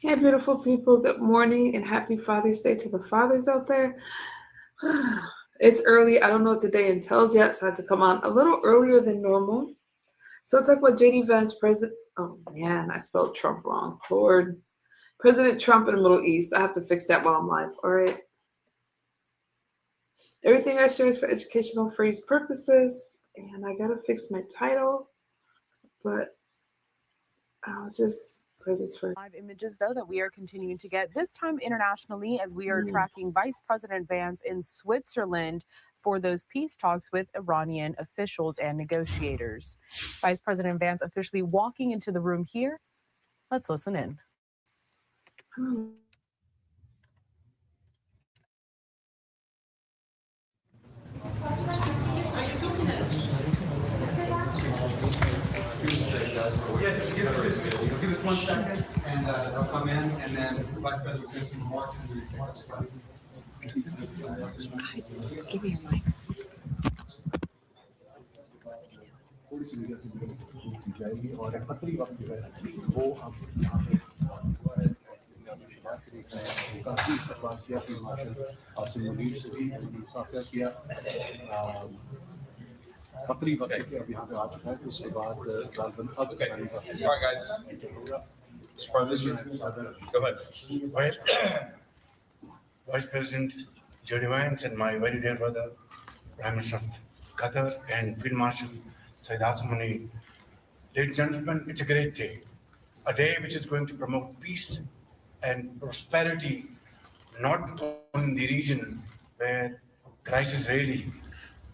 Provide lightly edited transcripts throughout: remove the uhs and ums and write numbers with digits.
Hey, beautiful people. Good morning and happy Father's Day to the fathers out there. It's early. I don't know what the day entails yet, so I had to come on a little earlier than normal. So I'll talk about JD Vance, President. Oh man, I spelled Trump wrong. Lord. President Trump in the Middle East. I have to fix that while I'm live. All right. Everything I share is for educational free purposes. And I gotta fix my title, but I'll just play this for Live images, though, that we are continuing to get, this time internationally, as we are tracking Vice President Vance in Switzerland for those peace talks with Iranian officials and negotiators. Vice President Vance officially walking into the room here. Let's listen in. Give us 1 second, and they'll come in, and then the Vice President's going to some remarks and reports. Give me your mic. Okay. All right, guys. Mr. Prime Minister, go ahead. Well, Vice President Jody Vance and my very dear brother, Prime Minister of Qatar and Field Marshal Saeed Asmani, ladies and gentlemen, it's a great day. A day which is going to promote peace and prosperity, not only in the region where crisis really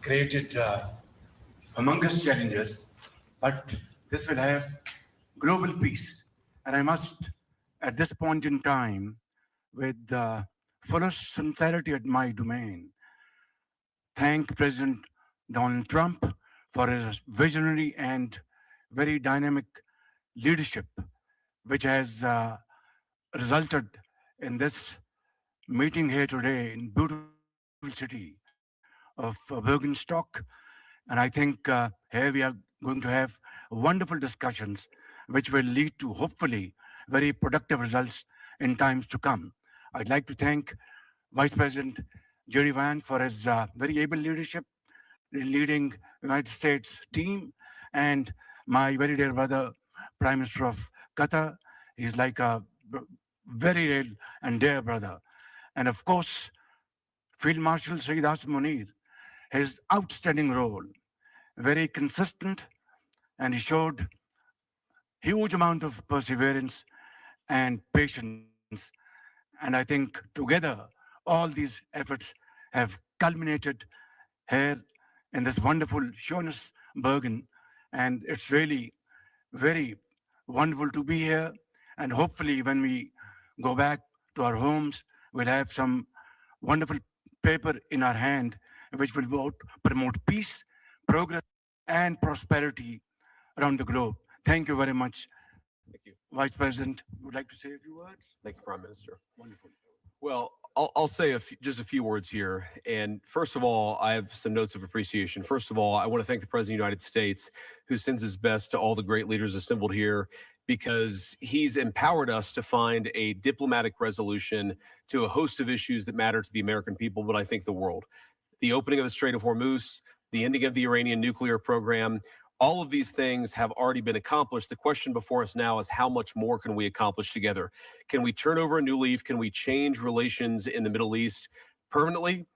created humongous challenges, but this will have global peace. And I must, at this point in time, with the fullest sincerity at my domain, thank President Donald Trump for his visionary and very dynamic leadership, which has resulted in this meeting here today in beautiful city of Bergenstock. And I think here we are going to have wonderful discussions, which will lead to hopefully very productive results in times to come. I'd like to thank Vice President Jerry Vance for his very able leadership, leading United States team, and my very dear brother, Prime Minister of Qatar. He's like a very real and dear brother. And of course, Field Marshal Saeed Asmani, his outstanding role, very consistent, and he showed huge amount of perseverance and patience. And I think together, all these efforts have culminated here in this wonderful Schönes Bergen. And it's really very wonderful to be here. And hopefully when we go back to our homes, we'll have some wonderful paper in our hand, which will promote peace, progress, and prosperity around the globe. Thank you very much. Thank you. Vice President, would like to say a few words? Thank you, Prime Minister. Wonderful. Well, I'll say just a few words here. And first of all, I have some notes of appreciation. First of all, I want to thank the President of the United States, who sends his best to all the great leaders assembled here, because he's empowered us to find a diplomatic resolution to a host of issues that matter to the American people, but I think the world. The opening of the Strait of Hormuz, the ending of the Iranian nuclear program, all of these things have already been accomplished. The question before us now is how much more can we accomplish together? Can we turn over a new leaf? Can we change relations in the Middle East permanently?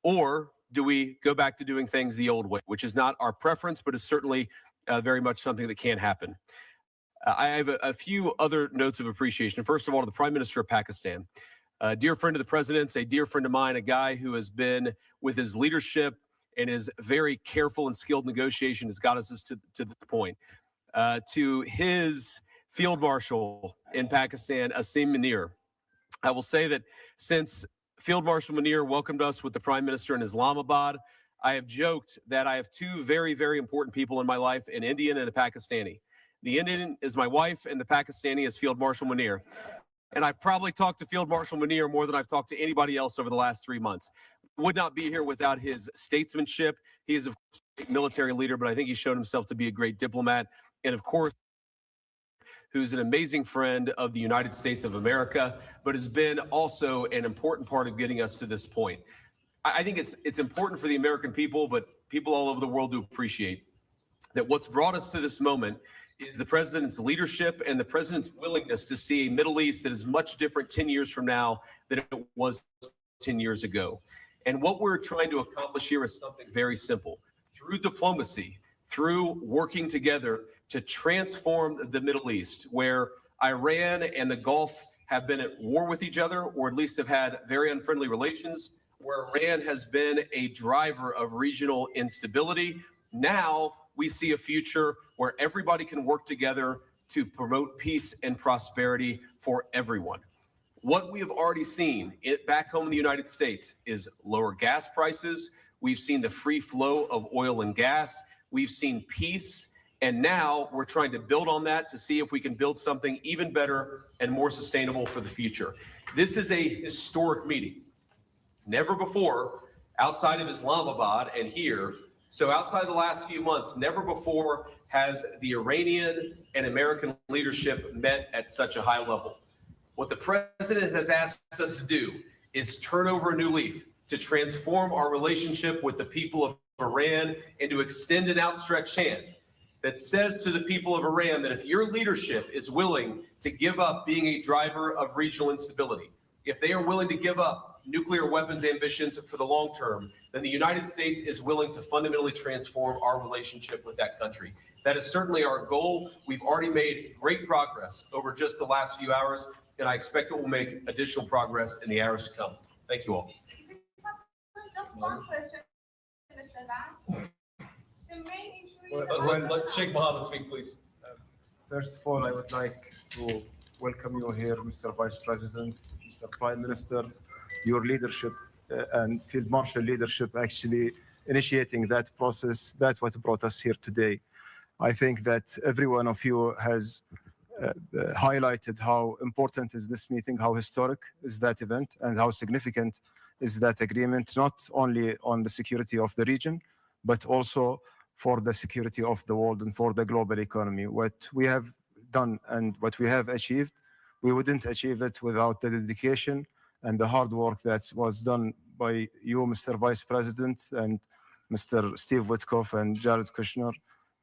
Or do we go back to doing things the old way, which is not our preference, but is certainly very much something that can happen? I have a few other notes of appreciation. First of all, to the Prime Minister of Pakistan, a dear friend of the President's, a dear friend of mine, a guy who has been, with his leadership and his very careful and skilled negotiation, has got us to this point. To his Field Marshal in Pakistan, Asim Munir, I will say that since Field Marshal Munir welcomed us with the Prime Minister in Islamabad, I have joked that I have two very, very important people in my life, an Indian and a Pakistani. The Indian is my wife, and the Pakistani is Field Marshal Munir. And I've probably talked to Field Marshal Munir more than I've talked to anybody else over the last 3 months. Would not be here without his statesmanship. He is, of course, a military leader, but I think he's shown himself to be a great diplomat. And, of course, who's an amazing friend of the United States of America, but has been also an important part of getting us to this point. I think it's important for the American people, but people all over the world to appreciate that what's brought us to this moment is the president's leadership and the president's willingness to see a Middle East that is much different 10 years from now than it was 10 years ago. And what we're trying to accomplish here is something very simple. Through diplomacy, through working together to transform the Middle East, where Iran and the Gulf have been at war with each other, or at least have had very unfriendly relations, where Iran has been a driver of regional instability. Now we see a future where everybody can work together to promote peace and prosperity for everyone. What we have already seen back home in the United States is lower gas prices. We've seen the free flow of oil and gas. We've seen peace. And now we're trying to build on that to see if we can build something even better and more sustainable for the future. This is a historic meeting. Never before, outside of Islamabad and here, so outside the last few months, never before has the Iranian and American leadership met at such a high level. What the president has asked us to do is turn over a new leaf, to transform our relationship with the people of Iran and to extend an outstretched hand that says to the people of Iran that if your leadership is willing to give up being a driver of regional instability, if they are willing to give up nuclear weapons ambitions for the long term, then the United States is willing to fundamentally transform our relationship with that country. That is certainly our goal. We've already made great progress over just the last few hours, and I expect that we'll make additional progress in the hours to come. Thank you all. Just one question, Mr. Vance. The main issue is Let Sheikh Mohammed speak, please. First of all, I would like to welcome you here, Mr. Vice President, Mr. Prime Minister, your leadership and Field Marshal leadership actually initiating that process. That's what brought us here today. I think that every one of you has highlighted how important is this meeting, how historic is that event, and how significant is that agreement, not only on the security of the region, but also for the security of the world and for the global economy. What we have done and what we have achieved, we wouldn't achieve it without the dedication and the hard work that was done by you, Mr. Vice President, and Mr. Steve Witkoff and Jared Kushner,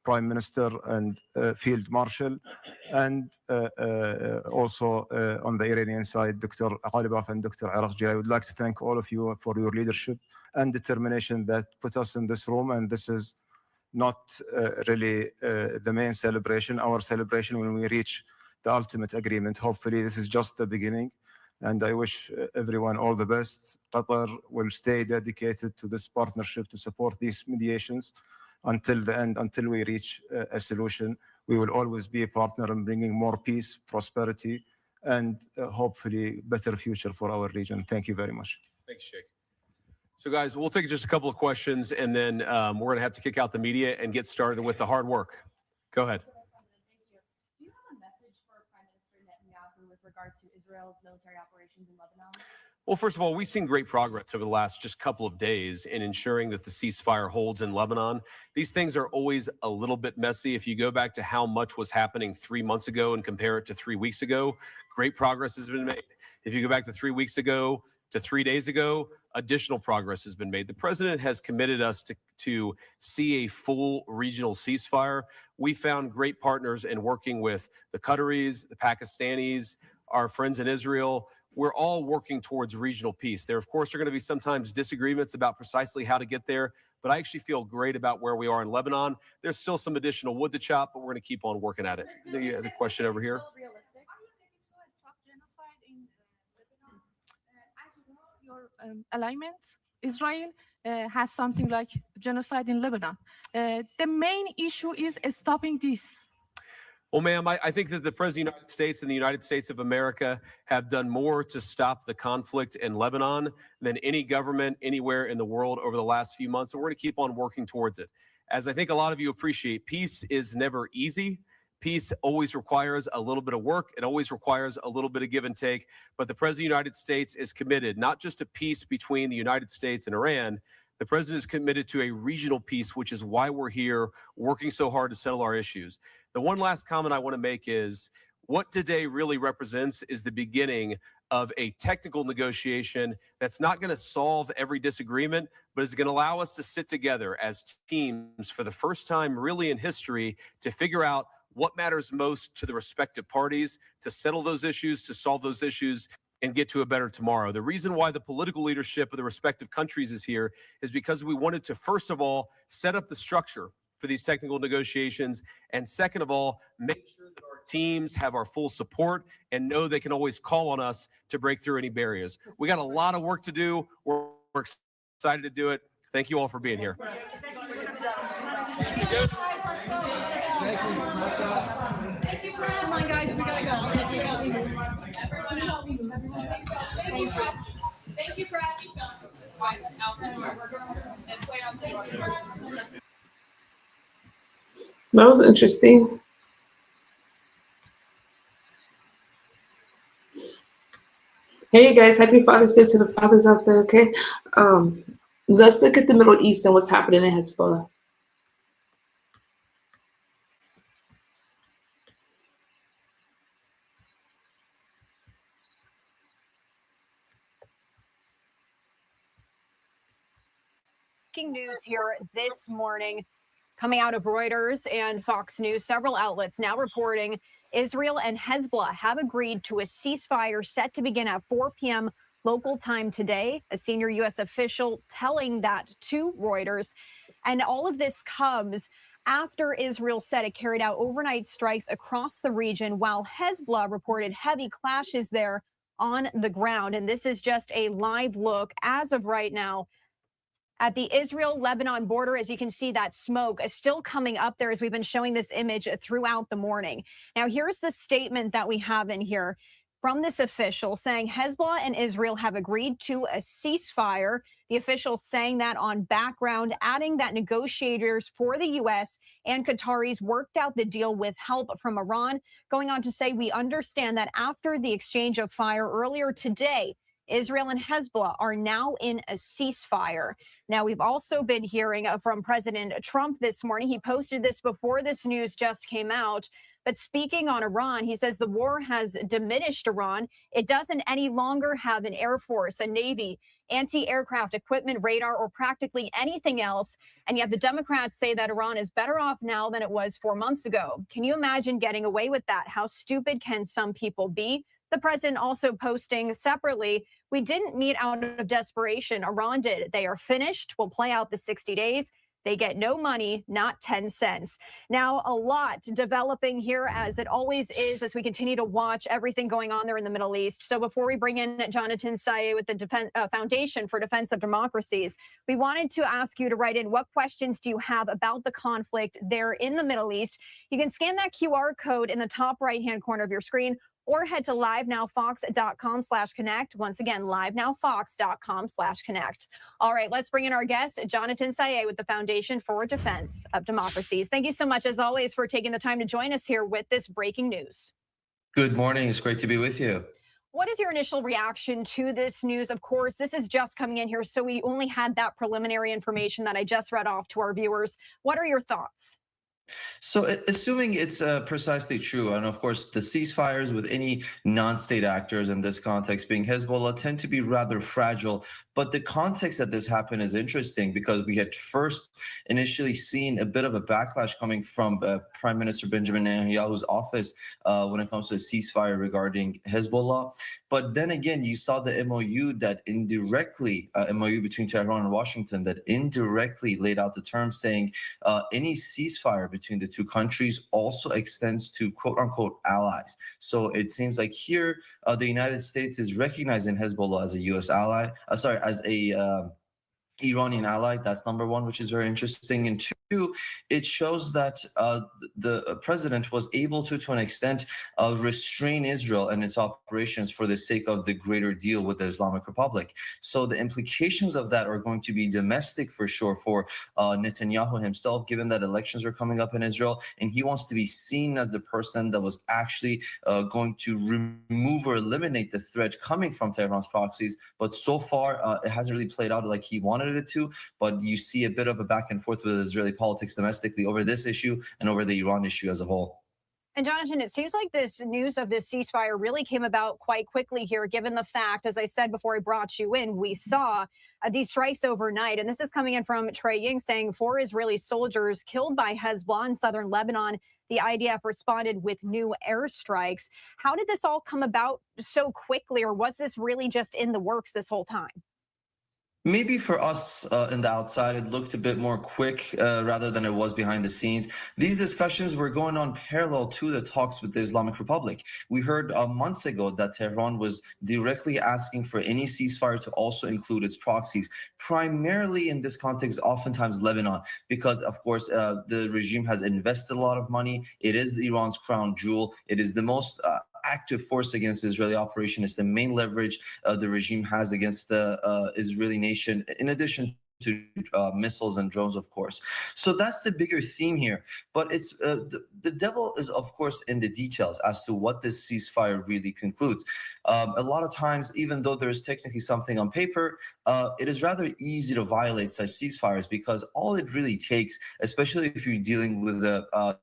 Prime Minister and Field Marshal, and also on the Iranian side, Dr. Ghalibaf and Dr. Arakji. I would like to thank all of you for your leadership and determination that put us in this room. And this is not really the main celebration. Our celebration when we reach the ultimate agreement. Hopefully, this is just the beginning. And I wish everyone all the best. Qatar will stay dedicated to this partnership to support these mediations until the end, until we reach a solution. We will always be a partner in bringing more peace, prosperity, and hopefully better future for our region. Thank you very much. Thanks, Sheikh. So guys, we'll take just a couple of questions and then we're going to have to kick out the media and get started with the hard work. Go ahead. Do you have a message for Prime Minister Netanyahu with regards to Israel's military operations in Lebanon? Well, first of all, we've seen great progress over the last just couple of days in ensuring that the ceasefire holds in Lebanon. These things are always a little bit messy. If you go back to how much was happening 3 months ago and compare it to 3 weeks ago, great progress has been made. If you go back to 3 weeks ago to 3 days ago, additional progress has been made. The president has committed us to see a full regional ceasefire. We found great partners in working with the Qataris, the Pakistanis, our friends in Israel. We're all working towards regional peace. There, of course, are going to be sometimes disagreements about precisely how to get there, but I actually feel great about where we are in Lebanon. There's still some additional wood to chop, but we're going to keep on working at it. The question over here. Are you ready to stop genocide in Lebanon? As you know, your alignment, Israel has something like genocide in Lebanon. The main issue is stopping this. Well, ma'am, I think that the President of the United States and the United States of America have done more to stop the conflict in Lebanon than any government anywhere in the world over the last few months. And we're going to keep on working towards it. As I think a lot of you appreciate, peace is never easy. Peace always requires a little bit of work. It always requires a little bit of give and take. But the President of the United States is committed not just to peace between the United States and Iran. The president is committed to a regional peace, which is why we're here working so hard to settle our issues. The one last comment I want to make is What today really represents is the beginning of a technical negotiation that's not going to solve every disagreement, but is going to allow us to sit together as teams for the first time really in history to figure out what matters most to the respective parties, to settle those issues, to solve those issues, and get to a better tomorrow. The reason why the political leadership of the respective countries is here is because we wanted to, first of all, set up the structure for these technical negotiations, and second of all, make sure that our teams have our full support and know they can always call on us to break through any barriers. We got a lot of work to do. We're excited to do it. Thank you all for being here. Thank you, Press. Come on, guys, we gotta go. Everyone help me move. Thank you, Press. Thank you, Press. That was interesting. Hey, you guys, happy Father's Day to the fathers out there, okay? Let's look at the Middle East and what's happening in Hezbollah. Breaking news here this morning coming out of Reuters and Fox News. Several outlets now reporting Israel and Hezbollah have agreed to a ceasefire set to begin at 4 p.m. local time today. A senior U.S. official telling that to Reuters. And all of this comes after Israel said it carried out overnight strikes across the region, while Hezbollah reported heavy clashes there on the ground. And this is just a live look as of right now at the Israel-Lebanon border. As you can see, that smoke is still coming up there as we've been showing this image throughout the morning. Now, here's the statement that we have in here from this official saying Hezbollah and Israel have agreed to a ceasefire. The official saying that on background, adding that negotiators for the U.S. and Qataris worked out the deal with help from Iran, going on to say we understand that after the exchange of fire earlier today, Israel and Hezbollah are now in a ceasefire. Now, we've also been hearing from President Trump this morning. He posted this before this news just came out. But speaking on Iran, he says the war has diminished Iran. It doesn't any longer have an air force, a navy, anti-aircraft equipment, radar, or practically anything else. And yet the Democrats say that Iran is better off now than it was 4 months ago. Can you imagine getting away with that? How stupid can some people be? The president also posting separately, we didn't meet out of desperation. Iran did. They are finished. We'll play out the 60 days. They get no money, not 10 cents. Now, a lot developing here, as it always is, as we continue to watch everything going on there in the Middle East. So before we bring in Jonathan Saye with the Foundation for Defense of Democracies, we wanted to ask you to write in what questions do you have about the conflict there in the Middle East. You can scan that QR code in the top right-hand corner of your screen, or head to livenowfox.com/connect. Once again, livenowfox.com/connect. All right, let's bring in our guest, Jonathan Saye with the Foundation for Defense of Democracies. Thank you so much, as always, for taking the time to join us here with this breaking news. Good morning. It's great to be with you. What is your initial reaction to this news? Of course, this is just coming in here, so we only had that preliminary information that I just read off to our viewers. What are your thoughts? So assuming it's precisely true, and of course the ceasefires with any non-state actors in this context being Hezbollah tend to be rather fragile, but the context that this happened is interesting because we had first initially seen a bit of a backlash coming from Prime Minister Benjamin Netanyahu's office when it comes to a ceasefire regarding Hezbollah. But then again, you saw the MOU that indirectly, MOU between Tehran and Washington that indirectly laid out the terms saying any ceasefire between the two countries also extends to quote unquote allies. So it seems like here the United States is recognizing Hezbollah as a U.S. ally, as a Iranian ally. That's number one, which is very interesting. And two, it shows that the president was able to an extent, restrain Israel and its operations for the sake of the greater deal with the Islamic Republic. So the implications of that are going to be domestic for sure for Netanyahu himself, given that elections are coming up in Israel, and he wants to be seen as the person that was actually going to remove or eliminate the threat coming from Tehran's proxies. But so far, it hasn't really played out like he wanted it to, but you see a bit of a back and forth with Israeli politics domestically over this issue and over the Iran issue as a whole. And Jonathan, it seems like this news of this ceasefire really came about quite quickly here, given the fact, as I said before I brought you in, we saw these strikes overnight. And this is coming in from Trey Ying saying 4 Israeli soldiers killed by Hezbollah in southern Lebanon. The IDF responded with new airstrikes. How did this all come about so quickly, or was this really just in the works this whole time? Maybe for us in the outside, it looked a bit more quick rather than it was behind the scenes. These discussions were going on parallel to the talks with the Islamic Republic. We heard months ago that Tehran was directly asking for any ceasefire to also include its proxies, primarily in this context, oftentimes Lebanon, because, of course, the regime has invested a lot of money. It is Iran's crown jewel. It is the most active force against the Israeli operation. It's the main leverage the regime has against the Israeli nation, in addition to missiles and drones, of course. So that's the bigger theme here. But it's the devil is, of course, in the details as to what this ceasefire really concludes. A lot of times, even though there is technically something on paper, it is rather easy to violate such ceasefires because all it really takes, especially if you're dealing with a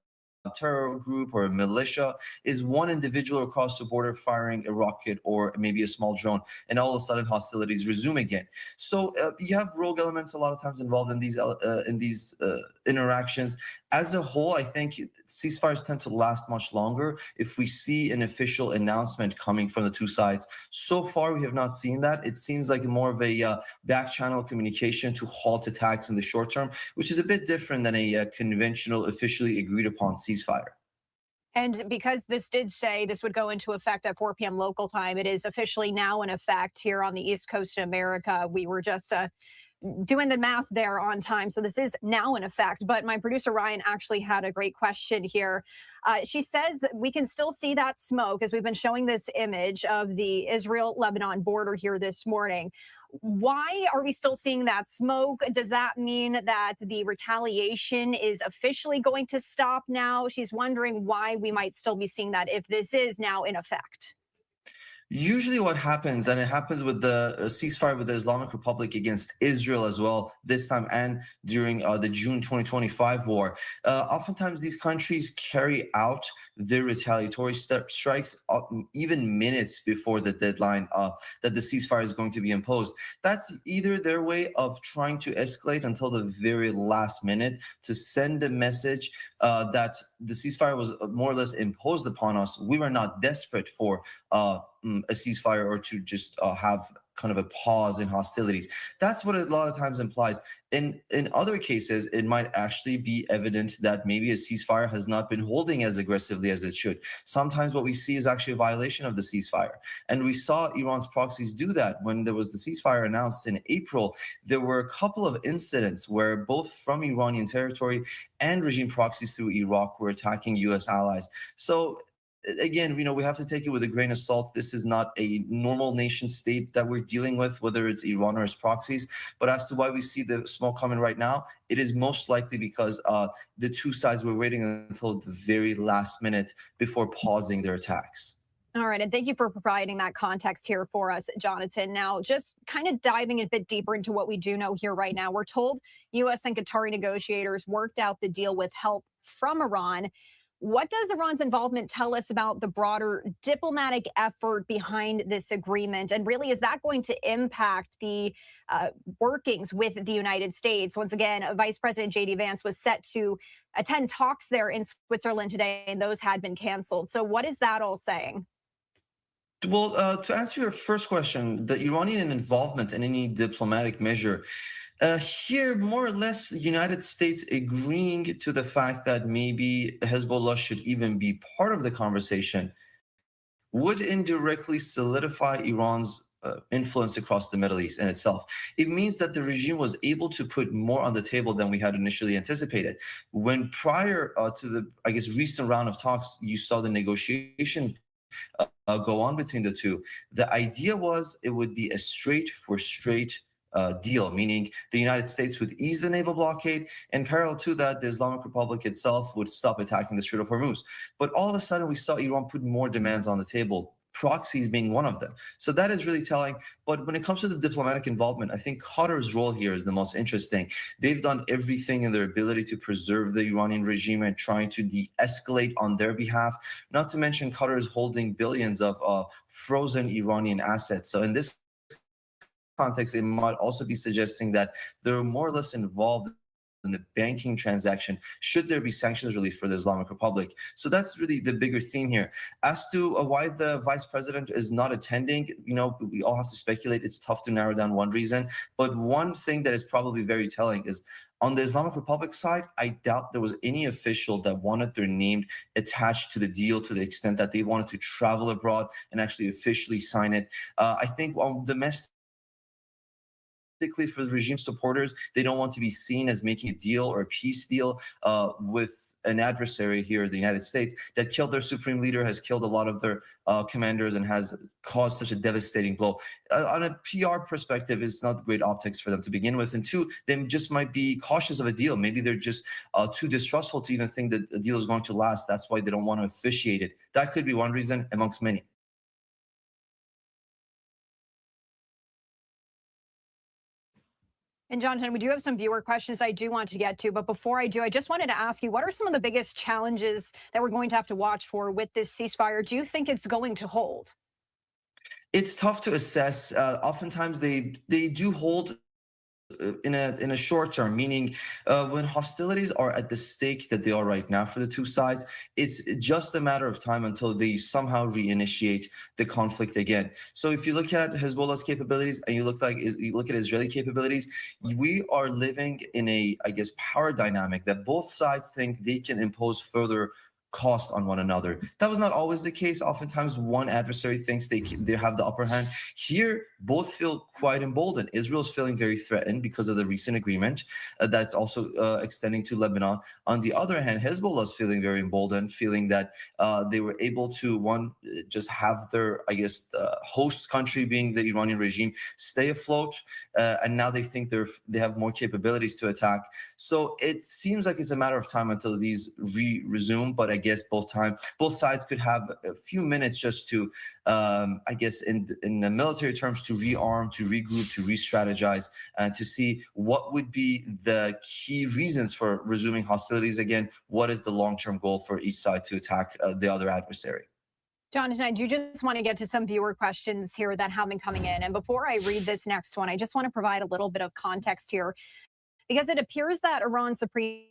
terror group or a militia, is one individual across the border firing a rocket or maybe a small drone, and all of a sudden hostilities resume again. So you have rogue elements a lot of times involved in these interactions. As a whole, I think ceasefires tend to last much longer if we see an official announcement coming from the two sides. So far, we have not seen that. It seems like more of a back channel communication to halt attacks in the short term, which is a bit different than a conventional, officially agreed upon ceasefire. And because this did say this would go into effect at 4 p.m. local time, it is officially now in effect here on the East Coast of America. We were just doing the math there on time. So this is now in effect. But my producer, Ryan, actually had a great question here. She says that we can still see that smoke as we've been showing this image of the Israel-Lebanon border here this morning. Why are we still seeing that smoke? Does that mean that the retaliation is officially going to stop now? She's wondering why we might still be seeing that if this is now in effect. Usually what happens, and it happens with the ceasefire with the Islamic Republic against Israel as well, this time and during the June 2025 war, oftentimes these countries carry out their retaliatory strikes even minutes before the deadline that the ceasefire is going to be imposed. That's either their way of trying to escalate until the very last minute to send a message that the ceasefire was more or less imposed upon us. We were not desperate for a ceasefire or to just have kind of a pause in hostilities. That's what a lot of times implies. In other cases, it might actually be evident that maybe a ceasefire has not been holding as aggressively as it should. Sometimes what we see is actually a violation of the ceasefire. And we saw Iran's proxies do that. When there was the ceasefire announced in April, there were a couple of incidents where both from Iranian territory and regime proxies through Iraq were attacking U.S. allies. So again, we have to take it with a grain of salt. This is not a normal nation state that we're dealing with, whether it's Iran or its proxies. But as to why we see the smoke coming right now, it is most likely because the two sides were waiting until the very last minute before pausing their attacks. All right. And thank you for providing that context here for us, Jonathan. Now, just kind of diving a bit deeper into what we do know here right now, we're told U.S. and Qatari negotiators worked out the deal with help from Iran. What does Iran's involvement tell us about the broader diplomatic effort behind this agreement? And really, is that going to impact the workings with the United States? Once again, Vice President J.D. Vance was set to attend talks there in Switzerland today, and those had been canceled. So what is that all saying? Well, to answer your first question, the Iranian involvement in any diplomatic measure, here, more or less, the United States agreeing to the fact that maybe Hezbollah should even be part of the conversation would indirectly solidify Iran's influence across the Middle East in itself. It means that the regime was able to put more on the table than we had initially anticipated. When prior to the, recent round of talks, you saw the negotiation go on between the two, the idea was it would be a straight for straight deal, meaning the United States would ease the naval blockade, and parallel to that, the Islamic Republic itself would stop attacking the Strait of Hormuz. But all of a sudden, we saw Iran put more demands on the table, proxies being one of them. So that is really telling. But when it comes to the diplomatic involvement, I think Qatar's role here is the most interesting. They've done everything in their ability to preserve the Iranian regime and trying to de-escalate on their behalf. Not to mention Qatar is holding billions of frozen Iranian assets. So in this context, it might also be suggesting that they're more or less involved in the banking transaction should there be sanctions relief for the Islamic Republic. So that's really the bigger theme here. As to why the vice president is not attending, we all have to speculate. It's tough to narrow down one reason. But one thing that is probably very telling is on the Islamic Republic side, I doubt there was any official that wanted their name attached to the deal to the extent that they wanted to travel abroad and actually officially sign it. I think on domestic, for the regime supporters, they don't want to be seen as making a deal or a peace deal with an adversary here in the United States that killed their supreme leader, has killed a lot of their commanders, and has caused such a devastating blow. On a PR perspective, it's not great optics for them to begin with. And two, they just might be cautious of a deal. Maybe they're just too distrustful to even think that a deal is going to last. That's why they don't want to officiate it. That could be one reason amongst many. And Jonathan, we do have some viewer questions I do want to get to. But before I do, I just wanted to ask you, what are some of the biggest challenges that we're going to have to watch for with this ceasefire? Do you think it's going to hold? It's tough to assess. Oftentimes they do hold in a short term, meaning when hostilities are at the stake that they are right now for the two sides, it's just a matter of time until they somehow reinitiate the conflict again. So if you look at Hezbollah's capabilities and you look at Israeli capabilities, we are living in a, I guess, power dynamic that both sides think they can impose further cost on one another. That was not always the case. Oftentimes one adversary thinks they have the upper hand. Here, both feel quite emboldened. Israel's feeling very threatened because of the recent agreement that's also extending to Lebanon. On the other hand, Hezbollah's feeling very emboldened, feeling that they were able to, just have their, I guess, host country being the Iranian regime stay afloat, and now they think they have more capabilities to attack. So it seems like it's a matter of time until these resume, but I guess both sides could have a few minutes just to, I guess, in the military terms, to rearm, to regroup, to re-strategize, and to see what would be the key reasons for resuming hostilities again. What is the long-term goal for each side to attack the other adversary? Jonathan, I do just want to get to some viewer questions here that have been coming in. And before I read this next one, I just want to provide a little bit of context here, because it appears that Iran's Supreme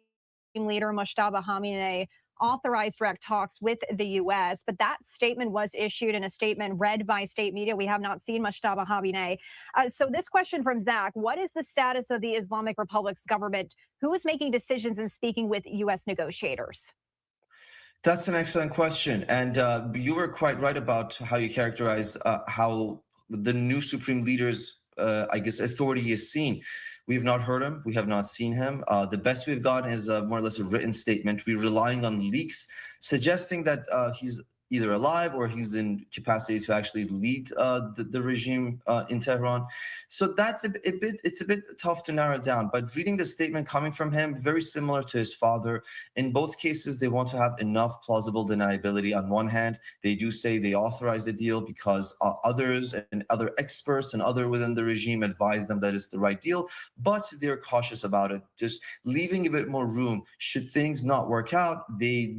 Leader Mojtaba Khamenei authorized direct talks with the U.S., but that statement was issued in a statement read by state media. We have not seen Mojtaba Khamenei. So this question from Zach: what is the status of the Islamic Republic's government? Who is making decisions and speaking with U.S. negotiators? That's an excellent question. And you were quite right about how you characterized how the new supreme leader's, I guess, authority is seen. We have not heard him. We have not seen him. The best we've gotten is more or less a written statement. We're relying on leaks suggesting that he's either alive or he's in capacity to actually lead the regime in Tehran. So that's it's a bit tough to narrow down. But reading the statement coming from him, very similar to his father. In both cases, they want to have enough plausible deniability. On one hand, they do say they authorized the deal because others and other experts and other within the regime advise them that it's the right deal, but they're cautious about it, just leaving a bit more room. Should things not work out, they're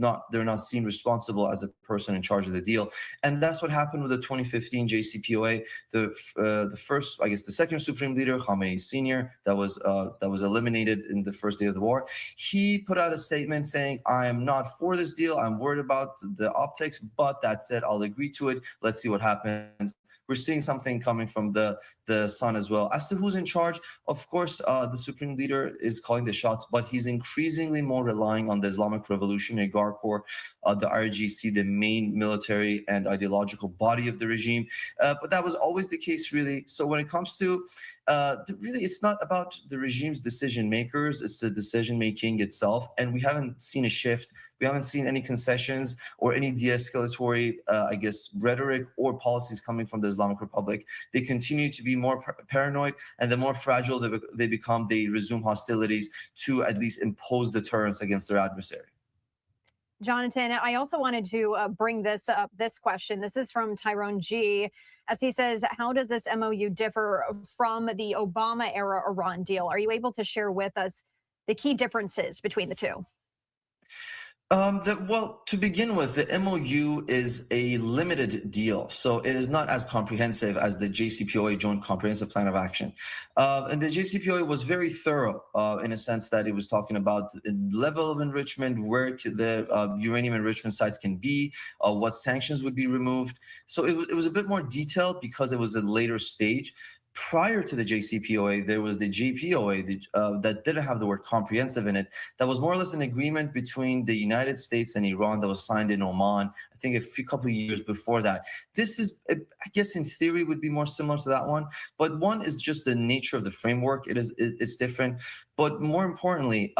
not seen responsible as a person in charge of the deal. And that's what happened with the 2015 JCPOA. The first, I guess, the second supreme leader, Khamenei Sr., that was eliminated in the first day of the war. He put out a statement saying, "I am not for this deal. I'm worried about the optics, but that said, I'll agree to it. Let's see what happens." We're seeing something coming from the son as well. As to who's in charge, of course, the supreme leader is calling the shots, but he's increasingly more relying on the Islamic Revolutionary Guard Corps, the IRGC, the main military and ideological body of the regime. But that was always the case, really. So when it comes to really, it's not about the regime's decision makers, it's the decision making itself. And we haven't seen a shift. We haven't seen any concessions or any de-escalatory, I guess, rhetoric or policies coming from the Islamic Republic. They continue to be more paranoid, and the more fragile they become, they resume hostilities to at least impose deterrence against their adversary. Jonathan, I also wanted to bring this up, this question. This is from Tyrone G. As he says, how does this MOU differ from the Obama era Iran deal? Are you able to share with us the key differences between the two? Well, to begin with, the MOU is a limited deal, so it is not as comprehensive as the JCPOA, Joint Comprehensive Plan of Action. And the JCPOA was very thorough in a sense that it was talking about the level of enrichment, where the uranium enrichment sites can be, what sanctions would be removed. So it was a bit more detailed because it was a later stage. Prior to the JCPOA, there was the JPOA that didn't have the word comprehensive in it. That was more or less an agreement between the United States and Iran that was signed in Oman, I think a couple of years before that. This is, I guess in theory, would be more similar to that one, but one is just the nature of the framework. It's different. But more importantly,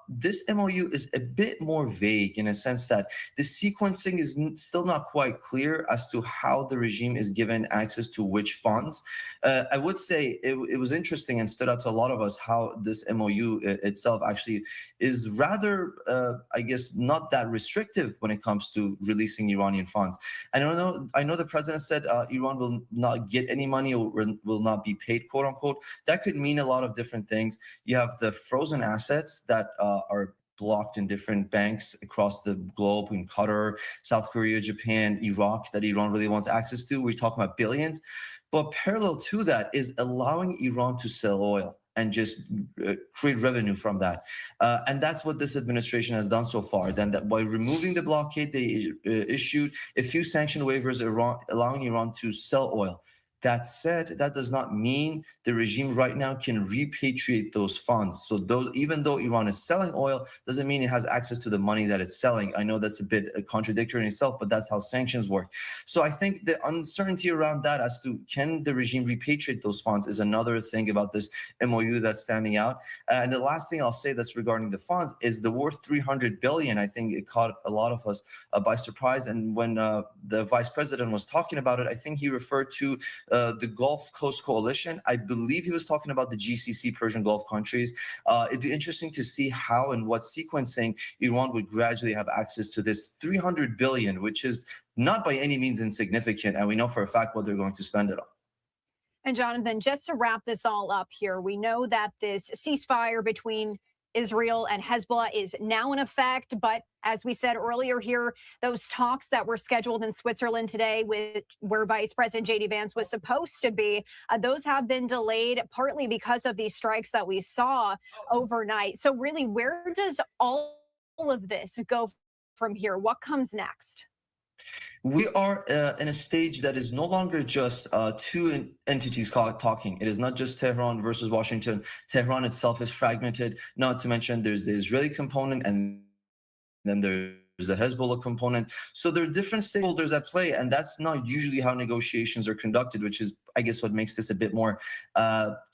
this MOU is a bit more vague in a sense that the sequencing is still not quite clear as to how the regime is given access to which funds. I would say it was interesting and stood out to a lot of us how this MOU itself actually is rather, I guess, not that restrictive when it comes to releasing Iranian funds. I know the president said Iran will not get any money or will not be paid, quote unquote. That could mean a lot of different things. You have the frozen assets that are blocked in different banks across the globe in Qatar, South Korea, Japan, Iraq that Iran really wants access to. We're talking about billions. But parallel to that is allowing Iran to sell oil and just create revenue from that. And that's what this administration has done so far. Then that by removing the blockade, they issued a few sanction waivers allowing Iran to sell oil. That said, that does not mean the regime right now can repatriate those funds. So those, even though Iran is selling oil, doesn't mean it has access to the money that it's selling. I know that's a bit contradictory in itself, but that's how sanctions work. So I think the uncertainty around that as to can the regime repatriate those funds is another thing about this MOU that's standing out. And the last thing I'll say that's regarding the funds is the worth 300 billion. I think it caught a lot of us by surprise. And when the vice president was talking about it, I think he referred to the Gulf Coast Coalition. I believe he was talking about the GCC, Persian Gulf countries. It'd be interesting to see how and what sequencing Iran would gradually have access to this 300 billion, which is not by any means insignificant. And we know for a fact what they're going to spend it on. And Jonathan, just to wrap this all up here, we know that this ceasefire between Israel and Hezbollah is now in effect. But as we said earlier here, those talks that were scheduled in Switzerland today where Vice President J.D. Vance was supposed to be, those have been delayed partly because of these strikes that we saw overnight. So really, where does all of this go from here? What comes next? We are in a stage that is no longer just two entities talking. It is not just Tehran versus Washington. Tehran itself is fragmented, not to mention there's the Israeli component and then there's a Hezbollah component. So there are different stakeholders at play, and that's not usually how negotiations are conducted, which is, I guess, what makes this a bit more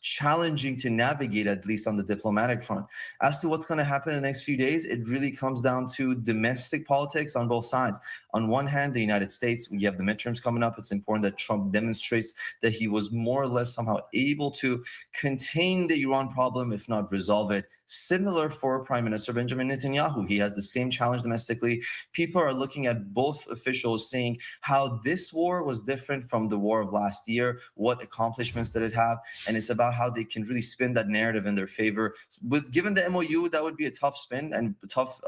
challenging to navigate, at least on the diplomatic front. As to what's going to happen in the next few days, it really comes down to domestic politics on both sides. On one hand, the United States, we have the midterms coming up. It's important that Trump demonstrates that he was more or less somehow able to contain the Iran problem, if not resolve it. Similar for Prime Minister Benjamin Netanyahu. He has the same challenge domestically. People are looking at both officials saying how this war was different from the war of last year. What accomplishments did it have? And it's about how they can really spin that narrative in their favor. But given the MOU, that would be a tough spin and a tough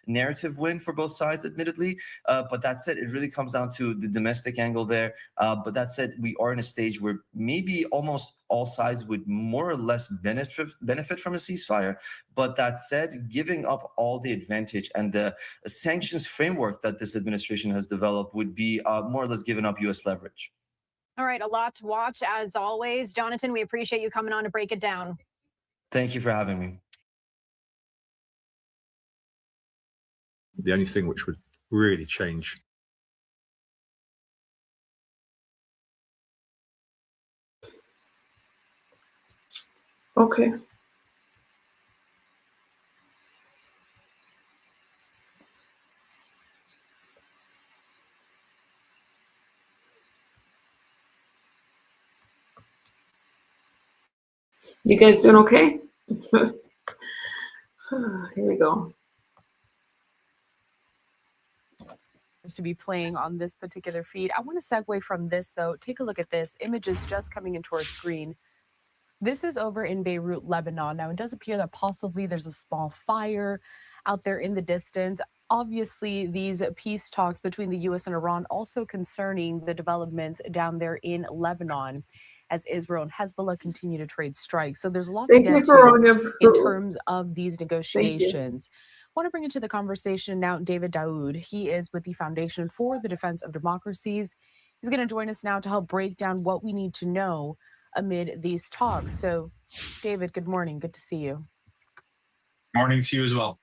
narrative win for both sides, admittedly. But that said, it really comes down to the domestic angle there. But that said, we are in a stage where maybe almost all sides would more or less benefit from a ceasefire. But that said, giving up all the advantage and the sanctions framework that this administration has developed would be more or less giving up U.S. leverage. All right, a lot to watch as always. Jonathan, we appreciate you coming on to break it down. Thank you for having me. The only thing which would really change Okay. You guys doing okay? Here we go. to be playing on this particular feed. I want to segue from this, though. Take a look at this. Images just coming into our screen. This is over in Beirut, Lebanon. Now, it does appear that possibly there's a small fire out there in the distance. Obviously, these peace talks between the U.S. and Iran also concerning the developments down there in Lebanon as Israel and Hezbollah continue to trade strikes. So there's a lot to get to in terms of these negotiations. I want to bring into the conversation now David Daoud. He is with the Foundation for the Defense of Democracies. He's going to join us now to help break down what we need to know amid these talks. So, David, good morning. Good to see you. Morning to you as well.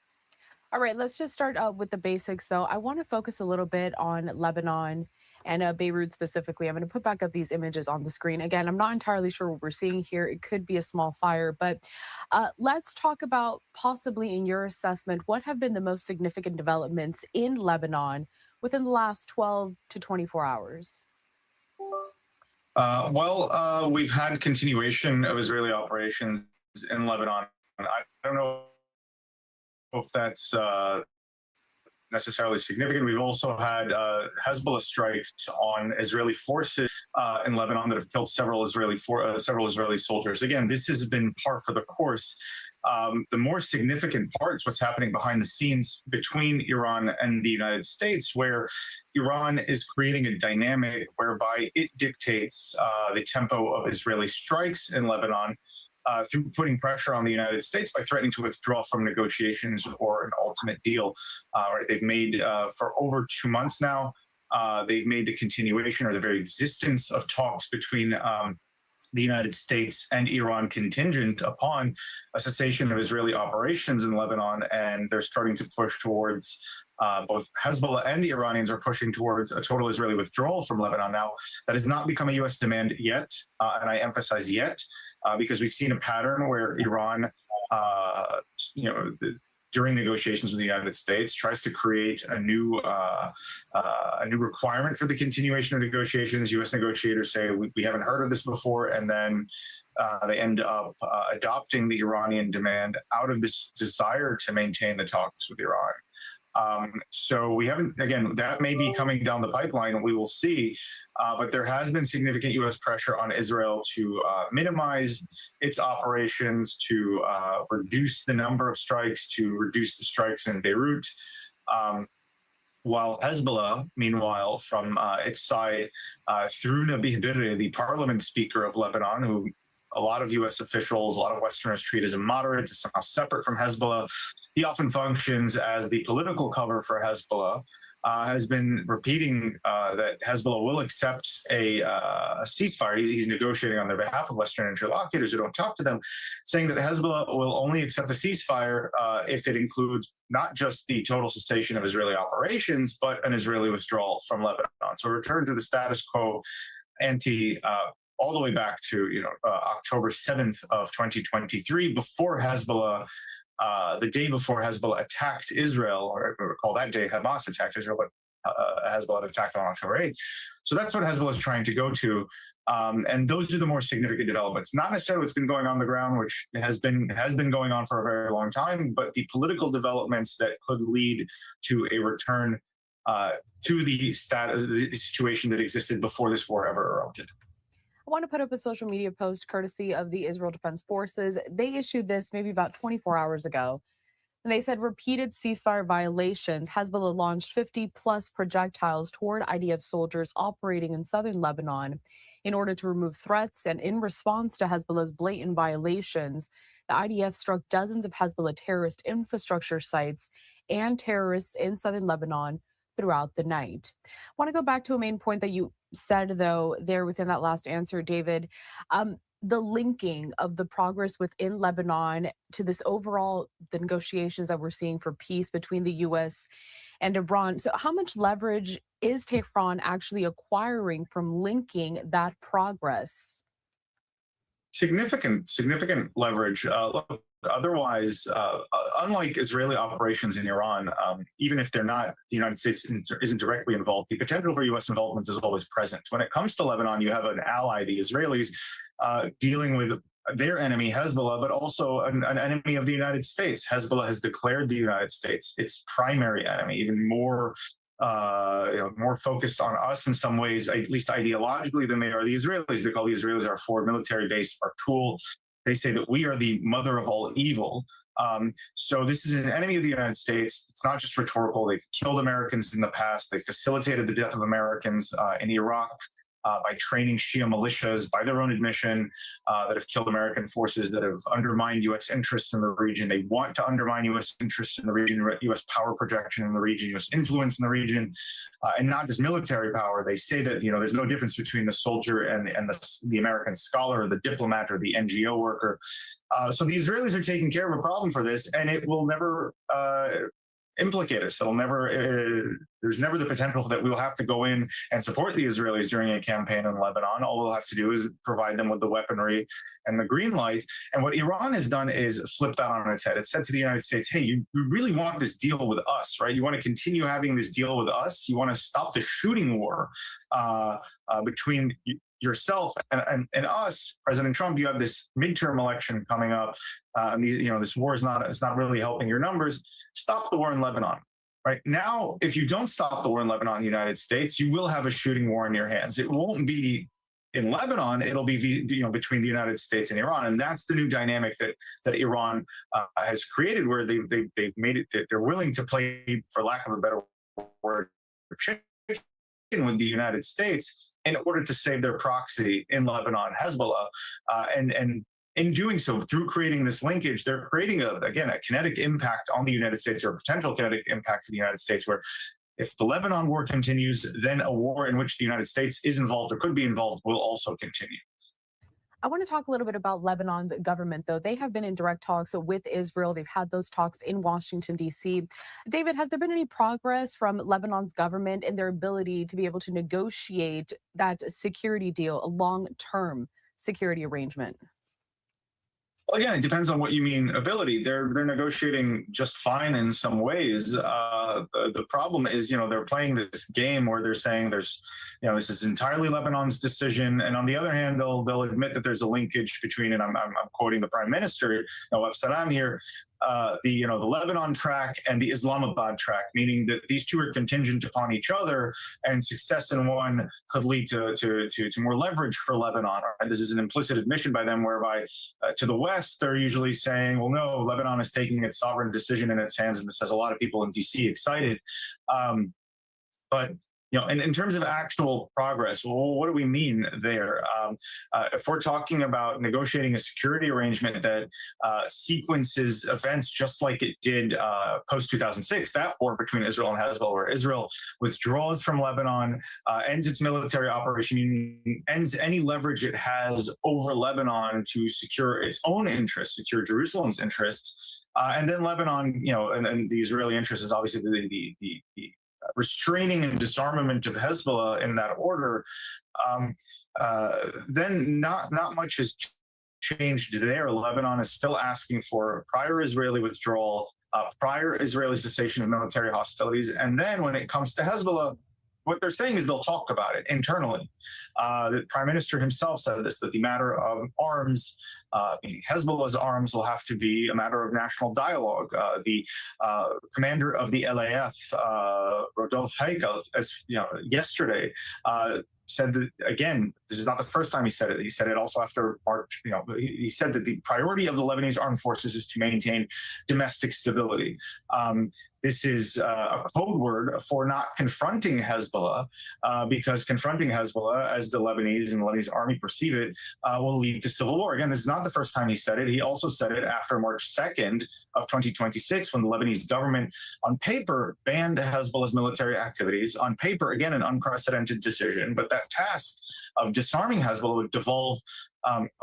All right, let's just start with the basics, though. I want to focus a little bit on Lebanon and Beirut specifically. I'm going to put back up these images on the screen. Again, I'm not entirely sure what we're seeing here. It could be a small fire, but let's talk about possibly, in your assessment, what have been the most significant developments in Lebanon within the last 12 to 24 hours? We've had continuation of Israeli operations in Lebanon. I don't know if that's necessarily significant. We've also had Hezbollah strikes on Israeli forces in Lebanon that have killed several Israeli soldiers. Again, this has been par for the course. The more significant part is what's happening behind the scenes between Iran and the United States, where Iran is creating a dynamic whereby it dictates the tempo of Israeli strikes in Lebanon through putting pressure on the United States by threatening to withdraw from negotiations or an ultimate deal. They've made, for over 2 months now, they've made the continuation or the very existence of talks between the United States and Iran contingent upon a cessation of Israeli operations in Lebanon, and they're starting to push towards both Hezbollah and the Iranians are pushing towards a total Israeli withdrawal from Lebanon. Now, that has not become a U.S. demand yet, and I emphasize yet, because we've seen a pattern where Iran, during negotiations with the United States, tries to create a new requirement for the continuation of negotiations. U.S. negotiators say we haven't heard of this before, and then they end up adopting the Iranian demand out of this desire to maintain the talks with Iran. So we haven't, again, that may be coming down the pipeline, we will see, but there has been significant U.S. pressure on Israel to minimize its operations, to reduce the number of strikes, to reduce the strikes in Beirut, while Hezbollah, meanwhile, from its side, through Nabih Berri, the parliament speaker of Lebanon, who a lot of U.S. officials, a lot of Westerners treat as a moderate, is somehow separate from Hezbollah. He often functions as the political cover for Hezbollah, has been repeating that Hezbollah will accept a ceasefire. He's negotiating on their behalf of Western interlocutors who don't talk to them, saying that Hezbollah will only accept a ceasefire if it includes not just the total cessation of Israeli operations, but an Israeli withdrawal from Lebanon. So a return to the status quo ante all the way back to October 7th of 2023, before Hezbollah, the day before Hezbollah attacked Israel, or recall that day Hamas attacked Israel, but Hezbollah attacked on October 8th. So that's what Hezbollah is trying to go to, and those are the more significant developments. Not necessarily what's been going on the ground, which has been going on for a very long time, but the political developments that could lead to a return to the situation that existed before this war ever erupted. I want to put up a social media post courtesy of the Israel Defense Forces. They issued this maybe about 24 hours ago. And they said repeated ceasefire violations. Hezbollah launched 50 plus projectiles toward IDF soldiers operating in southern Lebanon in order to remove threats. And in response to Hezbollah's blatant violations, the IDF struck dozens of Hezbollah terrorist infrastructure sites and terrorists in southern Lebanon throughout the night. I want to go back to a main point that you said, though, there within that last answer, David, the linking of the progress within Lebanon to this overall, the negotiations that we're seeing for peace between the U.S. and Iran. So how much leverage is Tehran actually acquiring from linking that progress? Significant leverage. Look, otherwise, unlike Israeli operations in Iran, even if they're not, the United States isn't directly involved, the potential for U.S. involvement is always present. When it comes to Lebanon, you have an ally, the Israelis, dealing with their enemy, Hezbollah, but also an enemy of the United States. Hezbollah has declared the United States its primary enemy, even more more focused on us in some ways, at least ideologically, than they are the Israelis. They call the Israelis our forward military base, our tool. They say that we are the mother of all evil. So this is an enemy of the United States. It's not just rhetorical. They've killed Americans in the past. They facilitated the death of Americans in Iraq by training Shia militias, by their own admission, that have killed American forces, that have undermined U.S. interests in the region. They want to undermine U.S. interests in the region, U.S. power projection in the region, U.S. influence in the region, and not just military power. They say that there's no difference between the soldier and the American scholar, or the diplomat, or the NGO worker. So the Israelis are taking care of a problem for this, and it will never implicate us. It'll never. There's never the potential that we will have to go in and support the Israelis during a campaign in Lebanon. All we'll have to do is provide them with the weaponry and the green light. And what Iran has done is flip that on its head. It said to the United States, hey, you really want this deal with us, right? You want to continue having this deal with us. You want to stop the shooting war between yourself and us, President Trump. You have this midterm election coming up, and this war is not really helping your numbers. Stop the war in Lebanon. Right now, if you don't stop the war in Lebanon, the United States, you will have a shooting war in your hands. It won't be in Lebanon. It'll be between the United States and Iran, and that's the new dynamic that Iran has created, where they've made it that they're willing to play, for lack of a better word, with the United States in order to save their proxy in Lebanon, Hezbollah, and in doing so, through creating this linkage, they're creating a kinetic impact on the United States, or a potential kinetic impact to the United States, where if the Lebanon war continues, then a war in which the United States is involved or could be involved will also continue. I want to talk a little bit about Lebanon's government, though. They have been in direct talks with Israel. They've had those talks in Washington, D.C. David, has there been any progress from Lebanon's government in their ability to be able to negotiate that security deal, a long-term security arrangement? Well, again, it depends on what you mean ability. They're negotiating just fine in some ways. The problem is, they're playing this game where they're saying this is entirely Lebanon's decision, and on the other hand, they'll admit that there's a linkage between, and I'm quoting the Prime Minister Nawaf Salam here, the Lebanon track and the Islamabad track, meaning that these two are contingent upon each other, and success in one could lead to more leverage for Lebanon. Right? This is an implicit admission by them, whereby to the West, they're usually saying, well, no, Lebanon is taking its sovereign decision in its hands, and this has a lot of people in DC excited. But in terms of actual progress, well, what do we mean there? If we're talking about negotiating a security arrangement that sequences events just like it did post-2006, that war between Israel and Hezbollah, where Israel withdraws from Lebanon, ends its military operation, meaning ends any leverage it has over Lebanon to secure its own interests, secure Jerusalem's interests, and then Lebanon, and the Israeli interest is obviously the restraining and disarmament of Hezbollah in that order, then not much has changed there. Lebanon is still asking for prior Israeli withdrawal, prior Israeli cessation of military hostilities, and then when it comes to Hezbollah, what they're saying is they'll talk about it internally. The Prime Minister himself said this, that the matter of arms, meaning Hezbollah's arms, will have to be a matter of national dialogue. The commander of the LAF, Rodolphe Heikel, yesterday, said that, again, this is not the first time he said it. He said it also after March. He said that the priority of the Lebanese armed forces is to maintain domestic stability. This is a code word for not confronting Hezbollah, because confronting Hezbollah, as the Lebanese and the Lebanese army perceive it, will lead to civil war. Again, this is not the first time he said it. He also said it after March 2nd of 2026, when the Lebanese government, on paper, banned Hezbollah's military activities. On paper, again, an unprecedented decision, but that task of disarming Hezbollah would devolve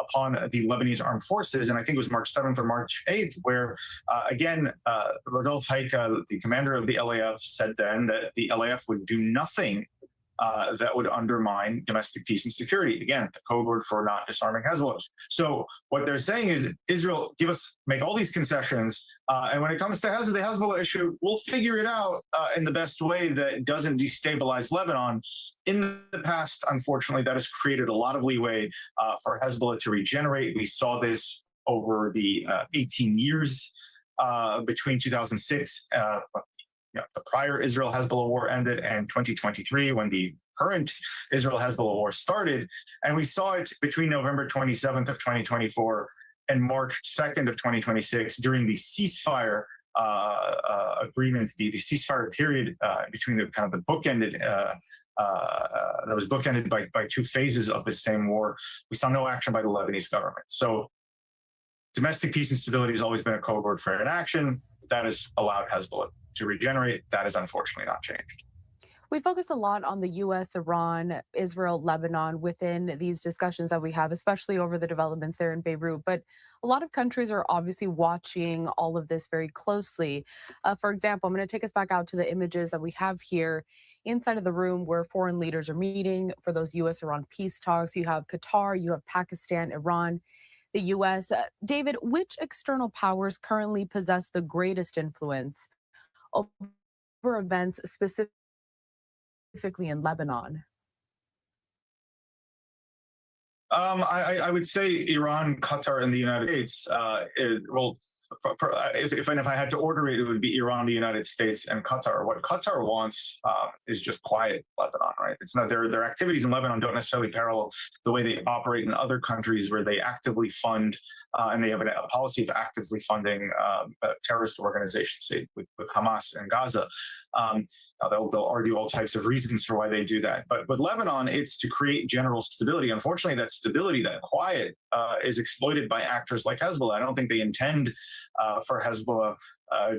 upon the Lebanese armed forces. And I think it was March 7th or March 8th, where, again, Rodolphe Heikel, the commander of the LAF, said then that the LAF would do nothing that would undermine domestic peace and security. Again, the code word for not disarming Hezbollah. So what they're saying is, Israel, make all these concessions, and when it comes to the Hezbollah issue, we'll figure it out in the best way that doesn't destabilize Lebanon. In the past, unfortunately, that has created a lot of leeway for Hezbollah to regenerate. We saw this over the 18 years between 2006, the prior Israel-Hezbollah war ended, and 2023 when the current Israel-Hezbollah war started. And we saw it between November 27th of 2024 and March 2nd of 2026 during the ceasefire agreement, the ceasefire period between the kind of the bookended that was bookended by two phases of the same war. We saw no action by the Lebanese government. So domestic peace and stability has always been a code word for inaction. That has allowed Hezbollah to regenerate. That has unfortunately not changed. We focus a lot on the U.S., Iran, Israel, Lebanon within these discussions that we have, especially over the developments there in Beirut. But a lot of countries are obviously watching all of this very closely. For example, I'm going to take us back out to the images that we have here inside of the room where foreign leaders are meeting for those U.S.-Iran peace talks. You have Qatar, you have Pakistan, Iran, the U.S. David, which external powers currently possess the greatest influence over events specifically in Lebanon? I would say Iran, Qatar, and the United States. If I had to order it, it would be Iran, the United States, and Qatar. What Qatar wants is just quiet Lebanon, right? It's not their activities in Lebanon don't necessarily parallel the way they operate in other countries where they actively fund and they have a policy of actively funding terrorist organizations, say with Hamas and Gaza. They'll argue all types of reasons for why they do that. But with Lebanon, it's to create general stability. Unfortunately, that stability, that quiet, is exploited by actors like Hezbollah. I don't think they intend for Hezbollah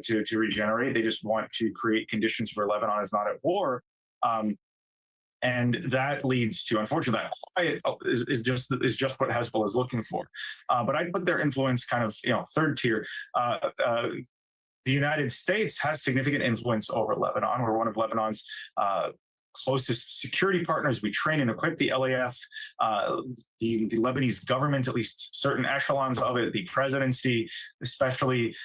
to regenerate. They just want to create conditions where Lebanon is not at war. And that leads to, unfortunately, that quiet is just what Hezbollah is looking for. But I'd put their influence kind of, third tier. The United States has significant influence over Lebanon. We're one of Lebanon's closest security partners. We train and equip the LAF, the Lebanese government, at least certain echelons of it, the presidency, especially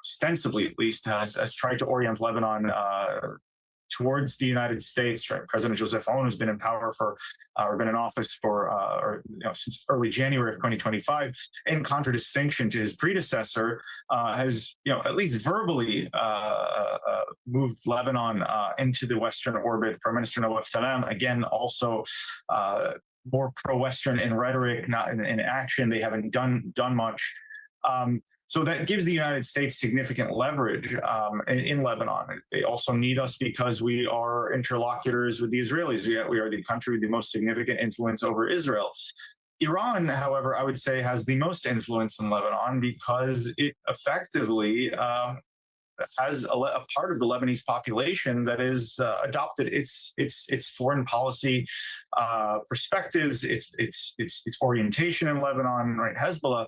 ostensibly at least, has tried to orient Lebanon towards the United States. Right? President Joseph Aoun, who's been in power or been in office for since early January of 2025, in contradistinction to his predecessor, has at least verbally moved Lebanon into the Western orbit. Prime Minister Nawaf Salam, again, also more pro-Western in rhetoric, not in action. They haven't done much. So that gives the United States significant leverage in Lebanon. They also need us because we are interlocutors with the Israelis. We are the country with the most significant influence over Israel. Iran, however, I would say has the most influence in Lebanon because it effectively has a part of the Lebanese population that is adopted its foreign policy perspectives, its orientation in Lebanon, right? Hezbollah.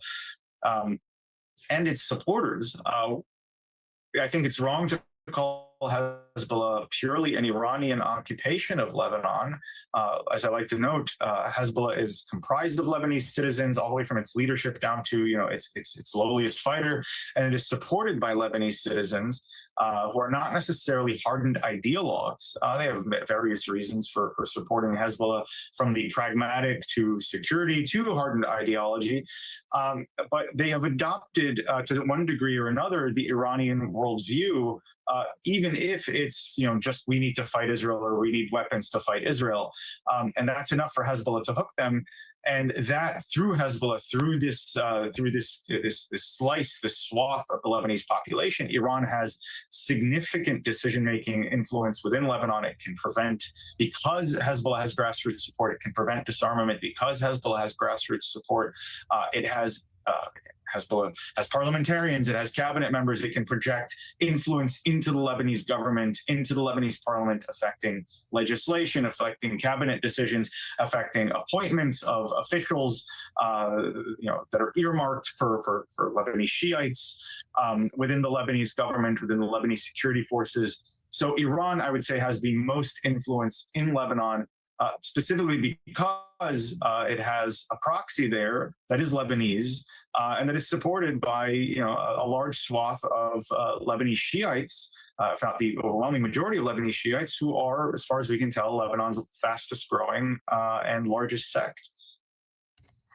And its supporters. I think it's wrong to call Hezbollah purely an Iranian occupation of Lebanon. As I like to note, Hezbollah is comprised of Lebanese citizens all the way from its leadership down to its lowliest fighter, and it is supported by Lebanese citizens who are not necessarily hardened ideologues. They have various reasons for supporting Hezbollah, from the pragmatic to security to hardened ideology, but they have adopted to one degree or another the Iranian worldview, even if it's just we need to fight Israel or we need weapons to fight Israel, and that's enough for Hezbollah to hook them. And that through Hezbollah, through this slice, this swath of the Lebanese population, Iran has significant decision-making influence within Lebanon. It can prevent, because Hezbollah has grassroots support, it can prevent disarmament. Because Hezbollah has grassroots support, Hezbollah has parliamentarians, it has cabinet members, it can project influence into the Lebanese government, into the Lebanese parliament, affecting legislation, affecting cabinet decisions, affecting appointments of officials that are earmarked for Lebanese Shiites within the Lebanese government, within the Lebanese security forces. So Iran, I would say, has the most influence in Lebanon, specifically because it has a proxy there that is Lebanese and that is supported by a large swath of Lebanese Shiites, if not the overwhelming majority of Lebanese Shiites, who are, as far as we can tell, Lebanon's fastest growing and largest sect.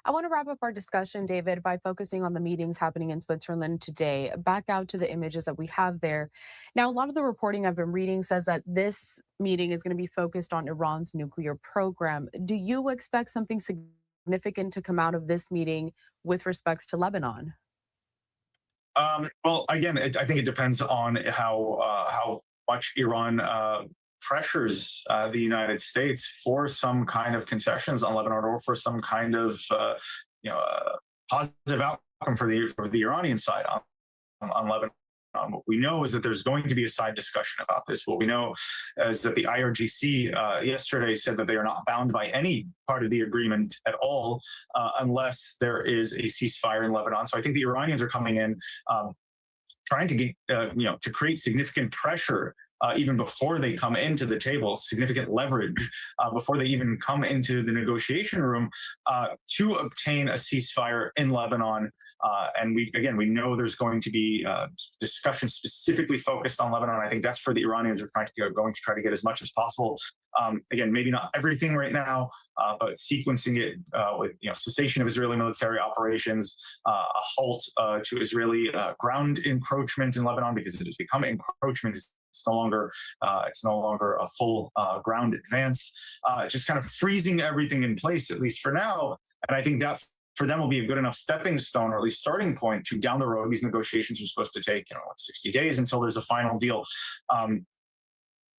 I want to wrap up our discussion, David, by focusing on the meetings happening in Switzerland today. Back out to the images that we have there. Now, a lot of the reporting I've been reading says that this meeting is going to be focused on Iran's nuclear program. Do you expect something significant to come out of this meeting with respects to Lebanon? Well, again, I think it depends on how much Iran pressures the United States for some kind of concessions on Lebanon, or for some kind of positive outcome for the Iranian side on Lebanon. What we know is that there's going to be a side discussion about this. What we know is that the IRGC yesterday said that they are not bound by any part of the agreement at all unless there is a ceasefire in Lebanon. So I think the Iranians are coming in trying to get, to create significant pressure even before they come into the table, significant leverage before they even come into the negotiation room to obtain a ceasefire in Lebanon. And we know there's going to be discussion specifically focused on Lebanon. I think that's where the Iranians are going to try to get as much as possible. Again, maybe not everything right now, but sequencing it with cessation of Israeli military operations, a halt to Israeli ground encroachment in Lebanon, because it has become encroachment. It's no longer a full ground advance. Just kind of freezing everything in place, at least for now. And I think that for them will be a good enough stepping stone, or at least starting point, to down the road. These negotiations are supposed to take 60 days until there's a final deal.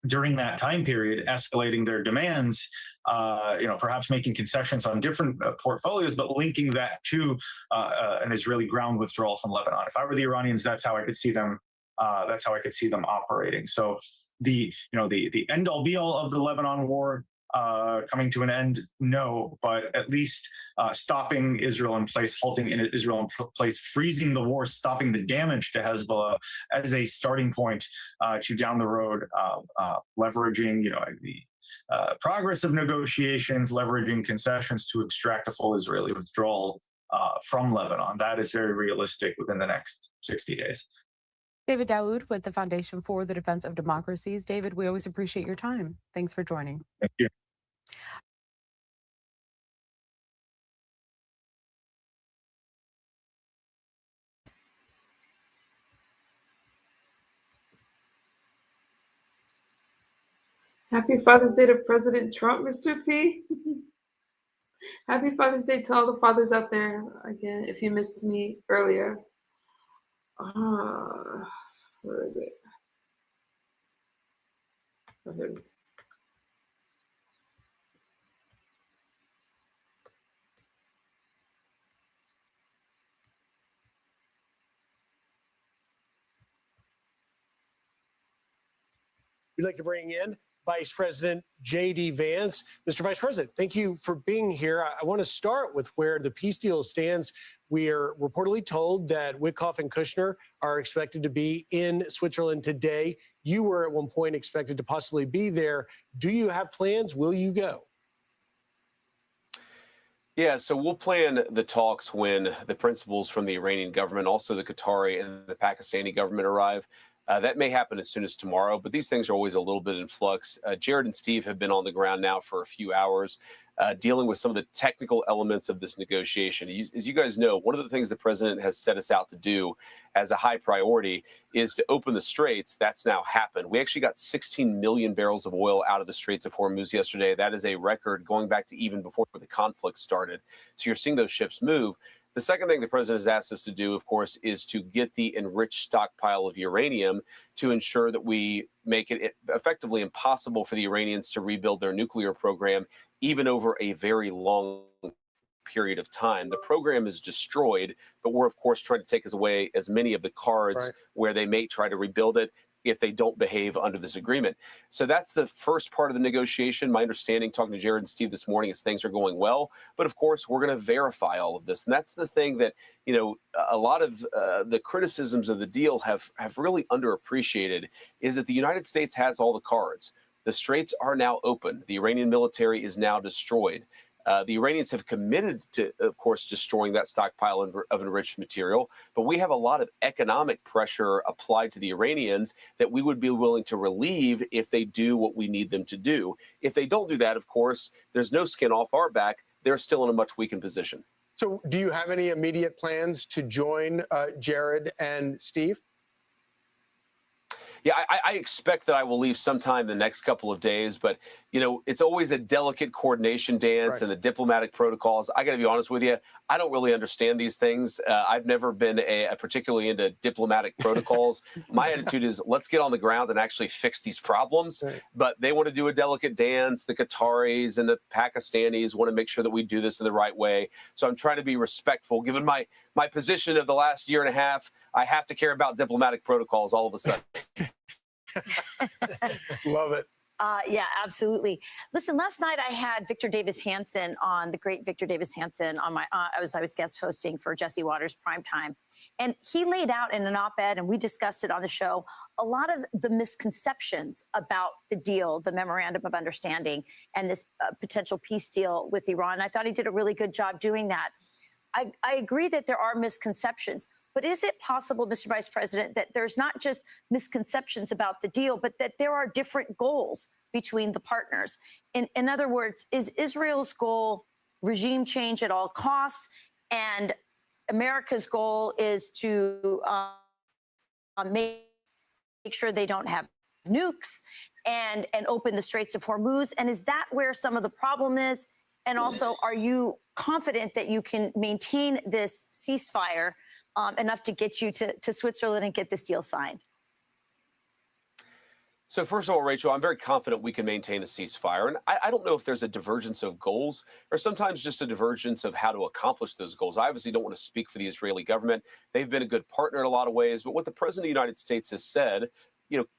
During that time period, escalating their demands, perhaps making concessions on different portfolios, but linking that to an Israeli ground withdrawal from Lebanon. If I were the Iranians, that's how I could see them. That's how I could see them operating. So the end all be all of the Lebanon war coming to an end, no, but at least stopping Israel in place, halting Israel in place, freezing the war, stopping the damage to Hezbollah as a starting point to down the road, leveraging the progress of negotiations, leveraging concessions to extract a full Israeli withdrawal from Lebanon. That is very realistic within the next 60 days. David Daoud with the Foundation for the Defense of Democracies. David, we always appreciate your time. Thanks for joining. Thank you. Happy Father's Day to President Trump, Mr. T. Happy Father's Day to all the fathers out there. Again, if you missed me earlier. Where is it? Oh, here it is. We'd like to bring in Vice President J.D. Vance. Mr. Vice President, thank you for being here. I want to start with where the peace deal stands. We are reportedly told that Witkoff and Kushner are expected to be in Switzerland today. You were at one point expected to possibly be there. Do you have plans? Will you go? Yeah, so we'll plan the talks when the principals from the Iranian government, also the Qatari and the Pakistani government arrive. That may happen as soon as tomorrow, but these things are always a little bit in flux. Jared and Steve have been on the ground now for a few hours, dealing with some of the technical elements of this negotiation. As you guys know, one of the things the president has set us out to do as a high priority is to open the straits. That's now happened. We actually got 16 million barrels of oil out of the Straits of Hormuz yesterday. That is a record going back to even before the conflict started. So you're seeing those ships move. The second thing the president has asked us to do, of course, is to get the enriched stockpile of uranium to ensure that we make it effectively impossible for the Iranians to rebuild their nuclear program, even over a very long period of time. The program is destroyed, but we're, of course, trying to take away as many of the cards where they may try to rebuild it if they don't behave under this agreement. So that's the first part of the negotiation. My understanding, talking to Jared and Steve this morning, is things are going well. But of course, we're going to verify all of this. And that's the thing that, a lot of the criticisms of the deal have really underappreciated, is that the United States has all the cards. The straits are now open. The Iranian military is now destroyed. The Iranians have committed to, of course, destroying that stockpile of enriched material. But we have a lot of economic pressure applied to the Iranians that we would be willing to relieve if they do what we need them to do. If they don't do that, of course, there's no skin off our back. They're still in a much weakened position. So do you have any immediate plans to join Jared and Steve? Yeah, I expect that I will leave sometime the next couple of days, but it's always a delicate coordination dance and the diplomatic protocols. I got to be honest with you, I don't really understand these things. I've never been particularly into diplomatic protocols. My attitude is let's get on the ground and actually fix these problems. But they want to do a delicate dance. The Qataris and the Pakistanis want to make sure that we do this in the right way. So I'm trying to be respectful. Given my position of the last year and a half, I have to care about diplomatic protocols all of a sudden. Love it. Yeah, absolutely. Listen, last night I had Victor Davis Hanson on, the great Victor Davis Hanson on my, I was guest hosting for Jesse Waters Primetime. And he laid out in an op-ed, and we discussed it on the show, a lot of the misconceptions about the deal, the memorandum of understanding, and this potential peace deal with Iran. I thought he did a really good job doing that. I agree that there are misconceptions. But is it possible, Mr. Vice President, that there's not just misconceptions about the deal, but that there are different goals between the partners? In other words, is Israel's goal regime change at all costs, and America's goal is to make sure they don't have nukes and open the Straits of Hormuz? And is that where some of the problem is? And also, are you confident that you can maintain this ceasefire enough to get you to Switzerland and get this deal signed? So first of all, Rachel, I'm very confident we can maintain a ceasefire. And I don't know if there's a divergence of goals or sometimes just a divergence of how to accomplish those goals. I obviously don't want to speak for the Israeli government. They've been a good partner in a lot of ways. But what the President of the United States has said,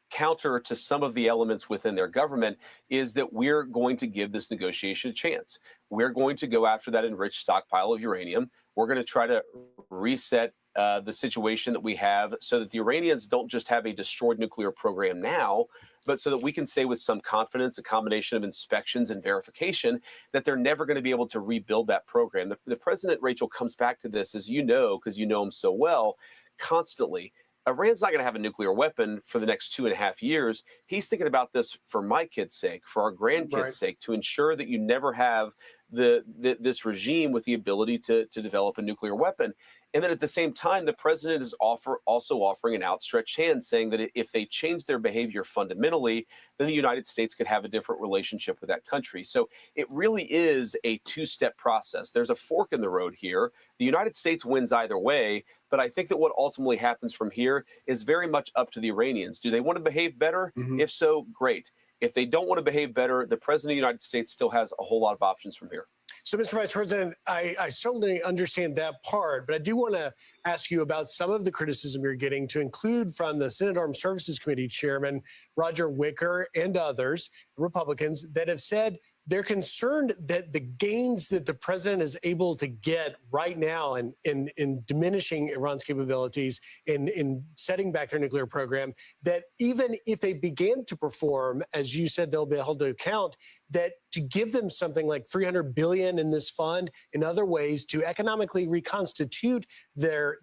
counter to some of the elements within their government, is that we're going to give this negotiation a chance. We're going to go after that enriched stockpile of uranium. We're going to try to reset the situation that we have so that the Iranians don't just have a destroyed nuclear program now, but so that we can say with some confidence, a combination of inspections and verification, that they're never going to be able to rebuild that program. The president, Rachel, comes back to this, as you know, because you know him so well, constantly. Iran's not going to have a nuclear weapon for the next 2.5 years. He's thinking about this for my kids' sake, for our grandkids' sake, to ensure that you never have this regime with the ability to develop a nuclear weapon. And then at the same time, the president is also offering an outstretched hand, saying that if they change their behavior fundamentally, then the United States could have a different relationship with that country. So it really is a two-step process. There's a fork in the road here. The United States wins either way, but I think that what ultimately happens from here is very much up to the Iranians. Do they want to behave better? If so, great. If they don't want to behave better, the president of the United States still has a whole lot of options from here. So, Mr. Vice President, I certainly understand that part, but I do want to ask you about some of the criticism you're getting, to include from the Senate Armed Services Committee Chairman Roger Wicker and others, Republicans, that have said they're concerned that the gains that the president is able to get right now in diminishing Iran's capabilities, in setting back their nuclear program, that even if they began to perform, as you said, they'll be held to account, that to give them something like $300 billion in this fund, in other ways, to economically reconstitute their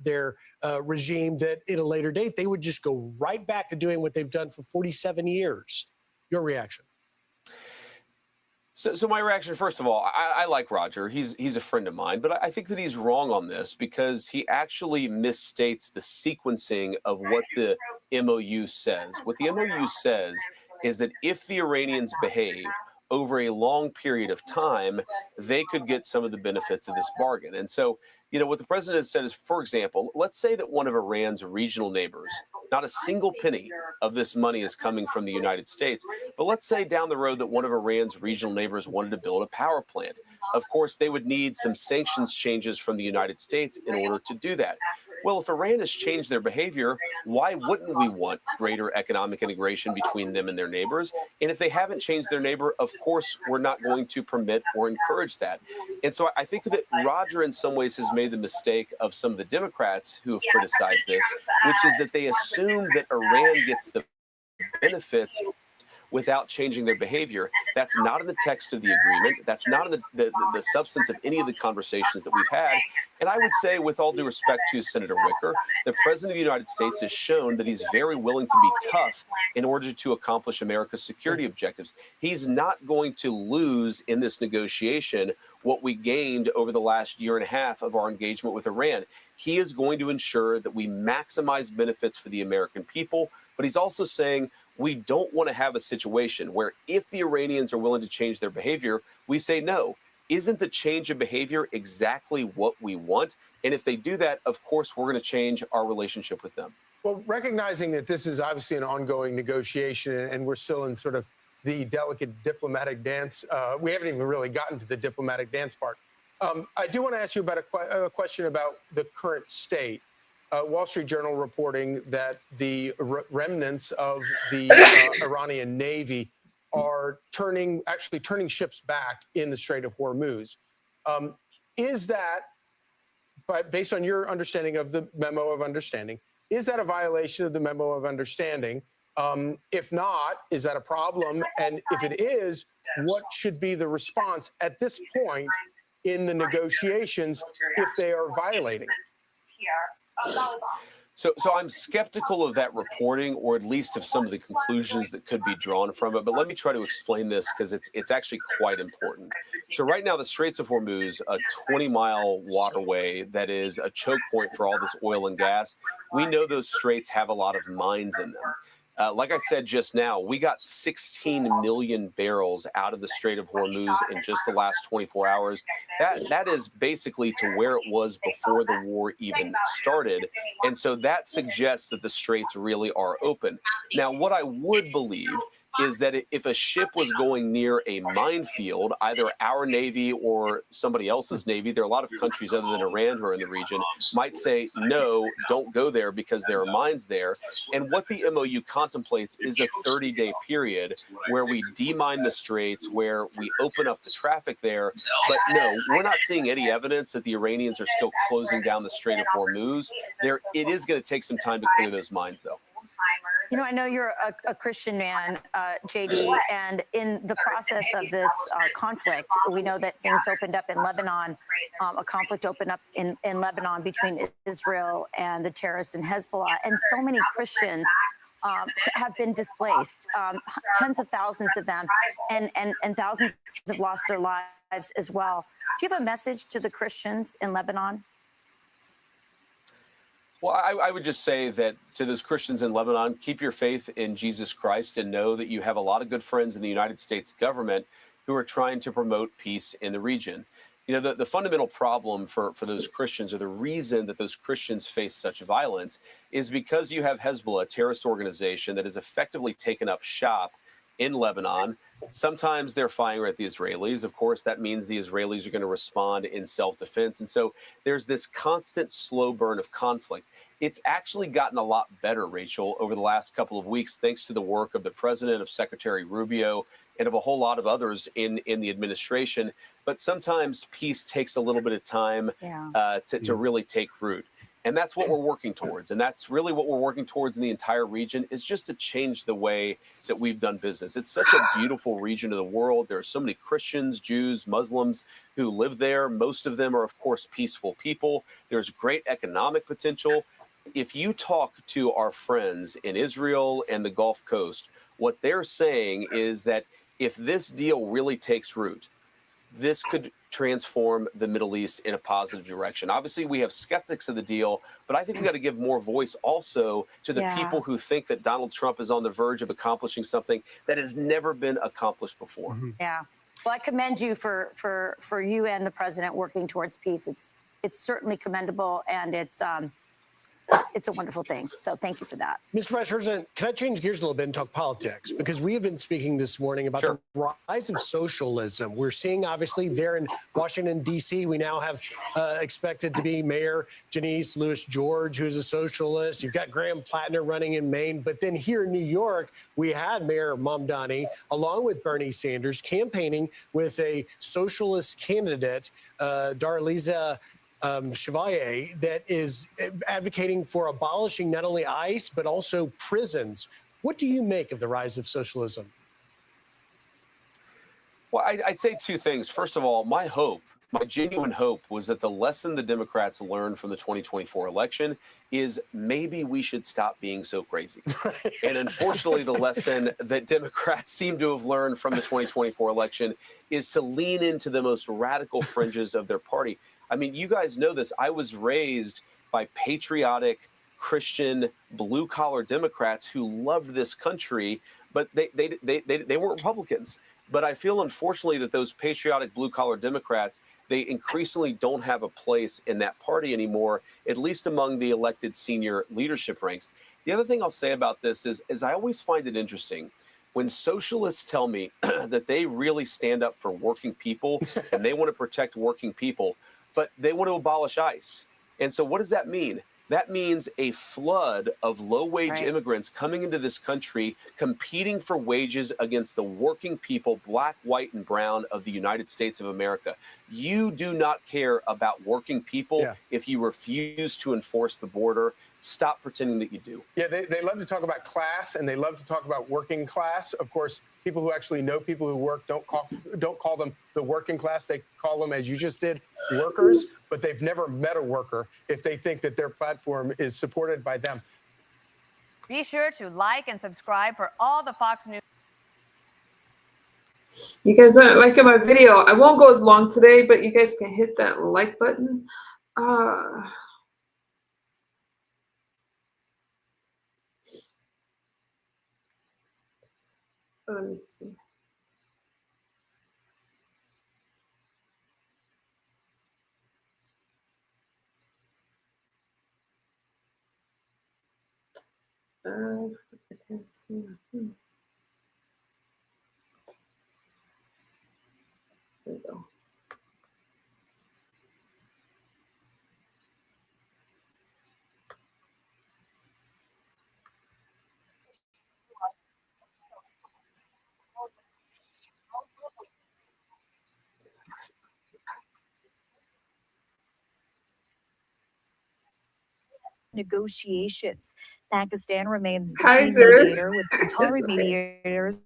regime, that at a later date, they would just go right back to doing what they've done for 47 years. Your reaction? So my reaction, first of all, I like Roger. He's a friend of mine, but I think that he's wrong on this because he actually misstates the sequencing of what the MOU says. What the MOU says is that if the Iranians behave over a long period of time, they could get some of the benefits of this bargain. And so, what the president has said is, for example, let's say that one of Iran's regional neighbors, not a single penny of this money is coming from the United States, but let's say down the road that one of Iran's regional neighbors wanted to build a power plant. Of course, they would need some sanctions changes from the United States in order to do that. Well, if Iran has changed their behavior, why wouldn't we want greater economic integration between them and their neighbors? And if they haven't changed their neighbor, of course, we're not going to permit or encourage that. And so I think that Roger, in some ways, has made the mistake of some of the Democrats who have criticized this, which is that they assume that Iran gets the benefits without changing their behavior. That's not in the text of the agreement. That's not in the substance of any of the conversations that we've had. And I would say, with all due respect to Senator Wicker, the President of the United States has shown that he's very willing to be tough in order to accomplish America's security objectives. He's not going to lose in this negotiation what we gained over the last year and a half of our engagement with Iran. He is going to ensure that we maximize benefits for the American people, but he's also saying we don't want to have a situation where if the Iranians are willing to change their behavior, we say no. Isn't the change of behavior exactly what we want? And if they do that, of course, we're going to change our relationship with them. Well, recognizing that this is obviously an ongoing negotiation and we're still in sort of the delicate diplomatic dance, we haven't even really gotten to the diplomatic dance part. I do want to ask you about a question about the current state. Wall Street Journal reporting that the remnants of the Iranian Navy are actually turning ships back in the Strait of Hormuz. Is that, based on your understanding of the memo of understanding, is that a violation of the memo of understanding? If not, is that a problem? And if it is, what should be the response at this point in the negotiations if they are violating? So I'm skeptical of that reporting, or at least of some of the conclusions that could be drawn from it. But let me try to explain this because it's actually quite important. So right now, the Straits of Hormuz, a 20-mile waterway that is a choke point for all this oil and gas, we know those straits have a lot of mines in them. Like I said just now, we got 16 million barrels out of the Strait of Hormuz in just the last 24 hours. That is basically to where it was before the war even started. And so that suggests that the straits really are open. Now, what I would believe is that if a ship was going near a minefield, either our Navy or somebody else's Navy, there are a lot of countries other than Iran who are in the region, might say, no, don't go there because there are mines there. And what the MOU contemplates is a 30-day period where we demine the straits, where we open up the traffic there. But no, we're not seeing any evidence that the Iranians are still closing down the Strait of Hormuz. It is going to take some time to clear those mines, though. You know, I know you're a Christian man, JD, and in the process of this conflict, we know that things opened up in Lebanon. A conflict opened up in Lebanon between Israel and the terrorists in Hezbollah, and so many Christians have been displaced, tens of thousands of them, and thousands have lost their lives as well. Do you have a message to the Christians in Lebanon? Well, I would just say that to those Christians in Lebanon, keep your faith in Jesus Christ and know that you have a lot of good friends in the United States government who are trying to promote peace in the region. You know, the fundamental problem for those Christians, or the reason that those Christians face such violence, is because you have Hezbollah, a terrorist organization that has effectively taken up shop in Lebanon. Sometimes they're firing at the Israelis. Of course, that means the Israelis are going to respond in self-defense. And so there's this constant slow burn of conflict. It's actually gotten a lot better, Rachel, over the last couple of weeks, thanks to the work of the president, of Secretary Rubio, and of a whole lot of others in the administration. But sometimes peace takes a little bit of time to really take root. And that's what we're working towards. And that's really what we're working towards in the entire region, is just to change the way that we've done business. It's such a beautiful region of the world. There are so many Christians, Jews, Muslims who live there. Most of them are, of course, peaceful people. There's great economic potential. If you talk to our friends in Israel and the Gulf Coast, what they're saying is that if this deal really takes root, this could transform the Middle East in a positive direction. Obviously, we have skeptics of the deal, but I think we've got to give more voice also to the people who think that Donald Trump is on the verge of accomplishing something that has never been accomplished before. Yeah. Well, I commend you for you and the president working towards peace. It's certainly commendable, and it's a wonderful thing. So thank you for that. Mr. Vice President, can I change gears a little bit and talk politics? Because we have been speaking this morning about the rise of socialism. We're seeing, obviously, there in Washington, D.C., we now have expected to be Mayor Janice Lewis-George, who's a socialist. You've got Graham Plattner running in Maine. But then here in New York, we had Mayor Mamdani, along with Bernie Sanders, campaigning with a socialist candidate, Darlisa Chevalier, that is advocating for abolishing not only ICE, but also prisons. What do you make of the rise of socialism? Well, I'd say two things. First of all, my hope My genuine hope was that the lesson the Democrats learned from the 2024 election is maybe we should stop being so crazy. And unfortunately, the lesson that Democrats seem to have learned from the 2024 election is to lean into the most radical fringes of their party. I mean, you guys know this. I was raised by patriotic, Christian, blue-collar Democrats who loved this country, but they weren't Republicans. But I feel, unfortunately, that those patriotic blue-collar Democrats, they increasingly don't have a place in that party anymore, at least among the elected senior leadership ranks. The other thing I'll say about this is I always find it interesting when socialists tell me that they really stand up for working people and they want to protect working people, but they want to abolish ICE. And so what does that mean? That means a flood of low-wage immigrants coming into this country, competing for wages against the working people, black, white, and brown of the United States of America. You do not care about working people if you refuse to enforce the border. Stop pretending that you do. Yeah, they love to talk about class, and they love to talk about working class. Of course, people who actually know people who work don't call them the working class. They call them, as you just did, workers, but they've never met a worker if they think that their platform is supported by them. Be sure to like and subscribe for all the Fox News. You guys aren't liking my video. I won't go as long today, but you guys can hit that like button. Let me see. I can't see. There we go. Negotiations. Pakistan remains the Hi, key sir. mediator, with Qatari It's okay. mediators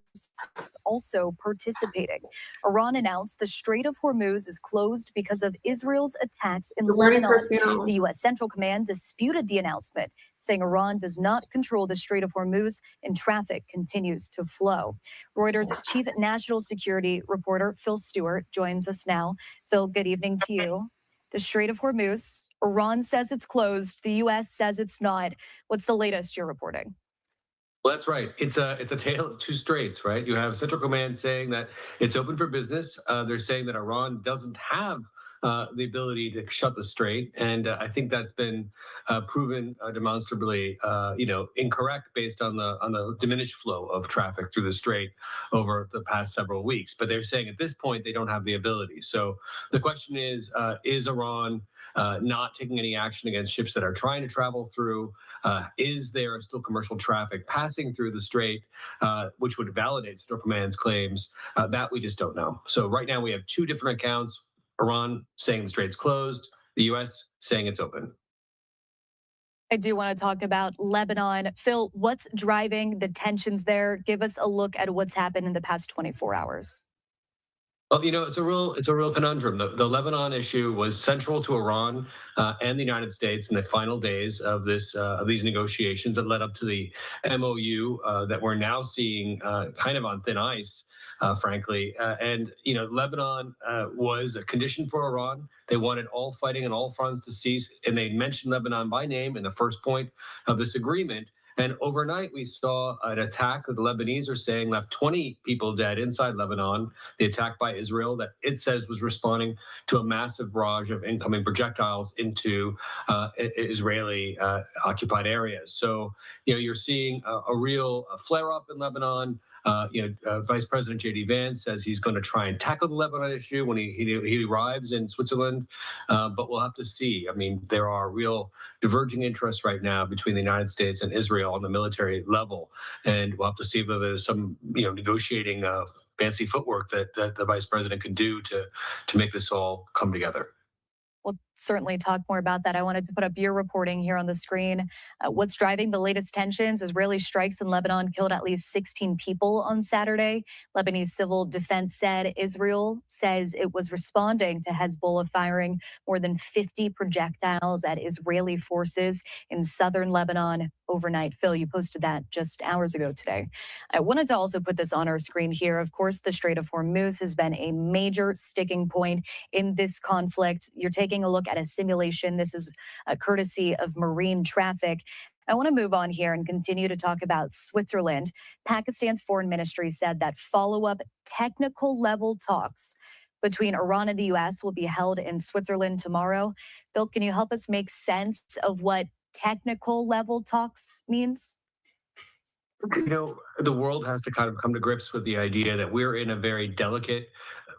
also participating. Iran announced the Strait of Hormuz is closed because of Israel's attacks in Good morning, Lebanon. Christina. The U.S. Central Command disputed the announcement, saying Iran does not control the Strait of Hormuz and traffic continues to flow. Reuters chief national security reporter Phil Stewart joins us now. Phil, good evening to you. The Strait of Hormuz, Iran says it's closed. The U.S. says it's not. What's the latest you're reporting? Well, that's right. It's a tale of two straits, right? You have Central Command saying that it's open for business. They're saying that Iran doesn't have the ability to shut the strait, and I think that's been proven demonstrably, incorrect based on the diminished flow of traffic through the strait over the past several weeks. But they're saying at this point they don't have the ability. So the question is Iran not taking any action against ships that are trying to travel through? Is there still commercial traffic passing through the strait, which would validate Central Command's claims? That we just don't know. So right now we have two different accounts. Iran saying the strait's closed, the U.S. saying it's open. I do want to talk about Lebanon. Phil, what's driving the tensions there? Give us a look at what's happened in the past 24 hours. Well, it's a real conundrum. The Lebanon issue was central to Iran and the United States in the final days of these negotiations that led up to the MOU that we're now seeing kind of on thin ice, frankly. And Lebanon was a condition for Iran. They wanted all fighting on all fronts to cease, and they mentioned Lebanon by name in the first point of this agreement. And overnight, we saw an attack that the Lebanese are saying left 20 people dead inside Lebanon. The attack by Israel that it says was responding to a massive barrage of incoming projectiles into Israeli occupied areas. So, you're seeing a real flare-up in Lebanon. Vice President J.D. Vance says he's going to try and tackle the Lebanon issue when he arrives in Switzerland. But we'll have to see. I mean, there are real diverging interests right now between the United States and Israel on the military level. And we'll have to see whether there's some, negotiating fancy footwork that the vice president can do to make this all come together. Well, certainly talk more about that. I wanted to put up your reporting here on the screen. What's driving the latest tensions? Israeli strikes in Lebanon killed at least 16 people on Saturday. Lebanese civil defense said Israel says it was responding to Hezbollah firing more than 50 projectiles at Israeli forces in southern Lebanon overnight. Phil, you posted that just hours ago today. I wanted to also put this on our screen here. Of course, the Strait of Hormuz has been a major sticking point in this conflict. You're taking a look at a simulation. This is a courtesy of marine traffic. I want to move on here and continue to talk about Switzerland. Pakistan's foreign ministry said that follow-up technical level talks between Iran and the U.S. will be held in Switzerland tomorrow. Bill, can you help us make sense of what technical level talks means? You know, the world has to kind of come to grips with the idea that we're in a very delicate,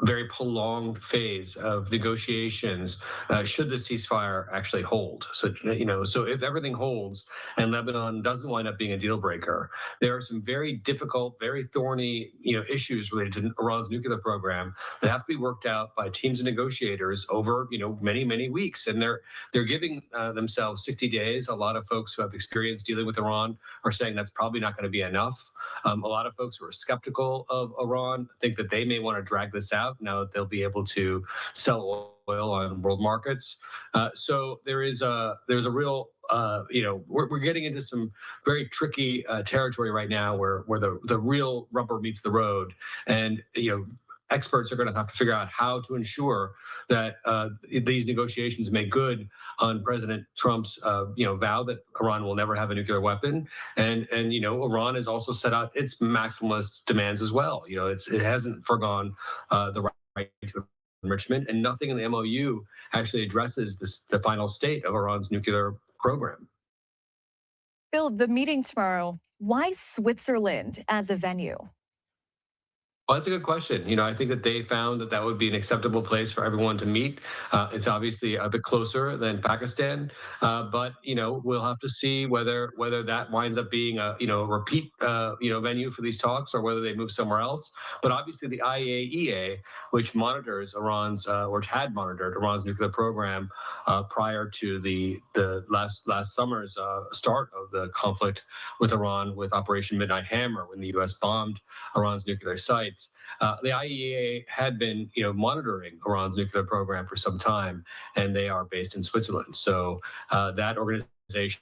very prolonged phase of negotiations should the ceasefire actually hold. So, you know, so if everything holds and Lebanon doesn't wind up being a deal breaker, there are some very difficult, very thorny, issues related to Iran's nuclear program that have to be worked out by teams of negotiators over, many, many weeks. And they're giving themselves 60 days. A lot of folks who have experience dealing with Iran are saying that's probably not going to be enough. A lot of folks who are skeptical of Iran think that they may want to drag this out now that they'll be able to sell oil on world markets. So there's a real, we're getting into some very tricky territory right now where the real rubber meets the road. And, experts are going to have to figure out how to ensure that these negotiations make good on President Trump's, vow that Iran will never have a nuclear weapon, and Iran has also set out its maximalist demands as well. It hasn't forgone the right to enrichment, and nothing in the MOU actually addresses the final state of Iran's nuclear program. Bill, the meeting tomorrow. Why Switzerland as a venue? Well, that's a good question. I think that they found that would be an acceptable place for everyone to meet. It's obviously a bit closer than Pakistan, but we'll have to see whether that winds up being a repeat venue for these talks or whether they move somewhere else. But obviously, the IAEA, which monitors Iran's or had monitored Iran's nuclear program prior to the last summer's start of the conflict with Iran, with Operation Midnight Hammer, when the U.S. bombed Iran's nuclear sites. The IAEA had been, monitoring Iran's nuclear program for some time, and they are based in Switzerland. So that organization,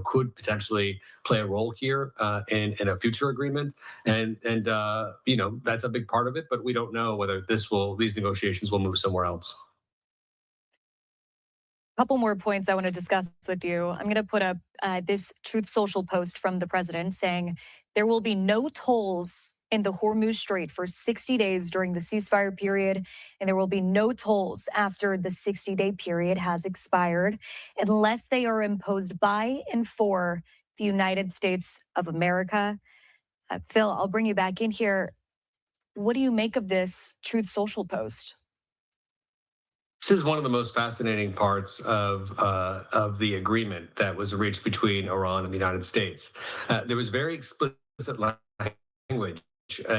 could potentially play a role here in a future agreement, and that's a big part of it. But we don't know whether these negotiations will move somewhere else. Couple more points I want to discuss with you. I'm going to put up this Truth Social post from the president saying there will be no tolls in the Hormuz Strait for 60 days during the ceasefire period, and there will be no tolls after the 60-day period has expired unless they are imposed by and for the United States of America. Phil, I'll bring you back in here. What do you make of this Truth Social post? This is one of the most fascinating parts of the agreement that was reached between Iran and the United States. There was very explicit language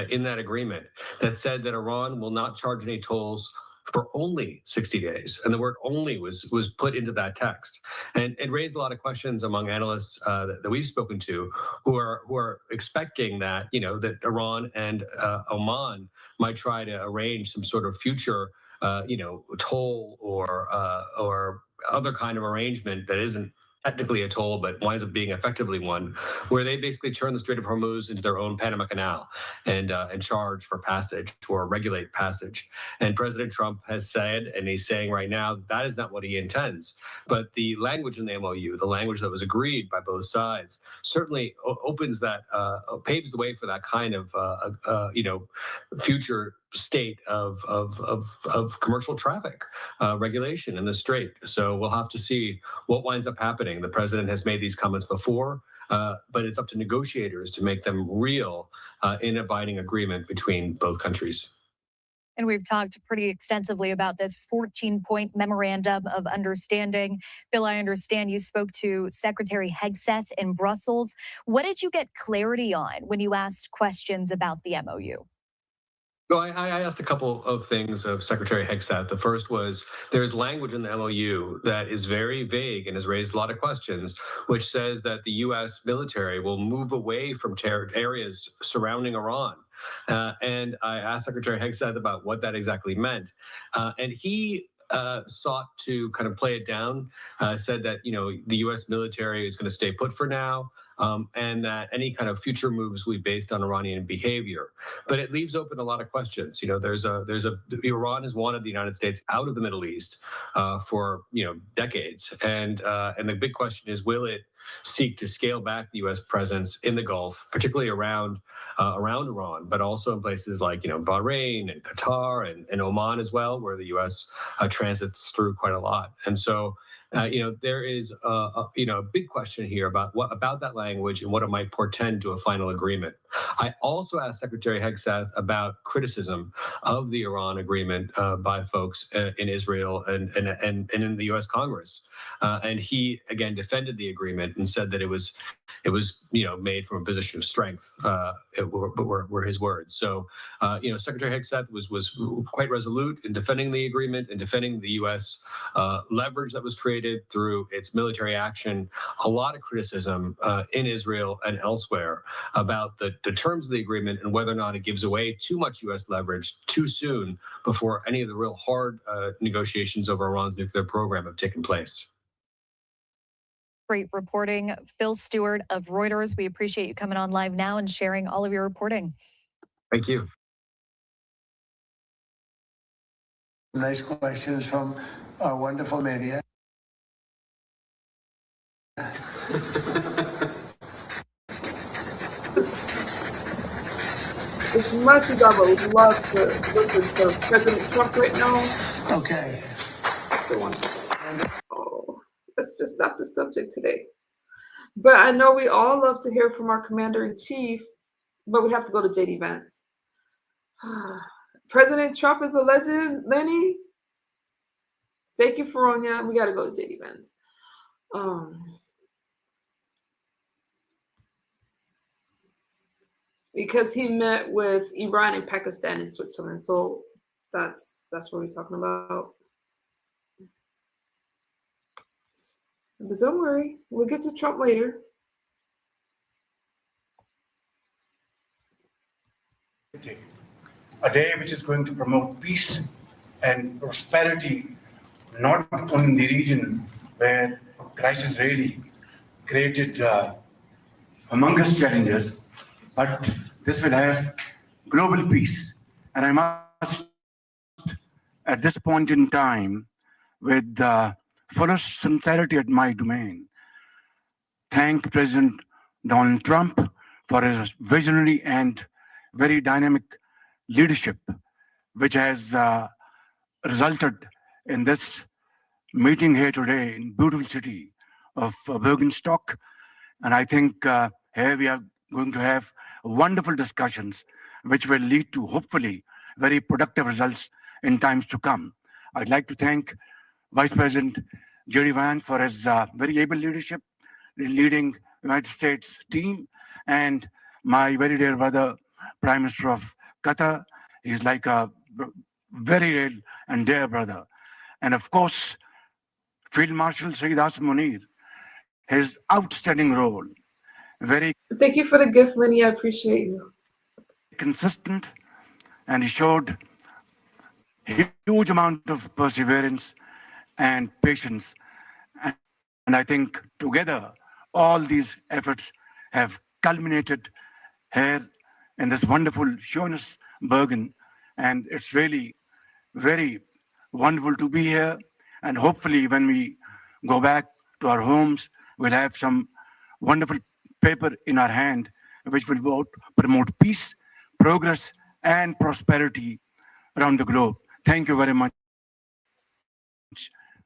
in that agreement that said that Iran will not charge any tolls for only 60 days. And the word only was put into that text. And it raised a lot of questions among analysts that we've spoken to who are expecting that, that Iran and Oman might try to arrange some sort of future toll or other kind of arrangement that isn't technically a toll, but winds up being effectively one, where they basically turn the Strait of Hormuz into their own Panama Canal and charge for passage or regulate passage. And President Trump has said, and he's saying right now, that is not what he intends. But the language in the MOU, the language that was agreed by both sides, certainly opens that, paves the way for that kind of, future state of commercial traffic regulation in the strait. So we'll have to see what winds up happening. The president has made these comments before, but it's up to negotiators to make them real in a binding agreement between both countries. And we've talked pretty extensively about this 14-point memorandum of understanding. Bill, I understand you spoke to Secretary Hegseth in Brussels. What did you get clarity on when you asked questions about the MOU? No, I asked a couple of things of Secretary Hegseth. The first was there's language in the MOU that is very vague and has raised a lot of questions, which says that the U.S. military will move away from areas surrounding Iran. And I asked Secretary Hegseth about what that exactly meant. And he sought to kind of play it down, said that, the U.S. military is going to stay put for now. And that any kind of future moves will be based on Iranian behavior. But it leaves open a lot of questions. Iran has wanted the United States out of the Middle East for decades, and the big question is, will it seek to scale back the U.S. presence in the Gulf, particularly around Iran, but also in places like Bahrain and Qatar and Oman as well, where the U.S. Transits through quite a lot, and so. There is a big question here about that language and what it might portend to a final agreement. I also asked Secretary Hegseth about criticism of the Iran agreement by folks in Israel and in the U.S. Congress, and he again defended the agreement and said that it was made from a position of strength. Were his words. So Secretary Hegseth was quite resolute in defending the agreement and defending the U.S. Leverage that was created through its military action. A lot of criticism in Israel and elsewhere about the terms of the agreement and whether or not it gives away too much U.S. leverage too soon before any of the real hard negotiations over Iran's nuclear program have taken place. Great reporting. Phil Stewart of Reuters, we appreciate you coming on live now and sharing all of your reporting. Thank you. Nice questions from our wonderful media. As much as I would love to listen to President Trump right now. Okay. Oh, that's just not the subject today. But I know we all love to hear from our commander-in-chief, but we have to go to J.D. Vance. President Trump is a legend, Lenny. Thank you, Feronia. We got to go to J.D. Vance. Because he met with Iran and Pakistan and Switzerland. So that's what we're talking about. But don't worry, we'll get to Trump later. A day which is going to promote peace and prosperity, not only in the region where crisis really created humongous challenges, but this will have global peace. And I must, at this point in time, with the fullest sincerity at my domain, thank President Donald Trump for his visionary and very dynamic leadership, which has resulted in this meeting here today in beautiful city of Bergenstock. And I think here we are going to have wonderful discussions, which will lead to hopefully very productive results in times to come. I'd like to thank Vice President J.D. Vance for his very able leadership, leading United States team, and my very dear brother, Prime Minister of Qatar. He's like a very real and dear brother. And of course, Field Marshal Saeed Asim Munir, his outstanding role, very... Thank you for the gift, Lenny. I appreciate you. Consistent, and he showed a huge amount of perseverance and patience. And I think together, all these efforts have culminated here in this wonderful Schönes-Bergen. And it's really very wonderful to be here. And hopefully when we go back to our homes, we'll have some wonderful paper in our hand, which will both promote peace, progress, and prosperity around the globe. Thank you very much.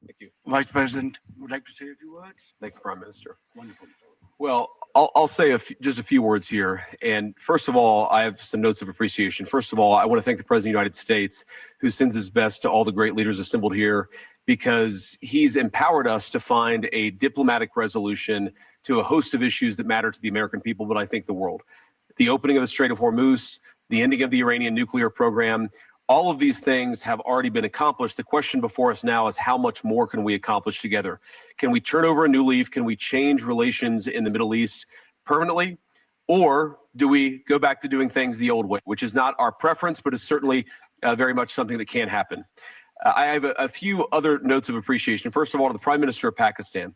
Thank you. Vice President, would like to say a few words? Thank you, Prime Minister. Wonderful. Well, I'll say just a few words here. And first of all, I have some notes of appreciation. First of all, I want to thank the President of the United States, who sends his best to all the great leaders assembled here, because he's empowered us to find a diplomatic resolution to a host of issues that matter to the American people, but I think the world. The opening of the Strait of Hormuz, the ending of the Iranian nuclear program. All of these things have already been accomplished. The question before us now is how much more can we accomplish together? Can we turn over a new leaf? Can we change relations in the Middle East permanently? Or do we go back to doing things the old way, which is not our preference, but is certainly very much something that can happen. I have a few other notes of appreciation. First of all, to the Prime Minister of Pakistan,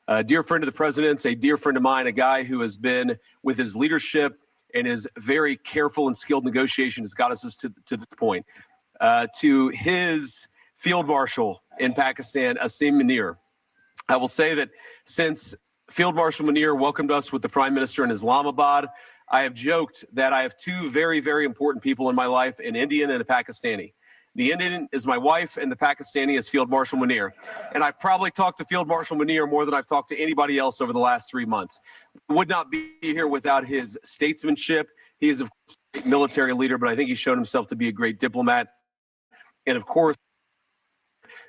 a dear friend of the president's, a dear friend of mine, a guy who has been, with his leadership and his very careful and skilled negotiation, has got us to this point. To his field marshal in Pakistan, Asim Munir, I will say that since Field Marshal Munir welcomed us with the Prime Minister in Islamabad, I have joked that I have two very, very important people in my life, an Indian and a Pakistani. The Indian is my wife, and the Pakistani is Field Marshal Munir. And I've probably talked to Field Marshal Munir more than I've talked to anybody else over the last 3 months. Would not be here without his statesmanship. He is, of course, a great military leader, but I think he's shown himself to be a great diplomat. And, of course,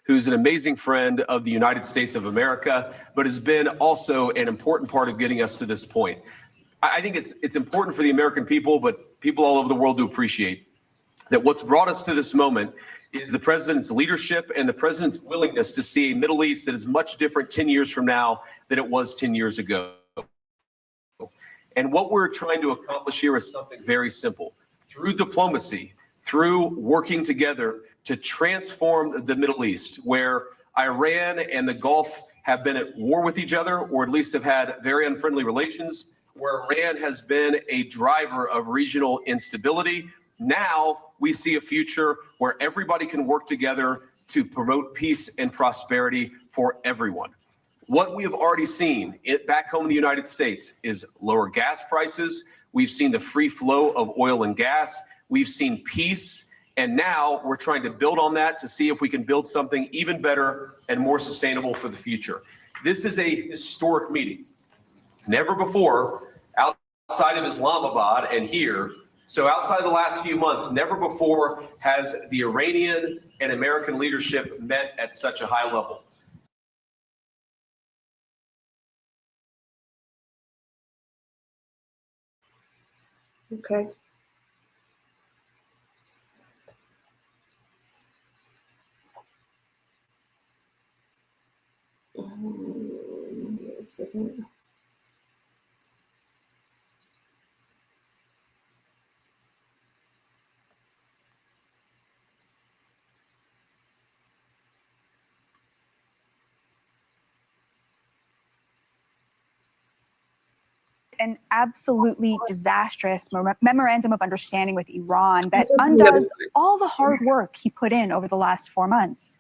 who's an amazing friend of the United States of America, but has been also an important part of getting us to this point. I think it's important for the American people, but people all over the world to appreciate that what's brought us to this moment is the president's leadership and the president's willingness to see a Middle East that is much different 10 years from now than it was 10 years ago. And what we're trying to accomplish here is something very simple. Through diplomacy, through working together to transform the Middle East, where Iran and the Gulf have been at war with each other, or at least have had very unfriendly relations, where Iran has been a driver of regional instability. Now we see a future where everybody can work together to promote peace and prosperity for everyone. What we have already seen back home in the United States is lower gas prices. We've seen the free flow of oil and gas. We've seen peace. And now we're trying to build on that to see if we can build something even better and more sustainable for the future. This is a historic meeting. Never before, outside of Islamabad and here, so outside the last few months, never before has the Iranian and American leadership met at such a high level. Okay. Wait a second. An absolutely disastrous memorandum of understanding with Iran that undoes all the hard work he put in over the last 4 months.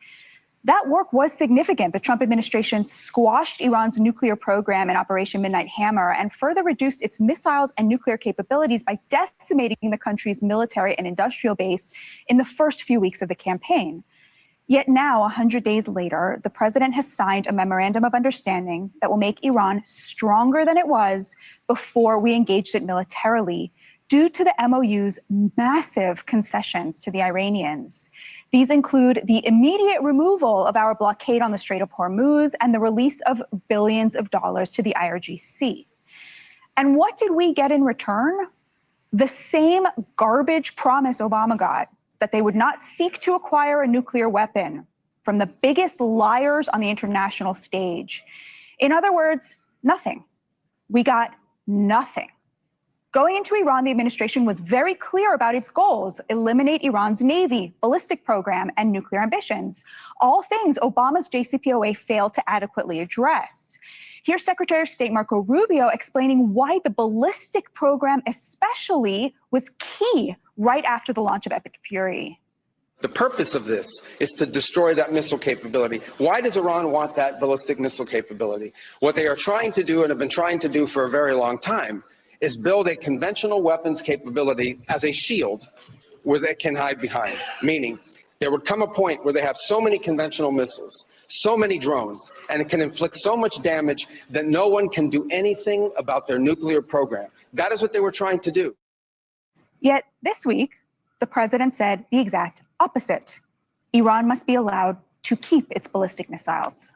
That work was significant. The Trump administration squashed Iran's nuclear program in Operation Midnight Hammer and further reduced its missiles and nuclear capabilities by decimating the country's military and industrial base in the first few weeks of the campaign. Yet now, 100 days later, the president has signed a memorandum of understanding that will make Iran stronger than it was before we engaged it militarily, due to the MOU's massive concessions to the Iranians. These include the immediate removal of our blockade on the Strait of Hormuz and the release of billions of dollars to the IRGC. And what did we get in return? The same garbage promise Obama got, that they would not seek to acquire a nuclear weapon from the biggest liars on the international stage. In other words, nothing. We got nothing. Going into Iran, the administration was very clear about its goals: eliminate Iran's Navy, ballistic program, and nuclear ambitions. All things Obama's JCPOA failed to adequately address. Here's Secretary of State Marco Rubio explaining why the ballistic program especially was key right after the launch of Epic Fury. The purpose of this is to destroy that missile capability. Why does Iran want that ballistic missile capability? What they are trying to do, and have been trying to do for a very long time, is build a conventional weapons capability as a shield where they can hide behind. Meaning, there would come a point where they have so many conventional missiles, so many drones, and it can inflict so much damage that no one can do anything about their nuclear program. That is what they were trying to do. Yet this week, the president said the exact opposite. Iran must be allowed to keep its ballistic missiles.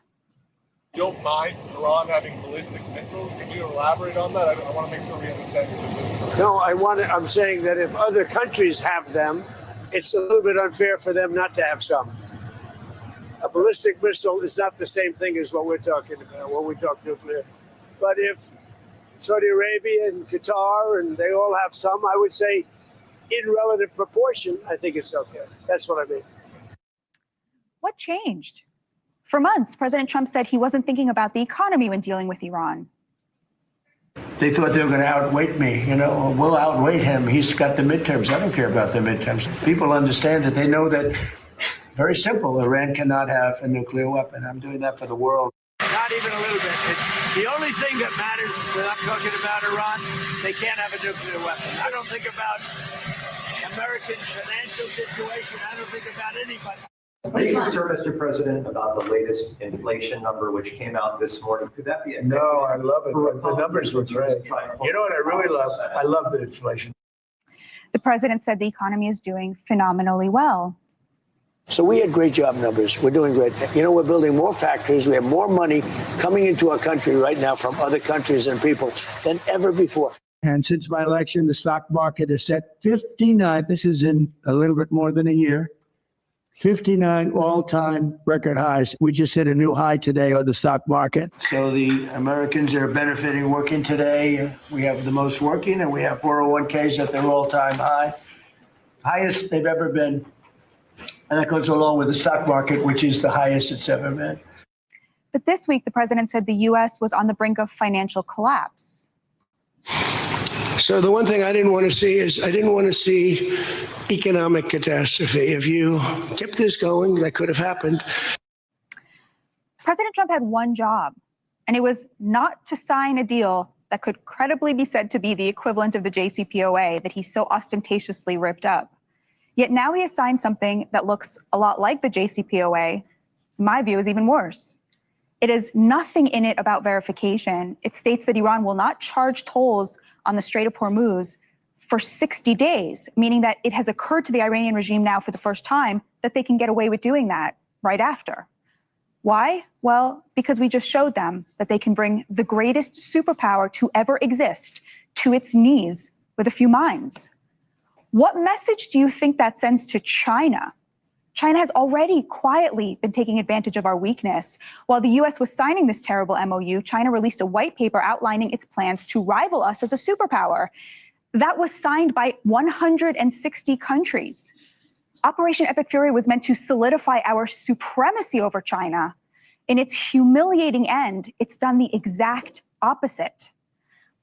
don't mind Iran having ballistic missiles. Can you elaborate on that? I want to make sure we understand your position. No, I'm saying that if other countries have them, it's a little bit unfair for them not to have some. A ballistic missile is not the same thing as what we're talking about when we talk nuclear. But if Saudi Arabia and Qatar and they all have some, I would say in relative proportion, I think it's okay. That's what I mean. What changed? For months, President Trump said he wasn't thinking about the economy when dealing with Iran. They thought they were going to outweight me, we'll outweight him. He's got the midterms. I don't care about the midterms. People understand that. They know that, very simple, Iran cannot have a nuclear weapon. I'm doing that for the world. Not even a little bit. The only thing that matters when I'm talking about Iran, they can't have a nuclear weapon. I don't think about American financial situation. I don't think about anybody. Are you concerned, Mr. President, about the latest inflation number which came out this morning? Could that be a No, I love it. The numbers were great. You know what I really love? I love the inflation. The president said the economy is doing phenomenally well. So we had great job numbers. We're doing great. We're building more factories. We have more money coming into our country right now from other countries and people than ever before. And since my election, the stock market is set 59. This is in a little bit more than a year. 59 all-time record highs. We just hit a new high today on the stock market. So the Americans are benefiting working today. We have the most working, and we have 401ks at their all-time high. Highest they've ever been. And that goes along with the stock market, which is the highest it's ever been. But this week, the president said the U.S. was on the brink of financial collapse. So the one thing I didn't want to see is economic catastrophe. If you kept this going, that could have happened. President Trump had one job, and it was not to sign a deal that could credibly be said to be the equivalent of the JCPOA that he so ostentatiously ripped up. Yet now he has signed something that looks a lot like the JCPOA. In my view, is even worse. It has nothing in it about verification. It states that Iran will not charge tolls on the Strait of Hormuz for 60 days, meaning that it has occurred to the Iranian regime now for the first time that they can get away with doing that right after. Why? Well, because we just showed them that they can bring the greatest superpower to ever exist to its knees with a few mines. What message do you think that sends to China? China has already quietly been taking advantage of our weakness. While the U.S. was signing this terrible MOU, China released a white paper outlining its plans to rival us as a superpower. That was signed by 160 countries. Operation Epic Fury was meant to solidify our supremacy over China. In its humiliating end, it's done the exact opposite.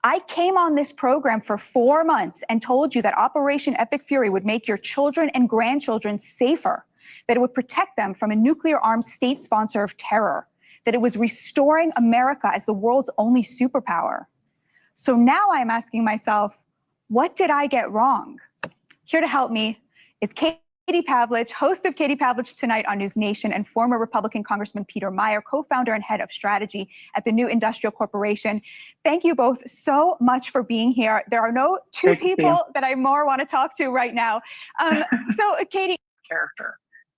I came on this program for 4 months and told you that Operation Epic Fury would make your children and grandchildren safer, that it would protect them from a nuclear-armed state sponsor of terror, that it was restoring America as the world's only superpower. So now I'm asking myself, what did I get wrong? Here to help me is Katie Pavlich, host of Katie Pavlich Tonight on News Nation, and former Republican Congressman Peter Meyer, co-founder and head of strategy at the New Industrial Corporation. Thank you both so much for being here. There are no two people that I more want to talk to right now. So Katie, character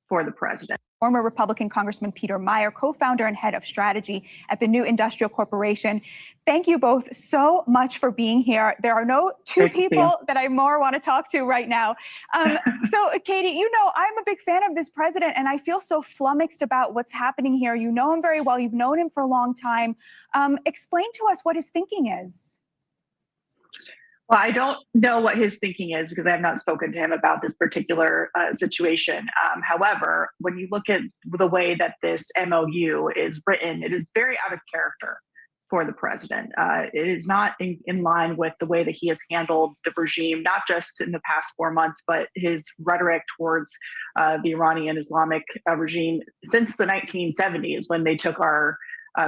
for the president. Former Republican Congressman Peter Meyer, co-founder and head of strategy at the New Industrial Corporation. Thank you both so much for being here. There are no two people that I more want to talk to right now. So Katie, I'm a big fan of this president, and I feel so flummoxed about what's happening here. You know him very well. You've known him for a long time. Explain to us what his thinking is. Well, I don't know what his thinking is because I have not spoken to him about this particular situation. However, when you look at the way that this MOU is written, it is very out of character for the president. It is not in line with the way that he has handled the regime, not just in the past 4 months, but his rhetoric towards the Iranian Islamic regime since the 1970s when they took our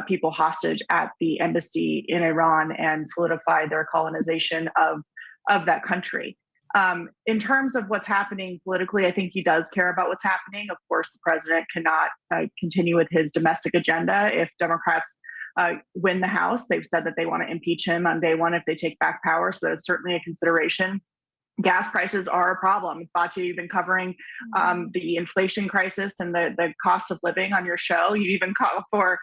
people hostage at the embassy in Iran and solidified their colonization of that country. In terms of what's happening politically, I think he does care about what's happening. Of course, the president cannot continue with his domestic agenda. If Democrats win the House, they've said that they want to impeach him on day one if they take back power. So that's certainly a consideration. gas prices are a problem. Batya, you've been covering the inflation crisis and the cost of living on your show. You even call for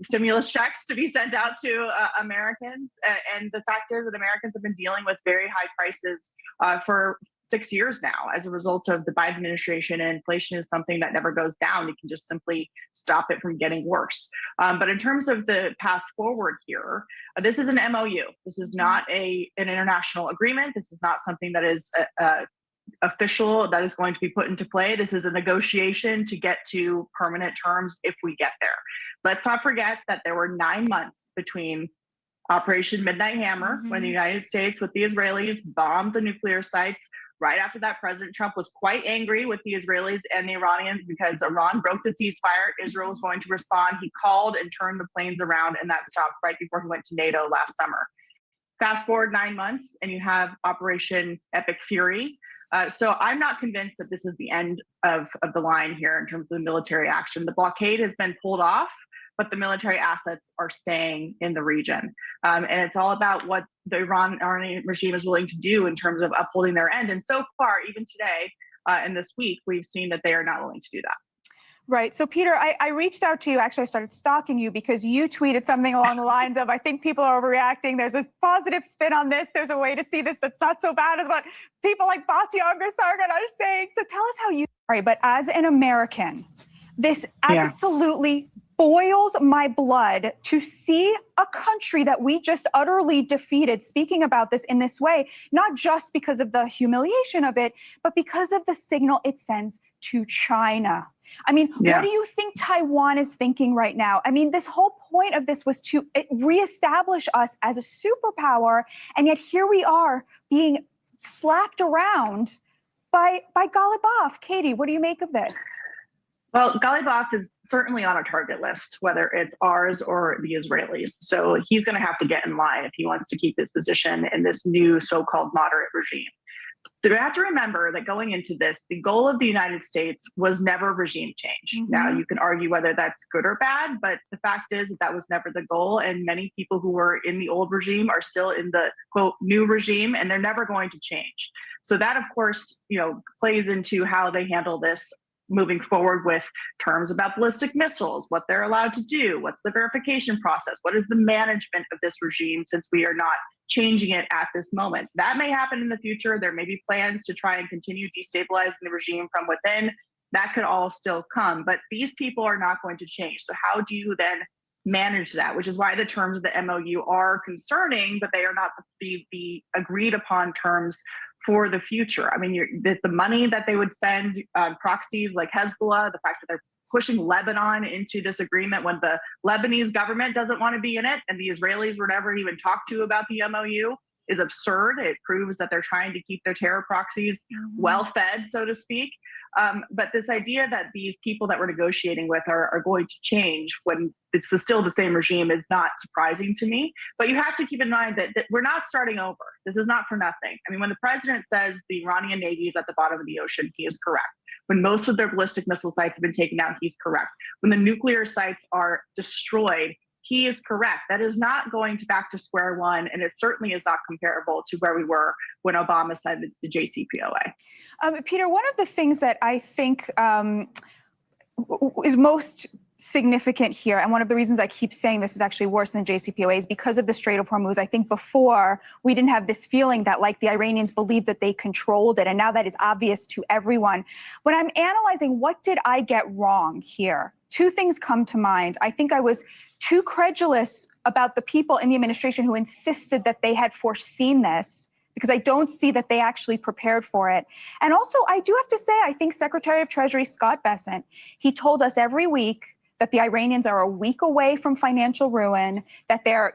stimulus checks to be sent out to Americans. And the fact is that Americans have been dealing with very high prices for 6 years now as a result of the Biden administration, and inflation is something that never goes down. You can just simply stop it from getting worse. But in terms of the path forward here, this is an MOU. This is not an international agreement. This is not something that is official that is going to be put into play. This is a negotiation to get to permanent terms if we get there. Let's not forget that there were 9 months between Operation Midnight Hammer, when the United States with the Israelis bombed the nuclear sites. Right after that, President Trump was quite angry with the Israelis and the Iranians because Iran broke the ceasefire. Israel was going to respond. He called and turned the planes around, and that stopped right before he went to NATO last summer. Fast forward 9 months, and you have Operation Epic Fury. So I'm not convinced that this is the end of the line here in terms of the military action. The blockade has been pulled off, but the military assets are staying in the region. And it's all about what the Iranian regime is willing to do in terms of upholding their end. And so far, even today and this week, we've seen that they are not willing to do that. Right. So, Peter, I reached out to you. Actually, I started stalking you because you tweeted something along the lines of, I think people are overreacting. There's a positive spin on this. There's a way to see this that's not so bad as what people like Batya Sargon are saying. So tell us how you... Sorry, but as an American, this absolutely boils my blood to see a country that we just utterly defeated speaking about this in this way, not just because of the humiliation of it, but because of the signal it sends to China. I mean, what do you think Taiwan is thinking right now? I mean, this whole point of this was to reestablish us as a superpower, and yet here we are being slapped around by Ghalibaf. Katie, what do you make of this? Well, Ghalibaf is certainly on a target list, whether it's ours or the Israelis. So he's going to have to get in line if he wants to keep his position in this new so-called moderate regime. You have to remember that going into this, the goal of the United States was never regime change. Now, you can argue whether that's good or bad, but the fact is that that was never the goal. And many people who were in the old regime are still in the, quote, new regime, and they're never going to change. So that, of course, plays into how they handle this moving forward with terms about ballistic missiles, what they're allowed to do, what's the verification process, what is the management of this regime, since we are not changing it at this moment. That may happen in the future. There may be plans to try and continue destabilizing the regime from within. That could all still come, but these people are not going to change. So how do you then manage that? Which is why the terms of the MOU are concerning, but they are not the agreed upon terms for the future. I mean, the money that they would spend on proxies like Hezbollah, the fact that they're pushing Lebanon into this agreement when the Lebanese government doesn't want to be in it, and the Israelis were never even talked to about the MOU, is absurd. It proves that they're trying to keep their terror proxies well fed, so to speak. But this idea that these people that we're negotiating with are going to change when it's still the same regime is not surprising to me. But you have to keep in mind that we're not starting over. This is not for nothing. I mean, when the president says the Iranian Navy is at the bottom of the ocean, he is correct. When most of their ballistic missile sites have been taken out, he's correct. When the nuclear sites are destroyed, he is correct. That is not going back to square one, and it certainly is not comparable to where we were when Obama signed the JCPOA. Peter, one of the things that I think is most significant here, and one of the reasons I keep saying this is actually worse than JCPOA, is because of the Strait of Hormuz. I think before we didn't have this feeling that like the Iranians believed that they controlled it, and now that is obvious to everyone. When I'm analyzing what did I get wrong here, two things come to mind. I think I was too credulous about the people in the administration who insisted that they had foreseen this, because I don't see that they actually prepared for it. And also, I do have to say, I think Secretary of Treasury Scott Bessent, he told us every week that the Iranians are a week away from financial ruin, that their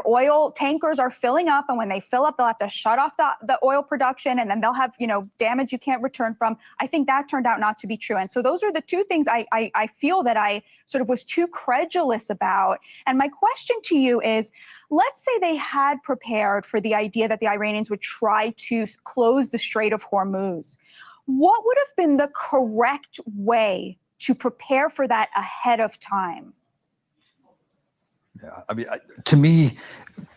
oil tankers are filling up, and when they fill up, they'll have to shut off the oil production, and then they'll have, damage you can't return from. I think that turned out not to be true. And so those are the two things I feel that I sort of was too credulous about. And my question to you is, let's say they had prepared for the idea that the Iranians would try to close the Strait of Hormuz. What would have been the correct way to prepare for that ahead of time? Yeah, I mean, to me,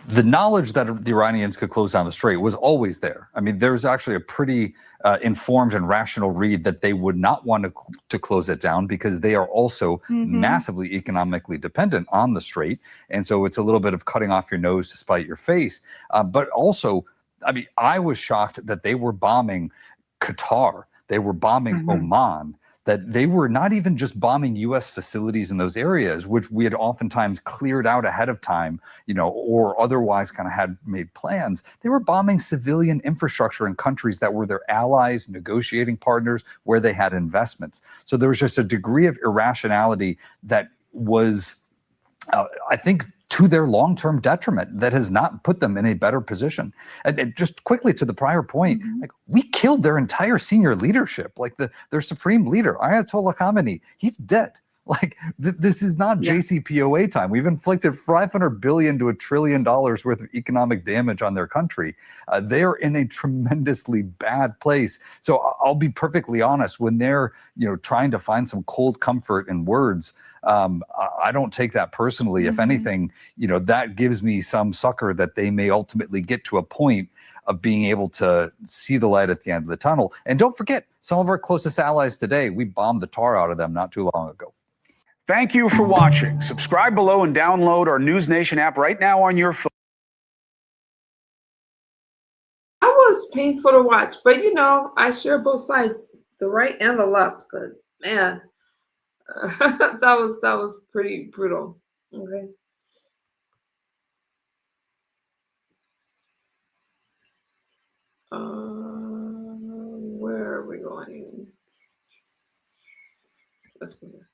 the knowledge that the Iranians could close down the strait was always there. I mean, there's actually a pretty informed and rational read that they would not want to close it down because they are also massively economically dependent on the strait. And so it's a little bit of cutting off your nose to spite your face. But also, I mean, I was shocked that they were bombing Qatar. They were bombing Oman. That they were not even just bombing U.S. facilities in those areas, which we had oftentimes cleared out ahead of time, you know, or otherwise kind of had made plans. They were bombing civilian infrastructure in countries that were their allies, negotiating partners, where they had investments. So there was just a degree of irrationality that was, I think, to their long-term detriment that has not put them in a better position. And just quickly to the prior point, like we killed their entire senior leadership, like their supreme leader, Ayatollah Khamenei, he's dead. Like this is not JCPOA time. We've inflicted $500 billion to $1 trillion worth of economic damage on their country. They are in a tremendously bad place. So I'll be perfectly honest, when they're, you know, trying to find some cold comfort in words, I don't take that personally. If anything, you know, that gives me some succor that they may ultimately get to a point of being able to see the light at the end of the tunnel. And don't forget, some of our closest allies today, we bombed the tar out of them not too long ago. Thank you for watching. Subscribe below and download our News Nation app right now on your phone. That was painful to watch, but you know, I share both sides, the right and the left. But man, that was pretty brutal. Okay. Where are we going? Let's go here.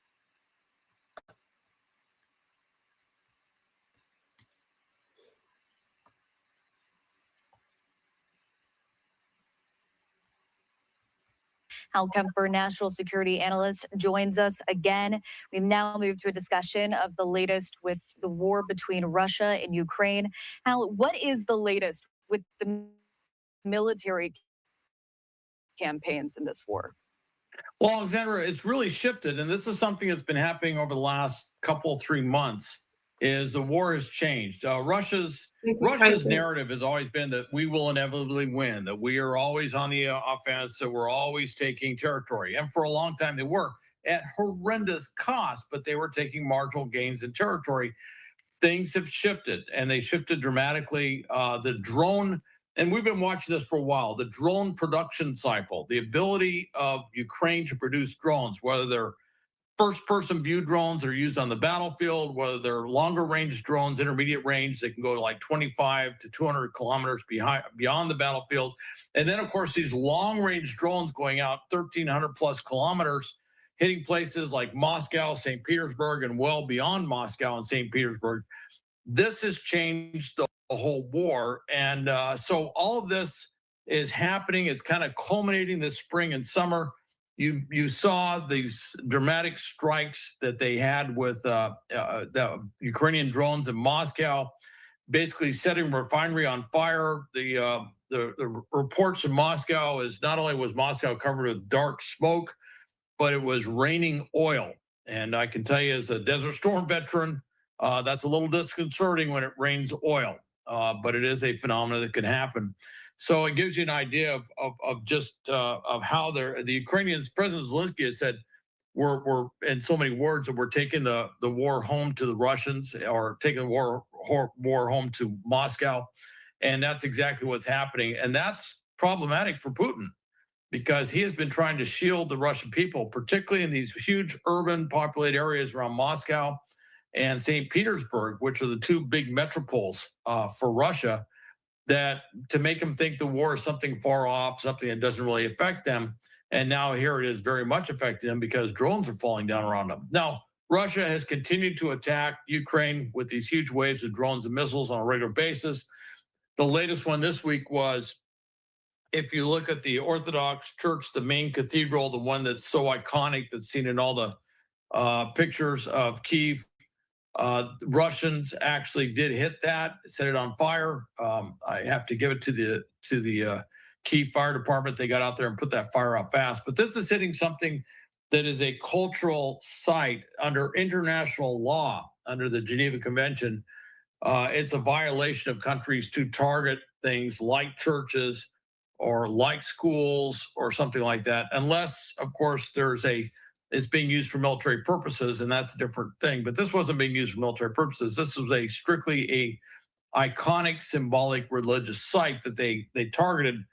Hal Kemper, national security analyst, joins us again. We've now moved to a discussion of the latest with the war between Russia and Ukraine. Hal, what is the latest with the military campaigns in this war? Well, Alexandra, it's really shifted, and this is something that's been happening over the last couple, 3 months, is the war has changed. Russia's narrative has always been that we will inevitably win, that we are always on the offense, that we're always taking territory. And for a long time, they were at horrendous cost, but they were taking marginal gains in territory. Things have shifted, and they shifted dramatically. The drone, and we've been watching this for a while, the drone production cycle, the ability of Ukraine to produce drones, whether they're first-person view drones are used on the battlefield, whether they're longer-range drones, intermediate range, they can go to like 25 to 200 kilometers beyond the battlefield. And then, of course, these long-range drones going out 1,300-plus kilometers, hitting places like Moscow, St. Petersburg, and well beyond Moscow and St. Petersburg. This has changed the whole war. And so all of this is happening. It's kind of culminating this spring and summer. You saw these dramatic strikes that they had with the Ukrainian drones in Moscow, basically setting a refinery on fire. The reports in Moscow is not only was Moscow covered with dark smoke, but it was raining oil. And I can tell you, as a Desert Storm veteran, that's a little disconcerting when it rains oil, but it is a phenomenon that can happen. So it gives you an idea of just of how the Ukrainians, President Zelensky has said, we're in so many words that we're taking the war home to the Russians, or taking the war home to Moscow. And that's exactly what's happening. And that's problematic for Putin, because he has been trying to shield the Russian people, particularly in these huge urban populated areas around Moscow and St. Petersburg, which are the two big metropoles for Russia, that to make them think the war is something far off, something that doesn't really affect them. And now here it is very much affecting them because drones are falling down around them. Now, Russia has continued to attack Ukraine with these huge waves of drones and missiles on a regular basis. The latest one this week was, if you look at the Orthodox Church, the main cathedral, the one that's so iconic that's seen in all the pictures of Kyiv, Russians actually did hit that, set it on fire. I have to give it to the Kyiv Fire Department. They got out there and put that fire out fast. But this is hitting something that is a cultural site under international law. under the Geneva Convention, it's a violation of countries to target things like churches or like schools or something like that, unless, of course, it's being used for military purposes, and that's a different thing. But this wasn't being used for military purposes. This was strictly a iconic, symbolic religious site that they targeted.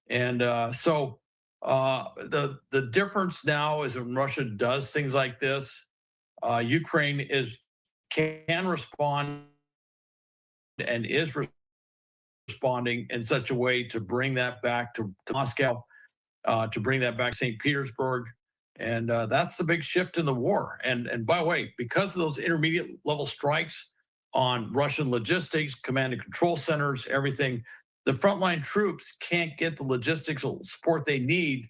And so the difference now is when Russia does things like this, Ukraine can respond and is responding in such a way to bring that back to Moscow, to bring that back to St. Petersburg. And that's the big shift in the war. And by the way, because of those intermediate level strikes on Russian logistics, command and control centers, everything, the frontline troops can't get the logistical support they need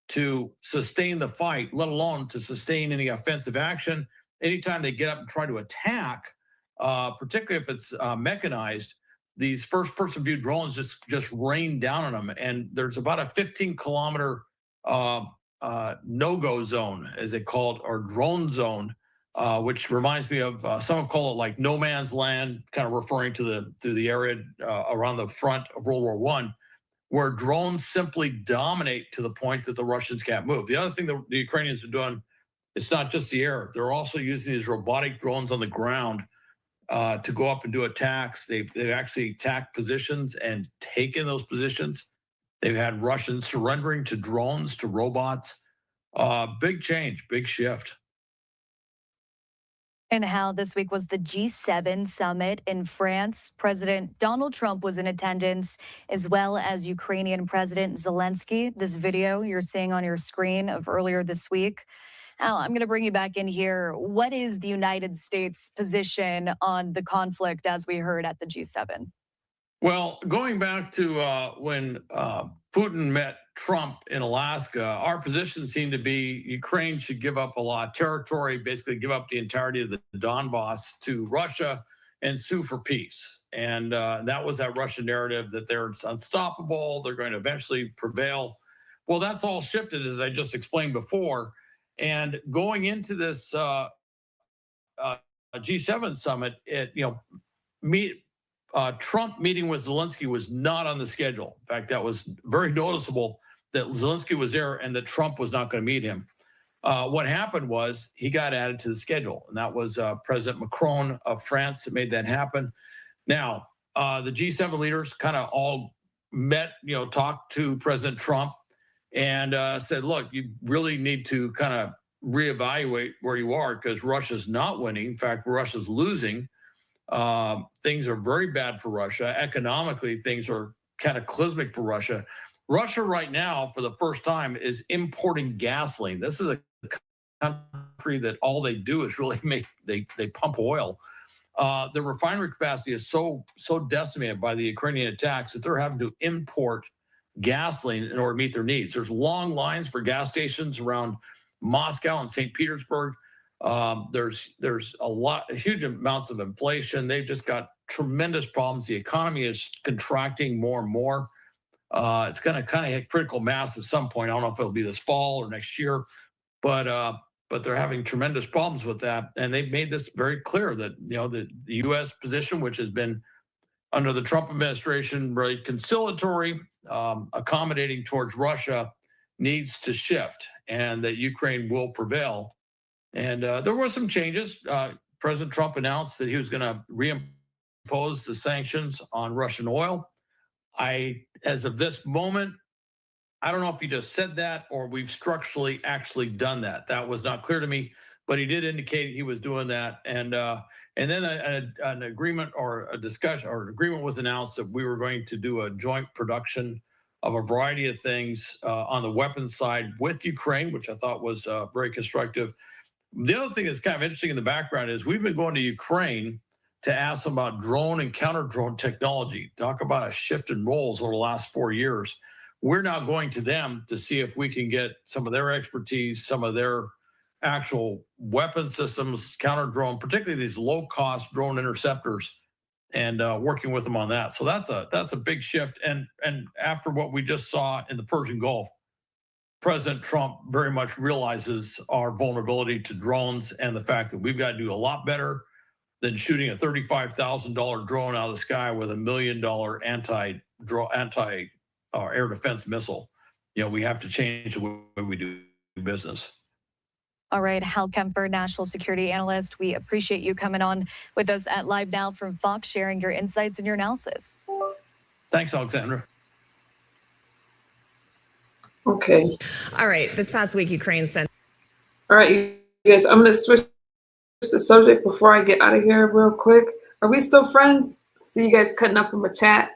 to sustain the fight, let alone to sustain any offensive action. Anytime they get up and try to attack, particularly if it's mechanized, these first-person view drones just rain down on them. And there's about a 15-kilometer no-go zone, as they call it, or drone zone, which reminds me of some have called it like no man's land, kind of referring to the area around the front of World War I, where drones simply dominate to the point that the Russians can't move. The other thing that the Ukrainians are doing, it's not just the air. They're also using these robotic drones on the ground to go up and do attacks. They've actually attacked positions and taken those positions. They've had Russians surrendering to drones, to robots. Big change, big shift. And how this week was the G7 summit in France. President Donald Trump was in attendance, as well as Ukrainian President Zelensky. This video you're seeing on your screen of earlier this week. Al, I'm going to bring you back in here. What is the United States' position on the conflict, as we heard at the G7? Well, going back to when Putin met Trump in Alaska, our position seemed to be Ukraine should give up a lot of territory, basically give up the entirety of the Donbass to Russia and sue for peace. And that was that Russian narrative that they're unstoppable, they're going to eventually prevail. Well, that's all shifted, as I just explained before. And going into this G7 summit, Trump meeting with Zelensky was not on the schedule. In fact, that was very noticeable that Zelensky was there and that Trump was not going to meet him. What happened was he got added to the schedule, and that was President Macron of France that made that happen. Now, the G7 leaders kind of all met, talked to President Trump and said, look, you really need to kind of reevaluate where you are because Russia's not winning. In fact, Russia's losing. Things are very bad for Russia. Economically, things are cataclysmic for Russia. Russia right now, for the first time, is importing gasoline. This is a country that all they do is really they pump oil. The refinery capacity is so decimated by the Ukrainian attacks that they're having to import gasoline in order to meet their needs. There's long lines for gas stations around Moscow and St. Petersburg. There's huge amounts of inflation. They've just got tremendous problems. The economy is contracting more and more. It's going to kind of hit critical mass at some point. I don't know if it'll be this fall or next year, but they're having tremendous problems with that. And they've made this very clear that the U.S. position, which has been under the Trump administration very conciliatory, accommodating towards Russia, needs to shift, and that Ukraine will prevail. And there were some changes. President Trump announced that he was going to reimpose the sanctions on Russian oil. As of this moment, I don't know if he just said that or we've structurally actually done that. That was not clear to me, but he did indicate he was doing that. And then an agreement or a discussion or an agreement was announced that we were going to do a joint production of a variety of things on the weapons side with Ukraine, which I thought was very constructive. The other thing that's kind of interesting in the background is we've been going to Ukraine to ask them about drone and counter-drone technology. Talk about a shift in roles over the last 4 years. We're now going to them to see if we can get some of their expertise, some of their actual weapon systems, counter-drone, particularly these low-cost drone interceptors, and working with them on that. So that's a big shift. And after what we just saw in the Persian Gulf, President Trump very much realizes our vulnerability to drones and the fact that we've got to do a lot better than shooting a $35,000 drone out of the sky with $1 million anti air defense missile. We have to change the way we do business. All right, Hal Kemper, national security analyst. We appreciate you coming on with us at Live Now from Fox, sharing your insights and your analysis. Thanks, Alexandra. Okay. All right. This past week, Ukraine sent. All right, you guys, I'm going to switch the subject before I get out of here real quick. Are we still friends? See you guys cutting up in my chat.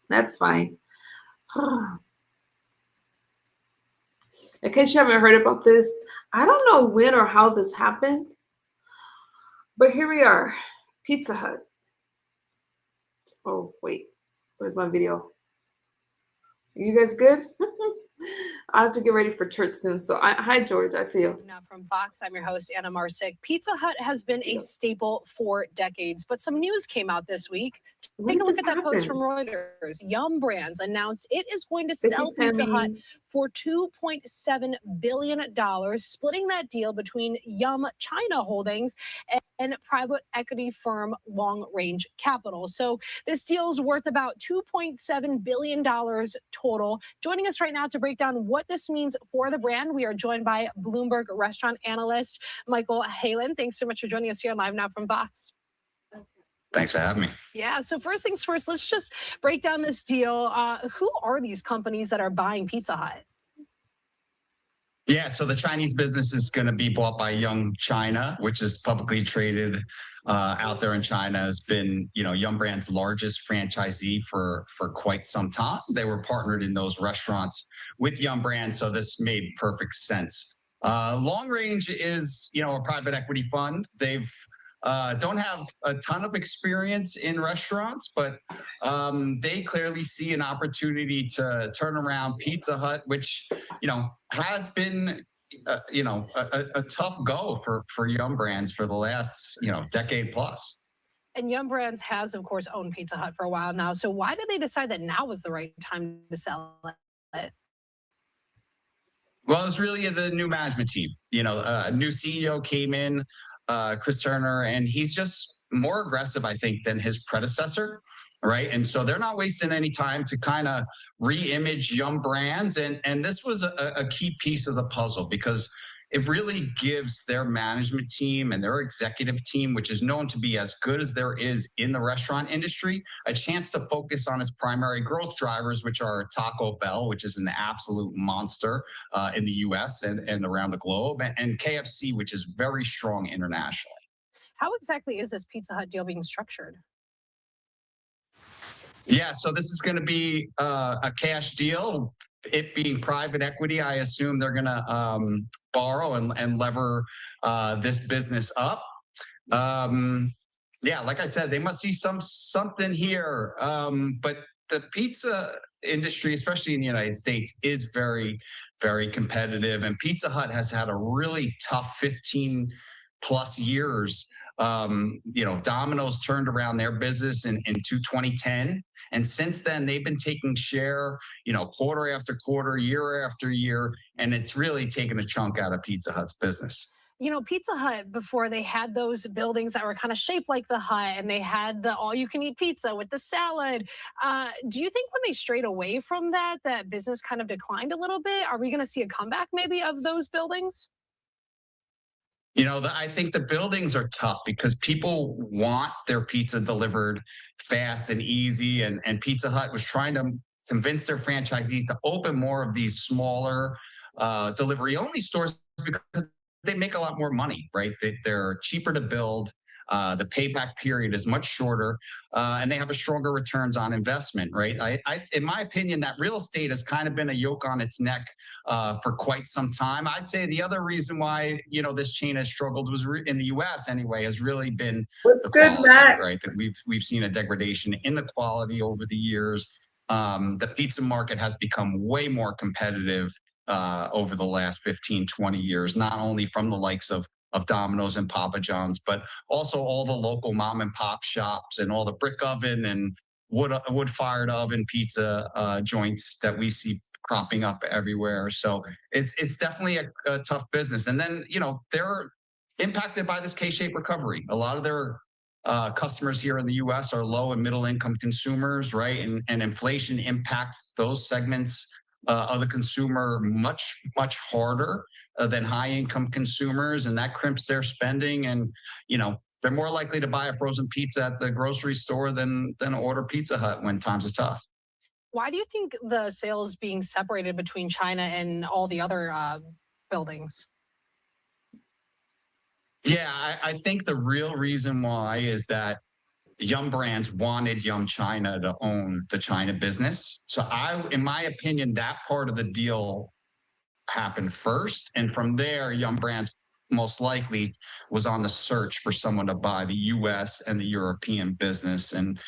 That's fine. In case you haven't heard about this, I don't know when or how this happened, but here we are. Pizza Hut. Oh, wait. Where's my video? Are you guys good? I have to get ready for church soon. So, hi, George. I see you. Now from Fox, I'm your host, Anna Marsick. Pizza Hut has been a staple for decades, but some news came out this week. Take a look at that post from Reuters. Yum Brands announced it is going to sell Pizza Hut for $2.7 billion, splitting that deal between Yum China Holdings and private equity firm Long Range Capital. So this deal is worth about $2.7 billion total. Joining us right now to break down what this means for the brand, we are joined by Bloomberg restaurant analyst Michael Halen. Thanks so much for joining us here live now from Fox. Thanks for having me. Yeah, so first things first, let's just break down this deal. Who are these companies that are buying Pizza Hut? Yeah, so the Chinese business is going to be bought by Yum China, which is publicly traded out there in China, has been, Yum Brand's largest franchisee for quite some time. They were partnered in those restaurants with Yum Brand, so this made perfect sense. Long Range is, a private equity fund. They've don't have a ton of experience in restaurants, but they clearly see an opportunity to turn around Pizza Hut, which, has been, a tough go for Yum Brands for the last, decade plus. And Yum Brands has, of course, owned Pizza Hut for a while now. So why did they decide that now was the right time to sell it? Well, it's really the new management team. A new CEO came in, Chris Turner, and he's just more aggressive, I think, than his predecessor, right? And so they're not wasting any time to kind of re-image Yum Brands. And this was a key piece of the puzzle because it really gives their management team and their executive team, which is known to be as good as there is in the restaurant industry, a chance to focus on its primary growth drivers, which are Taco Bell, which is an absolute monster in the US and around the globe, and KFC, which is very strong internationally. How exactly is this Pizza Hut deal being structured? Yeah, so this is going to be a cash deal. It being private equity, I assume they're going to borrow and lever this business up. Yeah, like I said, they must see something here. But the pizza industry, especially in the United States, is very, very competitive. And Pizza Hut has had a really tough 15 plus years. Domino's turned around their business in 2010. And since then, they've been taking share, quarter after quarter, year after year. And it's really taken a chunk out of Pizza Hut's business. Pizza Hut, before they had those buildings that were kind of shaped like the hut and they had the all-you-can-eat pizza with the salad. Do you think when they strayed away from that business kind of declined a little bit? Are we going to see a comeback maybe of those buildings? I think the buildings are tough because people want their pizza delivered fast and easy. And Pizza Hut was trying to convince their franchisees to open more of these smaller delivery-only stores because they make a lot more money, right? They're cheaper to build. The payback period is much shorter, and they have a stronger returns on investment, right? In my opinion, that real estate has kind of been a yoke on its neck for quite some time. I'd say the other reason why, this chain has struggled was in the U.S. anyway, has really been the quality, right? That we've seen a degradation in the quality over the years. The pizza market has become way more competitive over the last 15, 20 years, not only from the likes of Domino's and Papa John's, but also all the local mom and pop shops and all the brick oven and wood-fired oven pizza joints that we see cropping up everywhere. So it's definitely a tough business. And then, they're impacted by this K-shaped recovery. A lot of their customers here in the U.S. are low and middle income consumers, right? And inflation impacts those segments of the consumer much harder than high income consumers, and that crimps their spending. And they're more likely to buy a frozen pizza at the grocery store than order Pizza Hut when times are tough. Why do you think the sales being separated between China and all the other buildings? Yeah, I think the real reason why is that Yum Brands wanted Yum China to own the China business. So in my opinion, that part of the deal happened first. And from there, Yum Brands most likely was on the search for someone to buy the US and the European business. And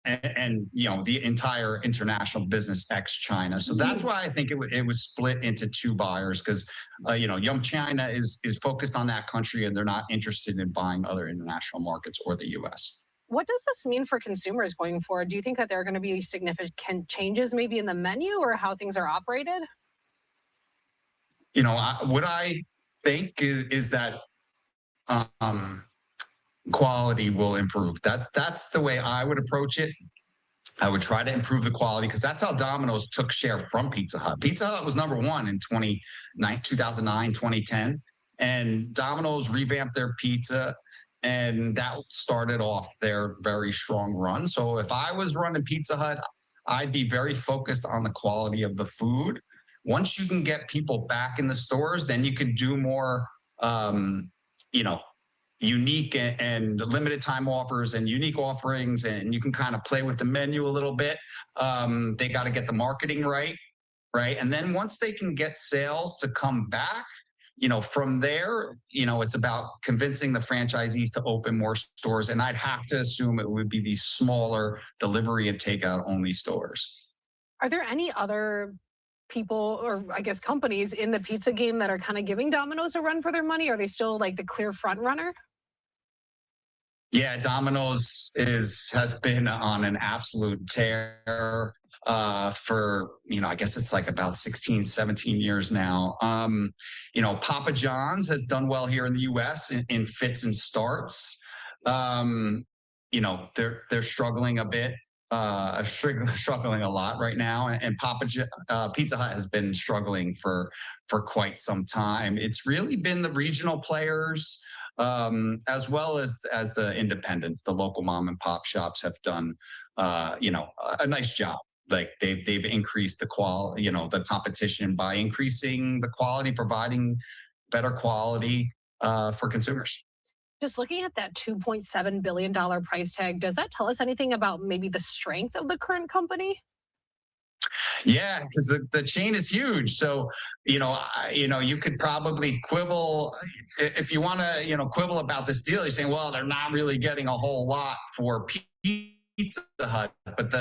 the entire international business ex China. So that's why I think it was split into two buyers, because Yum China is focused on that country and they're not interested in buying other international markets or the US. What does this mean for consumers going forward? Do you think that there are going to be significant changes maybe in the menu or how things are operated? What I think is that quality will improve. That's the way I would approach it. I would try to improve the quality, because that's how Domino's took share from Pizza Hut. Pizza Hut was number one in 2009, 2010, and Domino's revamped their pizza, and that started off their very strong run. So if I was running Pizza Hut, I'd be very focused on the quality of the food. Once you can get people back in the stores, then you could do more, unique and limited time offers and unique offerings, and you can kind of play with the menu a little bit. They got to get the marketing right? And then once they can get sales to come back, from there, it's about convincing the franchisees to open more stores. And I'd have to assume it would be these smaller delivery and takeout only stores. Are there any other people, or I guess companies, in the pizza game that are kind of giving Domino's a run for their money? Are they still like the clear front runner? Yeah, Domino's has been on an absolute tear for, I guess it's like about 16, 17 years now. Papa John's has done well here in the US in fits and starts. They're struggling a bit, struggling a lot right now. And Pizza Hut has been struggling for quite some time. It's really been the regional players, as well as the independents, the local mom and pop shops have done, a nice job. Like they've increased the quality, the competition by increasing the quality, providing better quality for consumers. Just looking at that $2.7 billion price tag, does that tell us anything about maybe the strength of the current company? Yeah, because the chain is huge. So, you could probably quibble if you want to, quibble about this deal. You're saying, well, they're not really getting a whole lot for Pizza Hut. But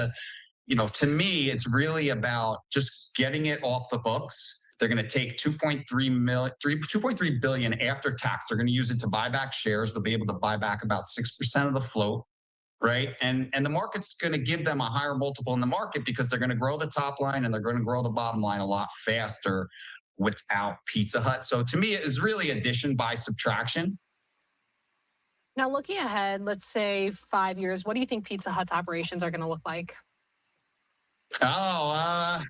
to me, it's really about just getting it off the books. They're going to take $2.3 billion after tax. They're going to use it to buy back shares. They'll be able to buy back about 6% of the float. Right. And the market's going to give them a higher multiple in the market, because they're going to grow the top line and they're going to grow the bottom line a lot faster without Pizza Hut. So to me, it is really addition by subtraction. Now, looking ahead, let's say 5 years, what do you think Pizza Hut's operations are going to look like? Yeah,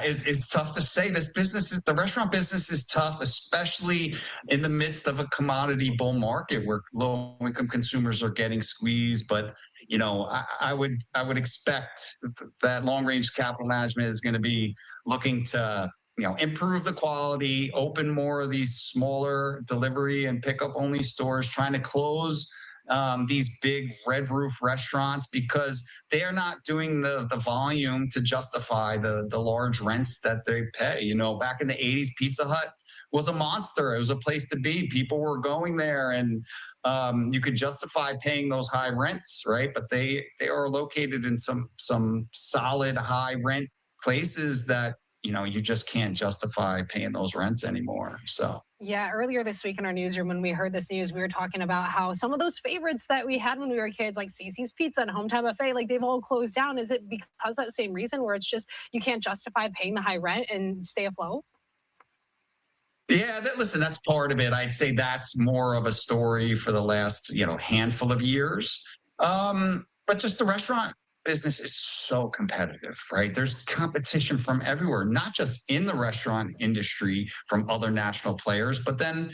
it's tough to say. The restaurant business is tough, especially in the midst of a commodity bull market where low income consumers are getting squeezed. But, I would expect that long range capital management is going to be looking to, improve the quality, open more of these smaller delivery and pickup only stores, trying to close these big red roof restaurants, because they are not doing the volume to justify the large rents that they pay. Back in the 80s, Pizza Hut was a monster. It was a place to be. People were going there, and you could justify paying those high rents, right? But they are located in some solid high rent places that you just can't justify paying those rents anymore. So. Yeah, earlier this week in our newsroom, when we heard this news, we were talking about how some of those favorites that we had when we were kids, like Cece's Pizza and Hometown Buffet, like they've all closed down. Is it because that same reason, where it's just you can't justify paying the high rent and stay afloat? Yeah, listen, that's part of it. I'd say that's more of a story for the last, handful of years. But just the restaurant business is so competitive, right? There's competition from everywhere, not just in the restaurant industry from other national players, but then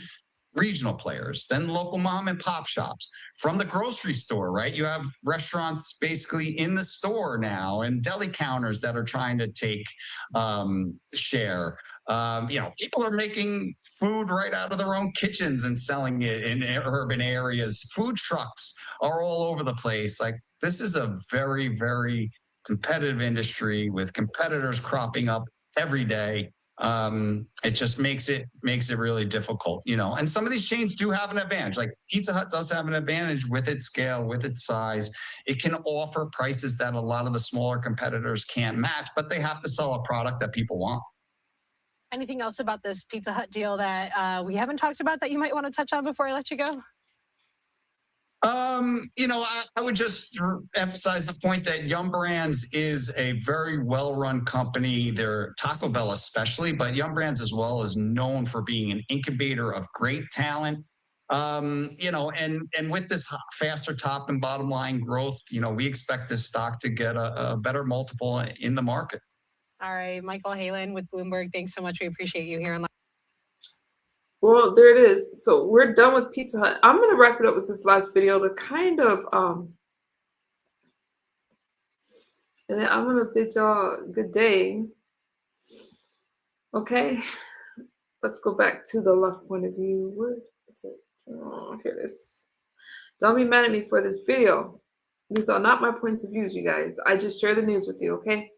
regional players, then local mom and pop shops, from the grocery store, right? You have restaurants basically in the store now and deli counters that are trying to take share. People are making food right out of their own kitchens and selling it in urban areas. Food trucks are all over the place. Like, this is a very, very competitive industry with competitors cropping up every day. It just makes it really difficult, and some of these chains do have an advantage. Like Pizza Hut does have an advantage with its scale, with its size. It can offer prices that a lot of the smaller competitors can't match, but they have to sell a product that people want. Anything else about this Pizza Hut deal that we haven't talked about that you might want to touch on before I let you go? I would just emphasize the point that Yum Brands is a very well-run company. They're Taco Bell especially, but Yum Brands as well is known for being an incubator of great talent. And with this faster top and bottom line growth, we expect this stock to get a better multiple in the market. All right, Michael Halen with Bloomberg. Thanks so much. We appreciate you here. Well, there it is. So we're done with Pizza Hut. I'm going to wrap it up with this last video to kind of, and then I'm going to bid y'all good day. Okay. Let's go back to the left point of view. Where is it? Oh, here it is. Don't be mad at me for this video. These are not my points of views, you guys. I just share the news with you, okay?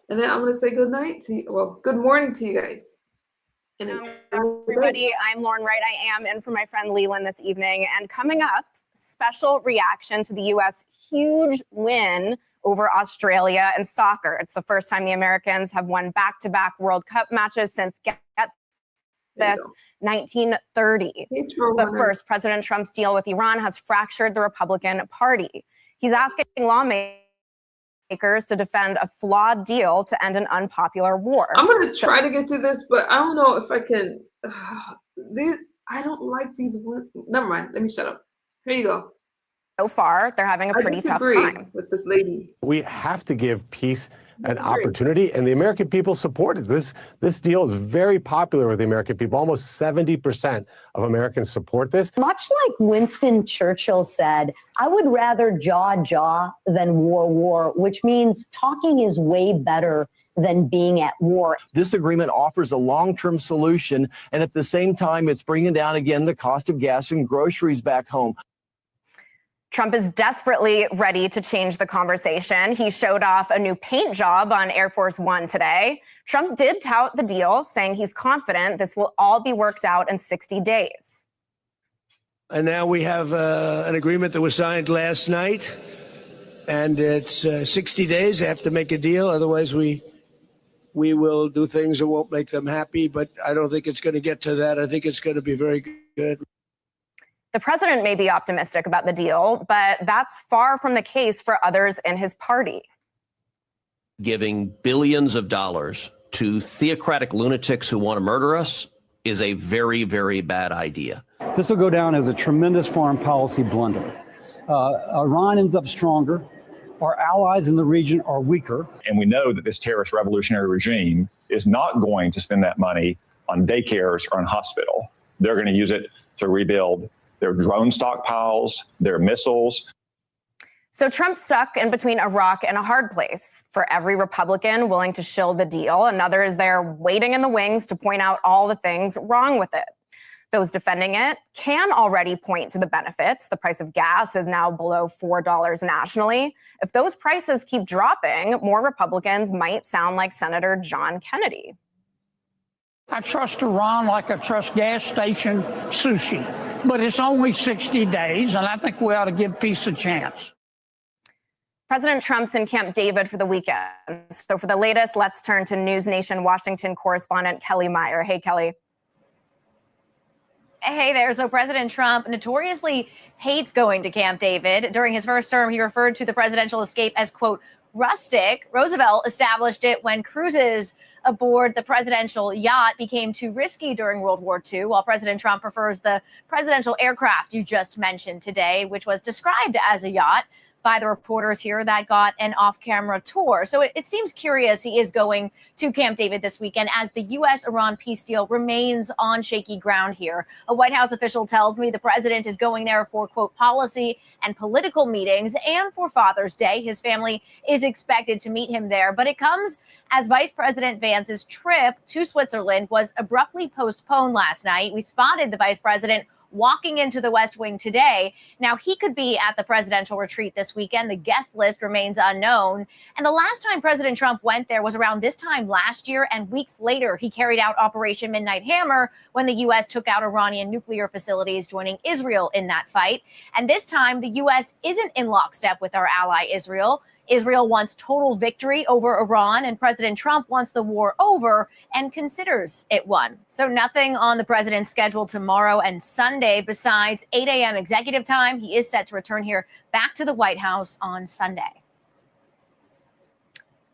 And then I'm going to say good night to you. Well, good morning to you guys. And everybody, I'm Lauren Wright. I am in for my friend Leland this evening. And coming up, special reaction to the U.S. huge win over Australia in soccer. It's the first time the Americans have won back-to-back World Cup matches since, get this, 1930. But first, President Trump's deal with Iran has fractured the Republican Party. He's asking lawmakers to defend a flawed deal to end an unpopular war. I'm going to try to get through this, but I don't know if I can. I don't like these. Never mind. Let me shut up. Here you go. So far, they're having a pretty tough time with this lady. We have to give peace an opportunity, and the American people support it. This deal is very popular with the American people. Almost 70% of Americans support this. Much like Winston Churchill said, I would rather jaw than war, which means talking is way better than being at war. This agreement offers a long-term solution, and at the same time, it's bringing down again the cost of gas and groceries back home. Trump is desperately ready to change the conversation. He showed off a new paint job on Air Force One today. Trump did tout the deal, saying he's confident this will all be worked out in 60 days. And now we have an agreement that was signed last night, and it's 60 days. They have to make a deal. Otherwise, we will do things that won't make them happy. But I don't think it's going to get to that. I think it's going to be very good. The president may be optimistic about the deal, but that's far from the case for others in his party. Giving billions of dollars to theocratic lunatics who want to murder us is a very, very bad idea. This will go down as a tremendous foreign policy blunder. Iran ends up stronger. Our allies in the region are weaker. And we know that this terrorist revolutionary regime is not going to spend that money on daycares or on hospital. They're going to use it to rebuild their drone stockpiles, their missiles. So Trump's stuck in between a rock and a hard place. For every Republican willing to shill the deal, another is there waiting in the wings to point out all the things wrong with it. Those defending it can already point to the benefits. The price of gas is now below $4 nationally. If those prices keep dropping, more Republicans might sound like Senator John Kennedy. I trust Iran like I trust gas station sushi, but it's only 60 days, and I think we ought to give peace a chance. President Trump's in Camp David for the weekend. So for the latest, let's turn to News Nation Washington correspondent Kelly Meyer. Hey, Kelly. Hey there. So President Trump notoriously hates going to Camp David. During his first term, he referred to the presidential escape as, quote, rustic. Roosevelt established it when cruises aboard the presidential yacht became too risky during World War II, while President Trump prefers the presidential aircraft you just mentioned today, which was described as a yacht by the reporters here that got an off-camera tour. So it seems curious he is going to Camp David this weekend as the U.S.-Iran peace deal remains on shaky ground here. A White House official tells me the president is going there for, quote, policy and political meetings and for Father's Day. His family is expected to meet him there, but it comes as Vice President Vance's trip to Switzerland was abruptly postponed last night. We spotted the vice president walking into the West Wing today. Now, he could be at the presidential retreat this weekend. The guest list remains unknown. And the last time President Trump went there was around this time last year, and weeks later, he carried out Operation Midnight Hammer when the U.S. took out Iranian nuclear facilities, joining Israel in that fight. And this time, the U.S. isn't in lockstep with our ally Israel. Israel wants total victory over Iran, and President Trump wants the war over and considers it won. So nothing on the president's schedule tomorrow and Sunday besides 8 a.m. executive time. He is set to return here back to the White House on Sunday.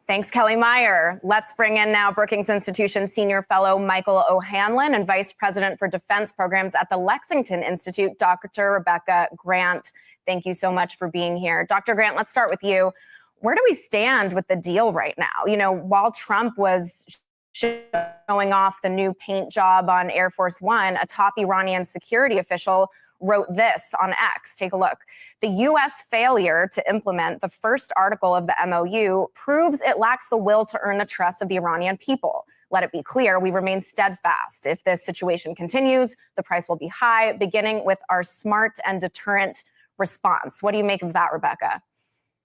Thanks, Kelly Meyer. Let's bring in now Brookings Institution Senior Fellow Michael O'Hanlon and Vice President for Defense Programs at the Lexington Institute, Dr. Rebecca Grant. Thank you so much for being here. Dr. Grant, let's start with you. Where do we stand with the deal right now? You know, while Trump was showing off the new paint job on Air Force One, a top Iranian security official wrote this on X. Take a look. The U.S. failure to implement the first article of the MOU proves it lacks the will to earn the trust of the Iranian people. Let it be clear, we remain steadfast. If this situation continues, the price will be high, beginning with our smart and deterrent response. What do you make of that, Rebecca?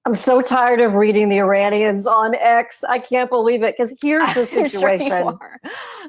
I'm so tired of reading the Iranians on X. I can't believe it, because here's the situation. Sure you are.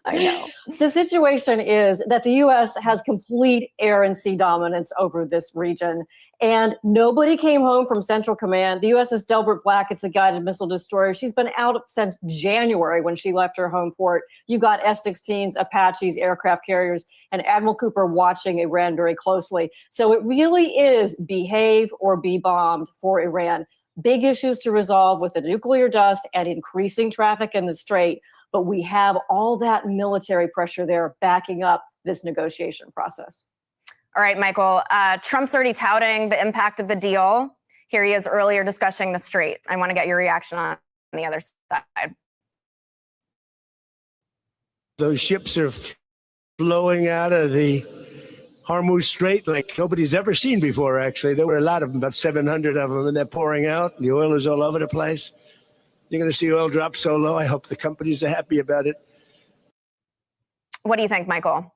I know. The situation is that the U.S. has complete air and sea dominance over this region, and nobody came home from Central Command. The USS Delbert Black is a guided missile destroyer. She's been out since January when she left her home port. You got F-16s, Apaches, aircraft carriers, and Admiral Cooper watching Iran very closely. So it really is behave or be bombed for Iran. Big issues to resolve with the nuclear dust and increasing traffic in the Strait, but we have all that military pressure there backing up this negotiation process. All right, Michael, Trump's already touting the impact of the deal. Here he is earlier discussing the Strait. I want to get your reaction on the other side. Those ships are flowing out of the Hormuz Strait like nobody's ever seen before, actually. There were a lot of them, about 700 of them, and they're pouring out. The oil is all over the place. You're going to see oil drop so low. I hope the companies are happy about it. What do you think, Michael?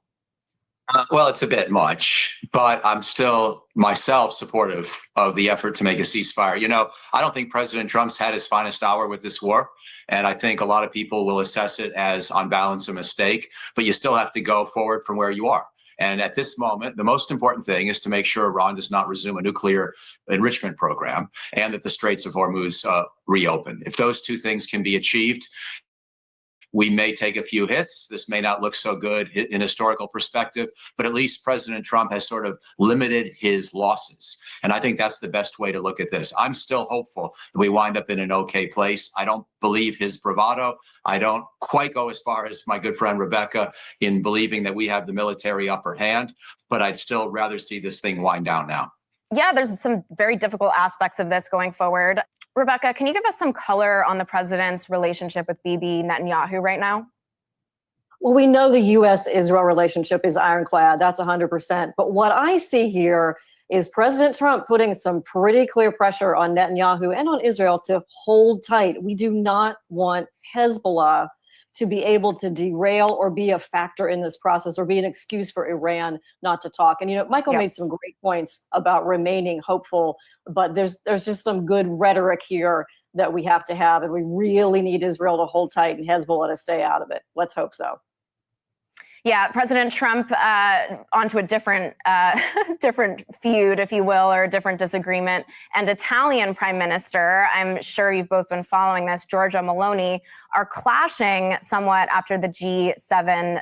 Well, it's a bit much, but I'm still myself supportive of the effort to make a ceasefire. You know, I don't think President Trump's had his finest hour with this war, and I think a lot of people will assess it as, on balance, a mistake, but you still have to go forward from where you are. And at this moment, the most important thing is to make sure Iran does not resume a nuclear enrichment program and that the Straits of Hormuz reopen. If those two things can be achieved, we may take a few hits. This may not look so good in historical perspective, but at least President Trump has sort of limited his losses. And I think that's the best way to look at this. I'm still hopeful that we wind up in an okay place. I don't believe his bravado. I don't quite go as far as my good friend Rebecca in believing that we have the military upper hand, but I'd still rather see this thing wind down now. Yeah, there's some very difficult aspects of this going forward. Rebecca, can you give us some color on the president's relationship with Bibi Netanyahu right now? Well, we know the U.S.-Israel relationship is ironclad. That's 100%. But what I see here is President Trump putting some pretty clear pressure on Netanyahu and on Israel to hold tight. We do not want Hezbollah to be able to derail or be a factor in this process or be an excuse for Iran not to talk. And, you know, Michael made some great points about remaining hopeful, but there's just some good rhetoric here that we have to have, and we really need Israel to hold tight and Hezbollah to stay out of it. Let's hope so. Yeah, President Trump onto a different feud, if you will, or a different disagreement. And Italian Prime Minister, I'm sure you've both been following this, Giorgia Meloni, are clashing somewhat after the G7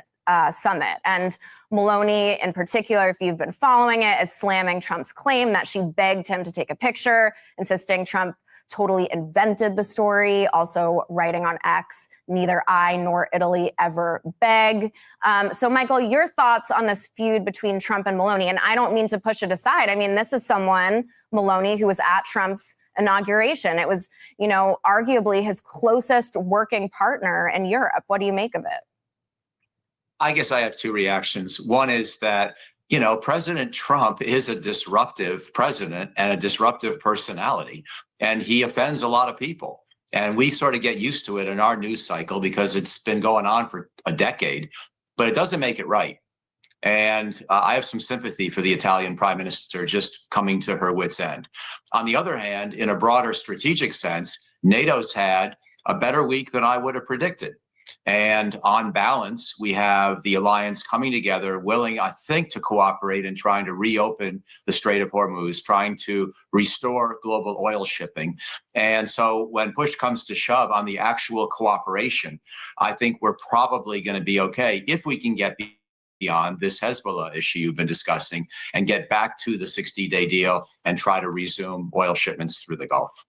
summit. And Meloni, in particular, if you've been following it, is slamming Trump's claim that she begged him to take a picture, insisting Trump totally invented the story, also writing on X, neither I nor Italy ever beg. So Michael, your thoughts on this feud between Trump and Meloni, and I don't mean to push it aside. I mean, this is someone, Meloni, who was at Trump's inauguration. It was, arguably his closest working partner in Europe. What do you make of it? I guess I have two reactions. One is that, President Trump is a disruptive president and a disruptive personality, and he offends a lot of people. And we sort of get used to it in our news cycle because it's been going on for a decade, but it doesn't make it right. And I have some sympathy for the Italian prime minister just coming to her wit's end. On the other hand, in a broader strategic sense, NATO's had a better week than I would have predicted. And on balance, we have the alliance coming together, willing, I think, to cooperate in trying to reopen the Strait of Hormuz, trying to restore global oil shipping. And so when push comes to shove on the actual cooperation, I think we're probably going to be okay if we can get beyond this Hezbollah issue you've been discussing and get back to the 60-day deal and try to resume oil shipments through the Gulf.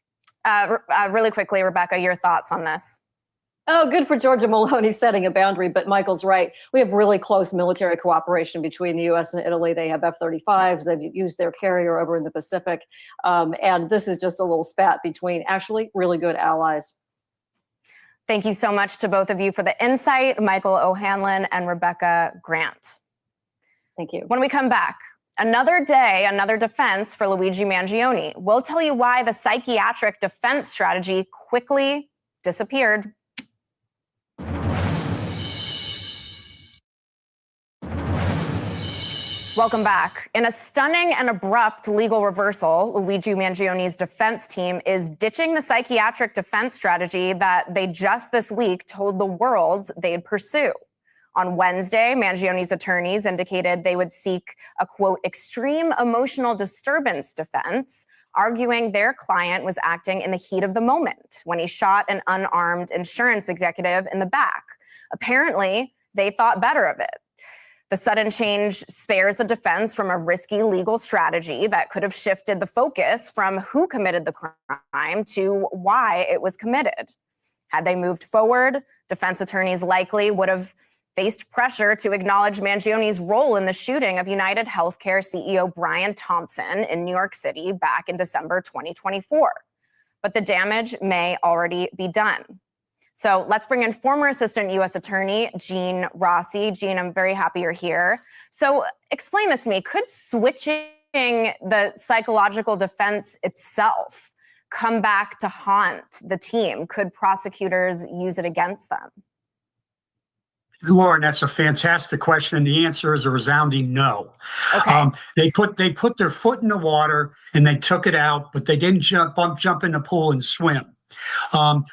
Really quickly, Rebecca, your thoughts on this? Oh, good for Giorgia Meloni setting a boundary, but Michael's right. We have really close military cooperation between the U.S. and Italy. They have F-35s. They've used their carrier over in the Pacific. And this is just a little spat between actually really good allies. Thank you so much to both of you for the insight, Michael O'Hanlon and Rebecca Grant. Thank you. When we come back, another day, another defense for Luigi Mangione. We'll tell you why the psychiatric defense strategy quickly disappeared. Welcome back. In a stunning and abrupt legal reversal, Luigi Mangione's defense team is ditching the psychiatric defense strategy that they just this week told the world they'd pursue. On Wednesday, Mangione's attorneys indicated they would seek a, quote, extreme emotional disturbance defense, arguing their client was acting in the heat of the moment when he shot an unarmed insurance executive in the back. Apparently, they thought better of it. The sudden change spares the defense from a risky legal strategy that could have shifted the focus from who committed the crime to why it was committed. Had they moved forward, defense attorneys likely would have faced pressure to acknowledge Mangione's role in the shooting of United Healthcare CEO Brian Thompson in New York City back in December 2024. But the damage may already be done. So let's bring in former Assistant U.S. Attorney Jean Rossi. Jean, I'm very happy you're here. So explain this to me. Could switching the psychological defense itself come back to haunt the team? Could prosecutors use it against them? Lauren, that's a fantastic question. And the answer is a resounding no. Okay. They put their foot in the water and they took it out, but they didn't jump in the pool and swim.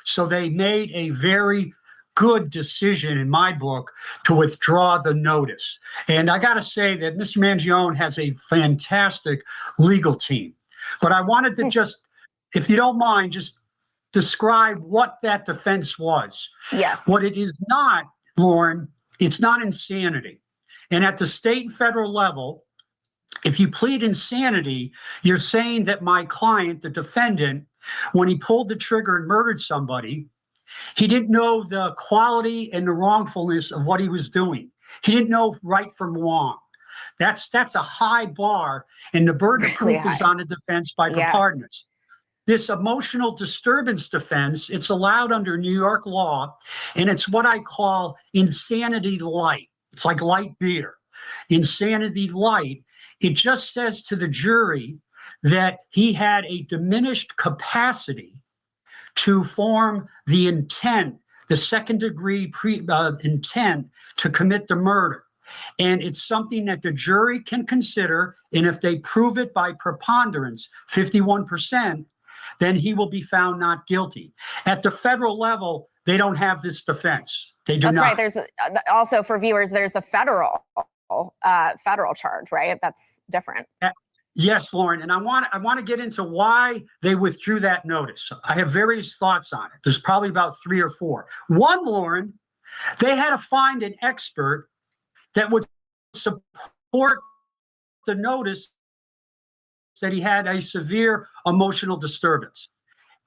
So they made a very good decision in my book to withdraw the notice. And I got to say that Mr. Mangione has a fantastic legal team. But I wanted to just, if you don't mind, just describe what that defense was. Yes. What it is not, Lauren, it's not insanity. And at the state and federal level, if you plead insanity, you're saying that my client, the defendant, when he pulled the trigger and murdered somebody, he didn't know the quality and the wrongfulness of what he was doing. He didn't know right from wrong. That's a high bar, and the burden of proof is on the defense by preponderance. This emotional disturbance defense, it's allowed under New York law, and it's what I call insanity light. It's like light beer. Insanity light, it just says to the jury that he had a diminished capacity to form the intent, the second degree intent to commit the murder. And it's something that the jury can consider. And if they prove it by preponderance, 51%, then he will be found not guilty. At the federal level, they don't have this defense. They do not. That's right. There's also, for viewers, there's a federal charge, right? That's different. Yes, Lauren, and I want to get into why they withdrew that notice. I have various thoughts on it. There's probably about 3 or 4. One, Lauren, they had to find an expert that would support the notice that he had a severe emotional disturbance.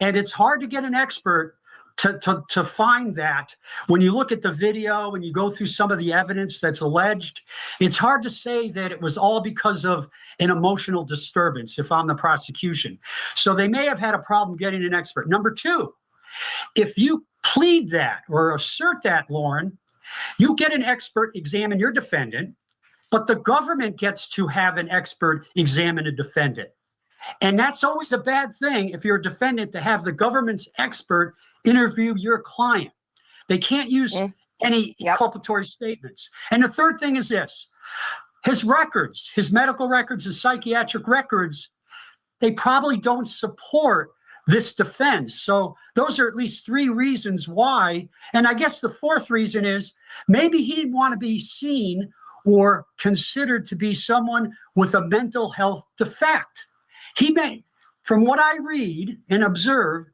And it's hard to get an expert to find that. When you look at the video and you go through some of the evidence that's alleged, it's hard to say that it was all because of an emotional disturbance if I'm the prosecution. So they may have had a problem getting an expert. Number two, if you plead that or assert that, Lauren, you get an expert examine your defendant, but the government gets to have an expert examine a defendant. And that's always a bad thing if you're a defendant, to have the government's expert interview your client. They can't use any inculpatory statements. And the third thing is this: his records, his medical records, his psychiatric records, they probably don't support this defense. So those are at least three reasons why. And I guess the fourth reason is maybe he didn't want to be seen or considered to be someone with a mental health defect. He may, from what I read and observe,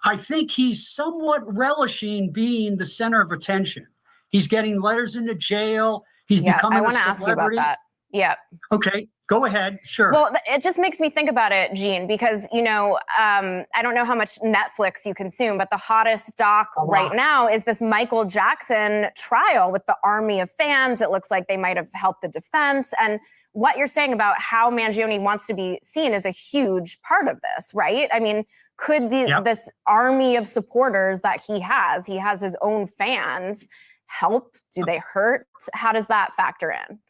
I think he's somewhat relishing being the center of attention. He's getting letters into jail. He's becoming a celebrity. I want to ask you about that. Yeah. Okay, go ahead. Sure. Well, it just makes me think about it, Gene, because, you know, I don't know how much Netflix you consume, but the hottest doc right now is this Michael Jackson trial with the army of fans. It looks like they might have helped the defense. And what you're saying about how Mangione wants to be seen is a huge part of this, right? I mean, could this army of supporters that he has his own fans, help? Do they hurt? How does that factor in?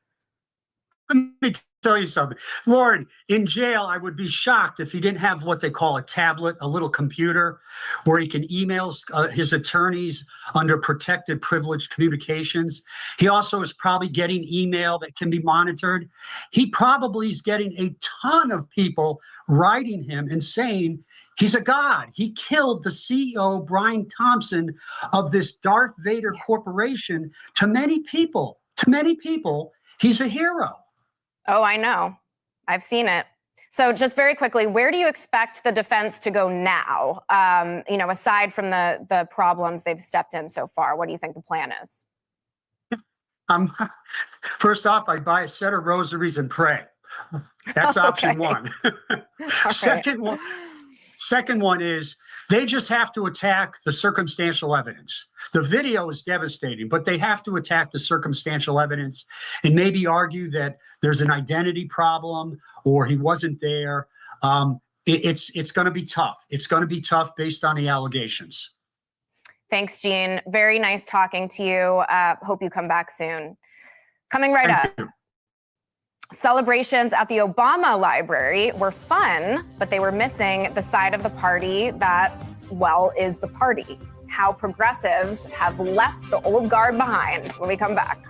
Let me tell you something. Lauren, in jail, I would be shocked if he didn't have what they call a tablet, a little computer, where he can email his attorneys under protected privileged communications. He also is probably getting email that can be monitored. He probably is getting a ton of people writing him and saying he's a god. He killed the CEO, Brian Thompson, of this Darth Vader corporation. To many people, he's a hero. Oh, I know. I've seen it. So just very quickly, where do you expect the defense to go now? You know, aside from the problems they've stepped in so far, what do you think the plan is? First off, I buy a set of rosaries and pray. That's option one. Second one is they just have to attack the circumstantial evidence. The video is devastating, but they have to attack the circumstantial evidence and maybe argue that there's an identity problem or he wasn't there. It's going to be tough. It's going to be tough based on the allegations. Thanks, Gene. Very nice talking to you. Hope you come back soon. Coming right up. Celebrations at the Obama Library were fun, but they were missing the side of the party that, well, is the party. How progressives have left the old guard behind when we come back.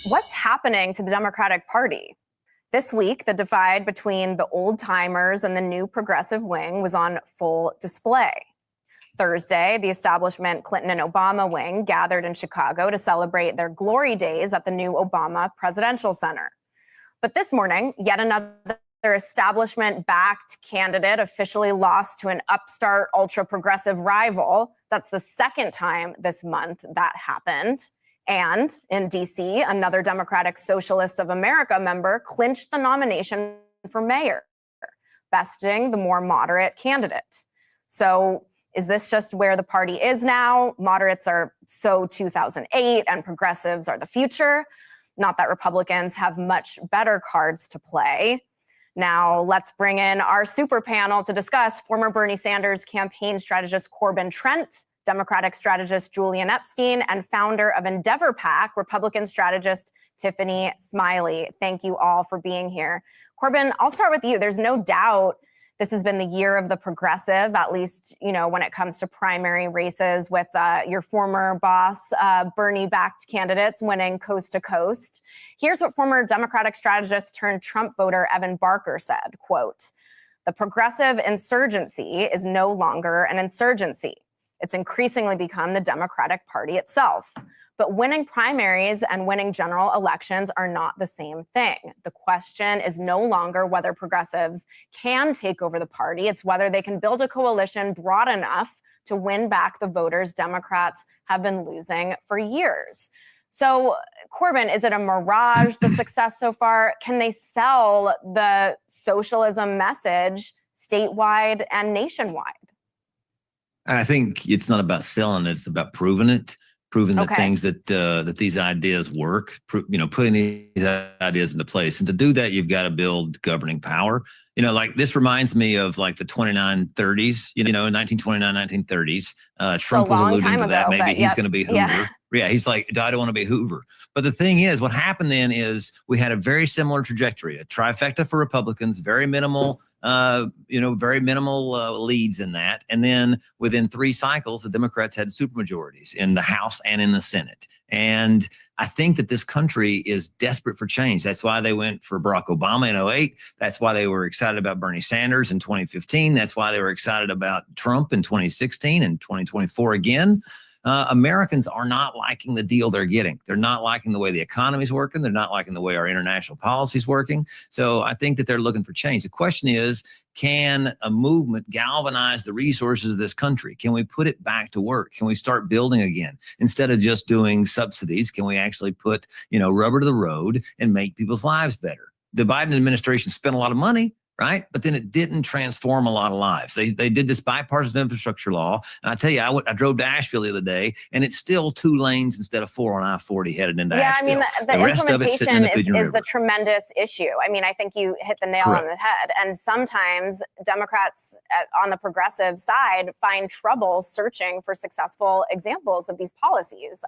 What's happening to the Democratic Party? This week, the divide between the old timers and the new progressive wing was on full display. Thursday, the establishment Clinton and Obama wing gathered in Chicago to celebrate their glory days at the new Obama Presidential Center. But this morning, yet another establishment-backed candidate officially lost to an upstart ultra-progressive rival. That's the second time this month that happened. And in D.C., another Democratic Socialists of America member clinched the nomination for mayor, besting the more moderate candidate. So is this just where the party is now? Moderates are so 2008 and progressives are the future. Not that Republicans have much better cards to play. Now let's bring in our super panel to discuss former Bernie Sanders campaign strategist Corbin Trent, Democratic strategist Julian Epstein, and founder of Endeavor PAC, Republican strategist Tiffany Smiley. Thank you all for being here. Corbin, I'll start with you. There's no doubt this has been the year of the progressive, at least, you know, when it comes to primary races with your former boss, Bernie-backed candidates winning coast to coast. Here's what former Democratic strategist turned Trump voter Evan Barker said, quote, "The progressive insurgency is no longer an insurgency. It's increasingly become the Democratic Party itself. But winning primaries and winning general elections are not the same thing. The question is no longer whether progressives can take over the party. It's whether they can build a coalition broad enough to win back the voters Democrats have been losing for years." So, Corbin, is it a mirage, the success so far? Can they sell the socialism message statewide and nationwide? I think it's not about selling it; it's about proving it, proving that things that these ideas work. Putting these ideas into place, and to do that, you've got to build governing power. Like this reminds me of like the 2930s. 1929, 1930s. Trump was alluding to that. Maybe he's going to be Hoover. Yeah, he's like, I don't want to be Hoover. But the thing is, what happened then is we had a very similar trajectory, a trifecta for Republicans, very minimal, leads in that. And then within 3 cycles, the Democrats had supermajorities in the House and in the Senate. And I think that this country is desperate for change. That's why they went for Barack Obama in 2008. That's why they were excited about Bernie Sanders in 2015. That's why they were excited about Trump in 2016 and 2024 again. Americans are not liking the deal they're getting. They're not liking the way the economy is working. They're not liking the way our international policy is working. So I think that they're looking for change. The question is, can a movement galvanize the resources of this country? Can we put it back to work? Can we start building again? Instead of just doing subsidies, can we actually put, rubber to the road and make people's lives better? The Biden administration spent a lot of money, right? But then it didn't transform a lot of lives. They did this bipartisan infrastructure law. And I tell you, I drove to Asheville the other day, and it's still 2 lanes instead of 4 on I-40 headed into Asheville. Yeah, I mean, the implementation is the tremendous issue. I mean, I think you hit the nail on the head. And sometimes Democrats on the progressive side find trouble searching for successful examples of these policies.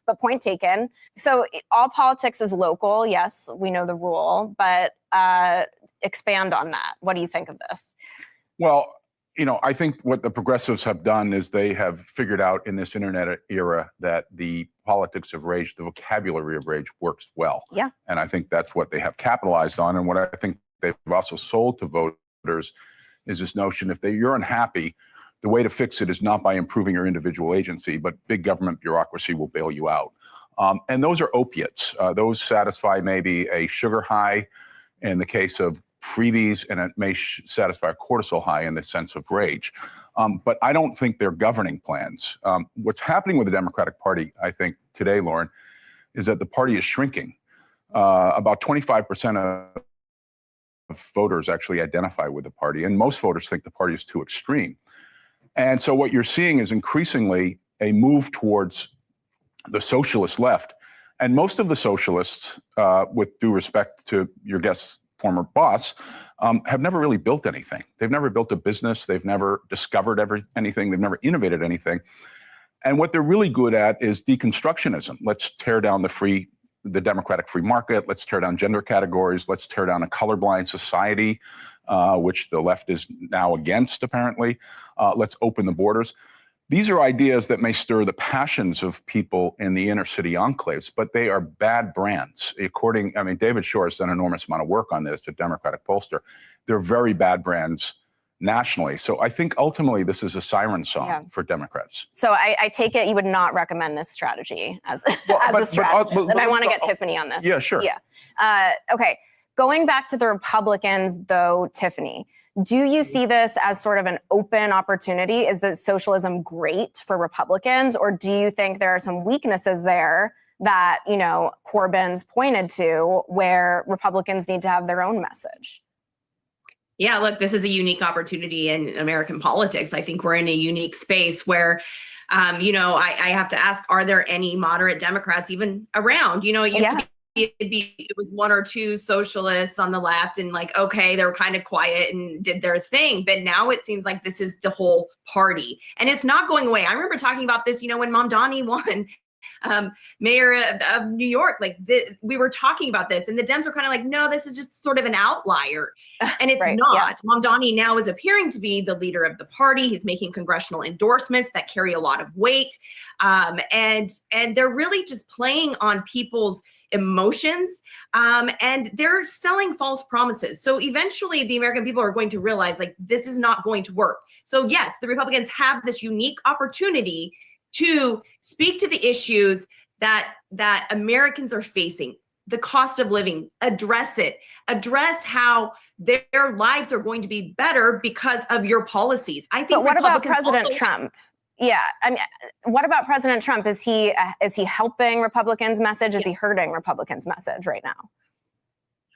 But point taken. So all politics is local. Yes, we know the rule, but expand on that. What do you think of this? Well, I think what the progressives have done is they have figured out in this internet era that the politics of rage, the vocabulary of rage works well. Yeah. And I think that's what they have capitalized on. And what I think they've also sold to voters is this notion, if you're unhappy, the way to fix it is not by improving your individual agency, but big government bureaucracy will bail you out. And those are opiates. Those satisfy maybe a sugar high in the case of freebies, and it may satisfy a cortisol high in the sense of rage. But I don't think they're governing plans. What's happening with the Democratic Party, I think, today, Lauren, is that the party is shrinking. About 25% of voters actually identify with the party, and most voters think the party is too extreme. And so what you're seeing is increasingly a move towards the socialist left. And most of the socialists, with due respect to your guest's former boss, have never really built anything. They've never built a business. They've never discovered anything. They've never innovated anything. And what they're really good at is deconstructionism. Let's tear down the democratic free market. Let's tear down gender categories. Let's tear down a colorblind society, which the left is now against, apparently. Let's open the borders. These are ideas that may stir the passions of people in the inner city enclaves, but they are bad brands. David Shore has done an enormous amount of work on this, a Democratic pollster. They're very bad brands nationally. So I think ultimately this is a siren song for Democrats. So I take it you would not recommend this strategy as a strategist. And I want to get Tiffany on this. Yeah, sure. Yeah. Okay. Going back to the Republicans, though, Tiffany, do you see this as sort of an open opportunity? Is the socialism great for Republicans, or do you think there are some weaknesses there that, Corbyn's pointed to where Republicans need to have their own message? Yeah, look, this is a unique opportunity in American politics. I think we're in a unique space where, I have to ask, are there any moderate Democrats even around? It used to be. It was 1 or 2 socialists on the left, and they were kind of quiet and did their thing. But now it seems like this is the whole party, and it's not going away. I remember talking about this, when Mamdani won mayor of New York, we were talking about this, and the Dems were kind of like, no, this is just sort of an outlier. And it's not. Yeah. Mamdani now is appearing to be the leader of the party. He's making congressional endorsements that carry a lot of weight. And they're really just playing on people's emotions, and they're selling false promises. So eventually the American people are going to realize this is not going to work. So yes, the Republicans have this unique opportunity to speak to the issues that Americans are facing, the cost of living, address how their lives are going to be better because of your policies. I think. But what about President Trump? Yeah, I mean, what about President Trump? Is he helping Republicans' message? Is he hurting Republicans' message right now?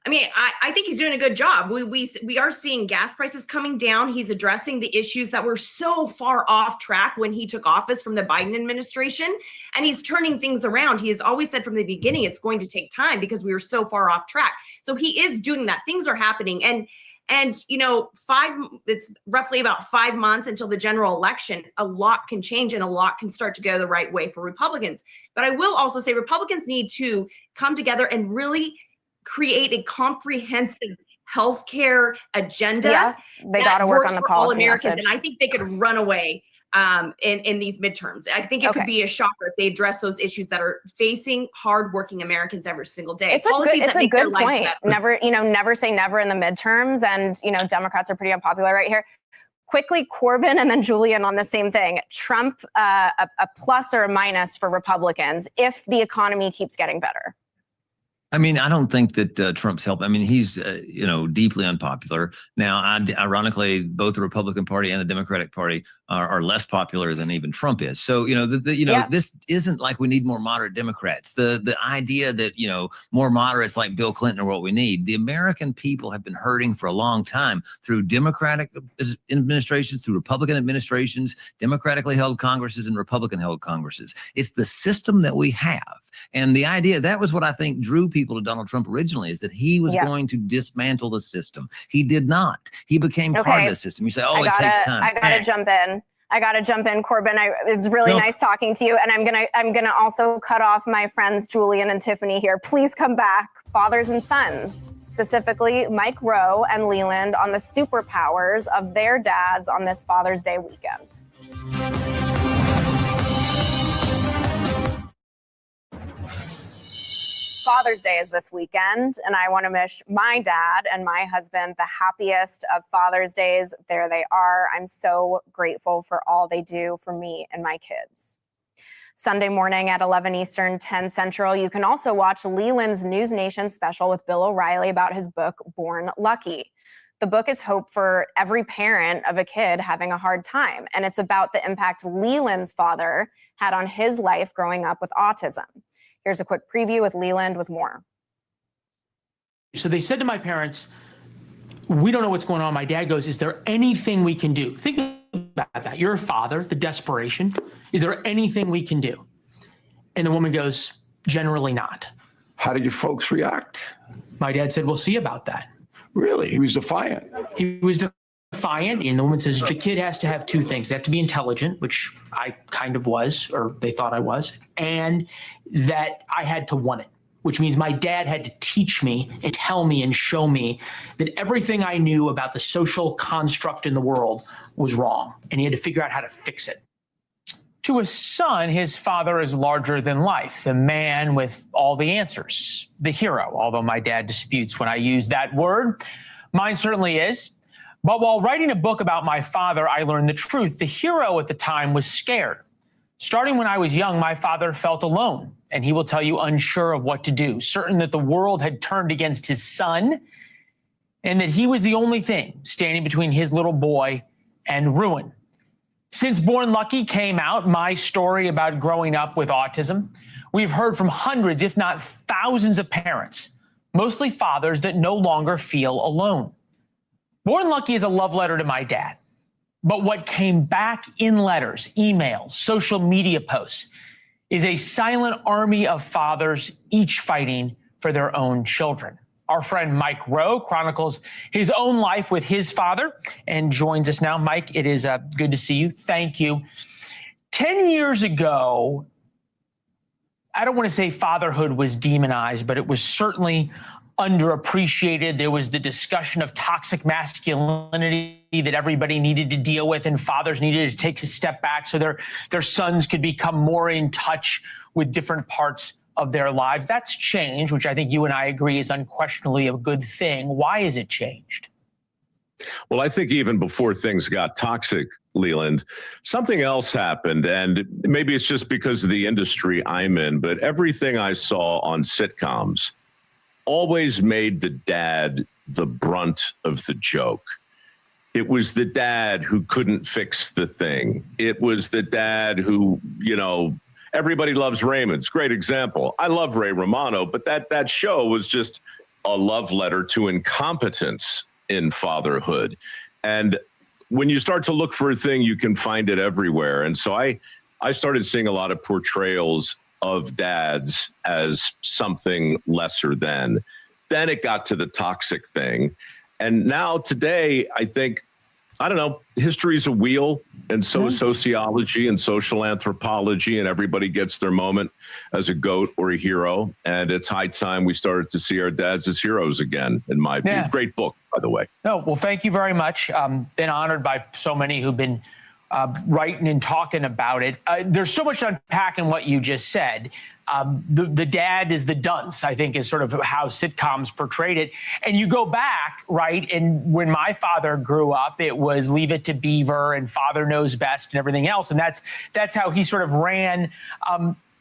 I mean, I think he's doing a good job. We are seeing gas prices coming down. He's addressing the issues that were so far off track when he took office from the Biden administration, and he's turning things around. He has always said from the beginning it's going to take time because we were so far off track. So he is doing that. Things are happening, and you know, it's roughly about 5 months until the general election. A lot can change and a lot can start to go the right way for Republicans. But I will also say Republicans need to come together and really create a comprehensive healthcare agenda. Yeah, they got to work on the policy all Americans, message. and I think they could run away in these midterms. I think it could be a shocker if they address those issues that are facing hardworking Americans every single day. It's a good point. Never say never in the midterms, and Democrats are pretty unpopular right here. Quickly, Corbin and then Julian on the same thing. Trump, a plus or a minus for Republicans if the economy keeps getting better. I mean, I don't think that Trump's helped. I mean, he's, deeply unpopular. Now, ironically, both the Republican Party and the Democratic Party are less popular than even Trump is. So, this isn't like we need more moderate Democrats. The idea that, more moderates like Bill Clinton are what we need. The American people have been hurting for a long time through Democratic administrations, through Republican administrations, democratically held Congresses and Republican held Congresses. It's the system that we have. And the idea, that was what I think drew people to Donald Trump originally, is that he was going to dismantle the system. He did not. He became part of the system. You say, it takes time. I gotta jump in, Corbin. It was really nice talking to you. And I'm gonna also cut off my friends Julian and Tiffany here. Please come back. Fathers and sons, specifically Mike Rowe and Leland, on the superpowers of their dads on this Father's Day weekend. Father's Day is this weekend, and I want to wish my dad and my husband the happiest of Father's Days. There they are. I'm so grateful for all they do for me and my kids. Sunday morning at 11 Eastern, 10 Central, you can also watch Leland's News Nation special with Bill O'Reilly about his book, Born Lucky. The book is hope for every parent of a kid having a hard time, and it's about the impact Leland's father had on his life growing up with autism. Here's a quick preview with Leland with more. So they said to my parents, we don't know what's going on. My dad goes, is there anything we can do? Think about that. You're a father, the desperation. Is there anything we can do? And the woman goes, generally not. How did your folks react? My dad said, we'll see about that. Really? He was defiant. He was defiant. And the woman says, the kid has to have two things. They have to be intelligent, which I kind of was, or they thought I was, and that I had to want it, which means my dad had to teach me and tell me and show me that everything I knew about the social construct in the world was wrong, and he had to figure out how to fix it. To his son, his father is larger than life, the man with all the answers, the hero, although my dad disputes when I use that word. Mine certainly is. But while writing a book about my father, I learned the truth. The hero at the time was scared. Starting when I was young, my father felt alone, and he will tell you unsure of what to do, certain that the world had turned against his son, and that he was the only thing standing between his little boy and ruin. Since Born Lucky came out, my story about growing up with autism, we've heard from hundreds, if not thousands of parents, mostly fathers, that no longer feel alone. Born Lucky is a love letter to my dad. But what came back in letters, emails, social media posts is a silent army of fathers, each fighting for their own children. Our friend Mike Rowe chronicles his own life with his father and joins us now. Mike, it is good to see you. Thank you. 10 years ago, I don't want to say fatherhood was demonized, but it was certainly underappreciated. There was the discussion of toxic masculinity that everybody needed to deal with, and fathers needed to take a step back so their sons could become more in touch with different parts of their lives. That's changed, which I think you and I agree is unquestionably a good thing. Why has it changed? Well, I think even before things got toxic, Leland, something else happened, and maybe it's just because of the industry I'm in, but everything I saw on sitcoms always made the dad the brunt of the joke. It was the dad who couldn't fix the thing. It was the dad who, everybody loves Raymond's great example. I love Ray Romano, but that show was just a love letter to incompetence in fatherhood. And when you start to look for a thing, you can find it everywhere. And so I started seeing a lot of portrayals of dads as something lesser than. Then it got to the toxic thing. And now today, I think, I don't know, history's a wheel, and so sociology and social anthropology, and everybody gets their moment as a GOAT or a hero. And it's high time we started to see our dads as heroes again, in my view. Great book, by the way. No, well, thank you very much. Been honored by so many who've been writing and talking about it. There's so much to unpack in what you just said. The dad is the dunce, I think, is sort of how sitcoms portrayed it. And you go back, right? And when my father grew up, it was Leave It to Beaver and Father Knows Best and everything else. And that's how he sort of ran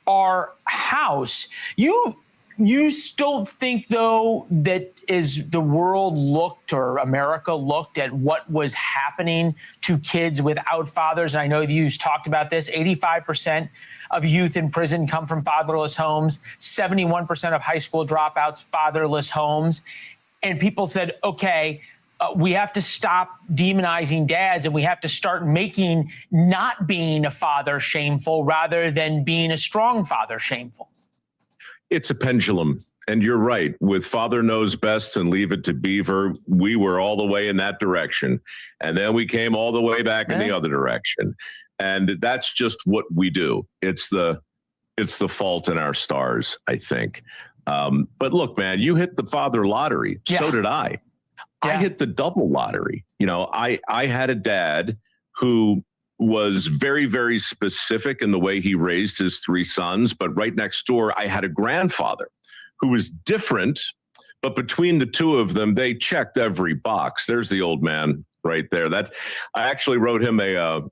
our house. You still think, though, that as the world looked, or America looked at what was happening to kids without fathers, and I know you've talked about this, 85% of youth in prison come from fatherless homes, 71% of high school dropouts, fatherless homes. And people said, okay, we have to stop demonizing dads, and we have to start making not being a father shameful rather than being a strong father shameful. It's a pendulum. And you're right. With Father Knows Best and Leave It to Beaver, we were all the way in that direction. And then we came all the way back in the other direction. And that's just what we do. It's the fault in our stars, I think. But look, man, you hit the father lottery. Yeah. So did I. Yeah. I hit the double lottery. I had a dad who was very, very specific in the way he raised his three sons. But right next door, I had a grandfather who was different, but between the two of them, they checked every box. There's the old man right there. I actually wrote him a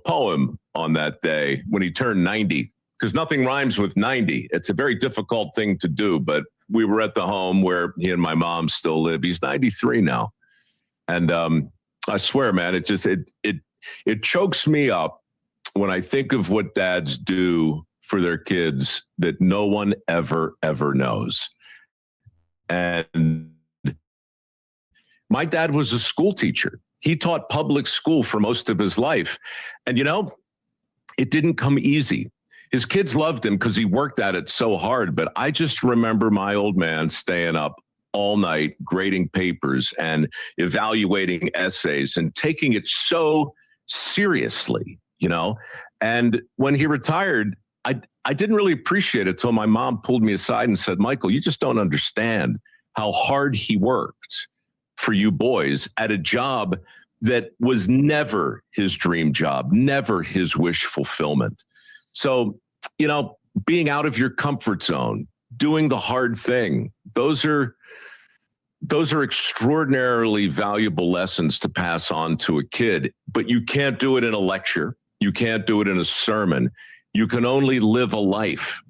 poem on that day when he turned 90, because nothing rhymes with 90. It's a very difficult thing to do, but we were at the home where he and my mom still live. He's 93 now. And I swear, man, it chokes me up when I think of what dads do for their kids that no one ever knows. And my dad was a school teacher. He taught public school for most of his life. And, it didn't come easy. His kids loved him because he worked at it so hard. But I just remember my old man staying up all night, grading papers and evaluating essays and taking it so seriously, And when he retired, I didn't really appreciate it till my mom pulled me aside and said, Michael, you just don't understand how hard he worked for you boys at a job that was never his dream job, never his wish fulfillment. So, being out of your comfort zone, doing the hard thing, those are extraordinarily valuable lessons to pass on to a kid, but you can't do it in a lecture. You can't do it in a sermon. You can only live a life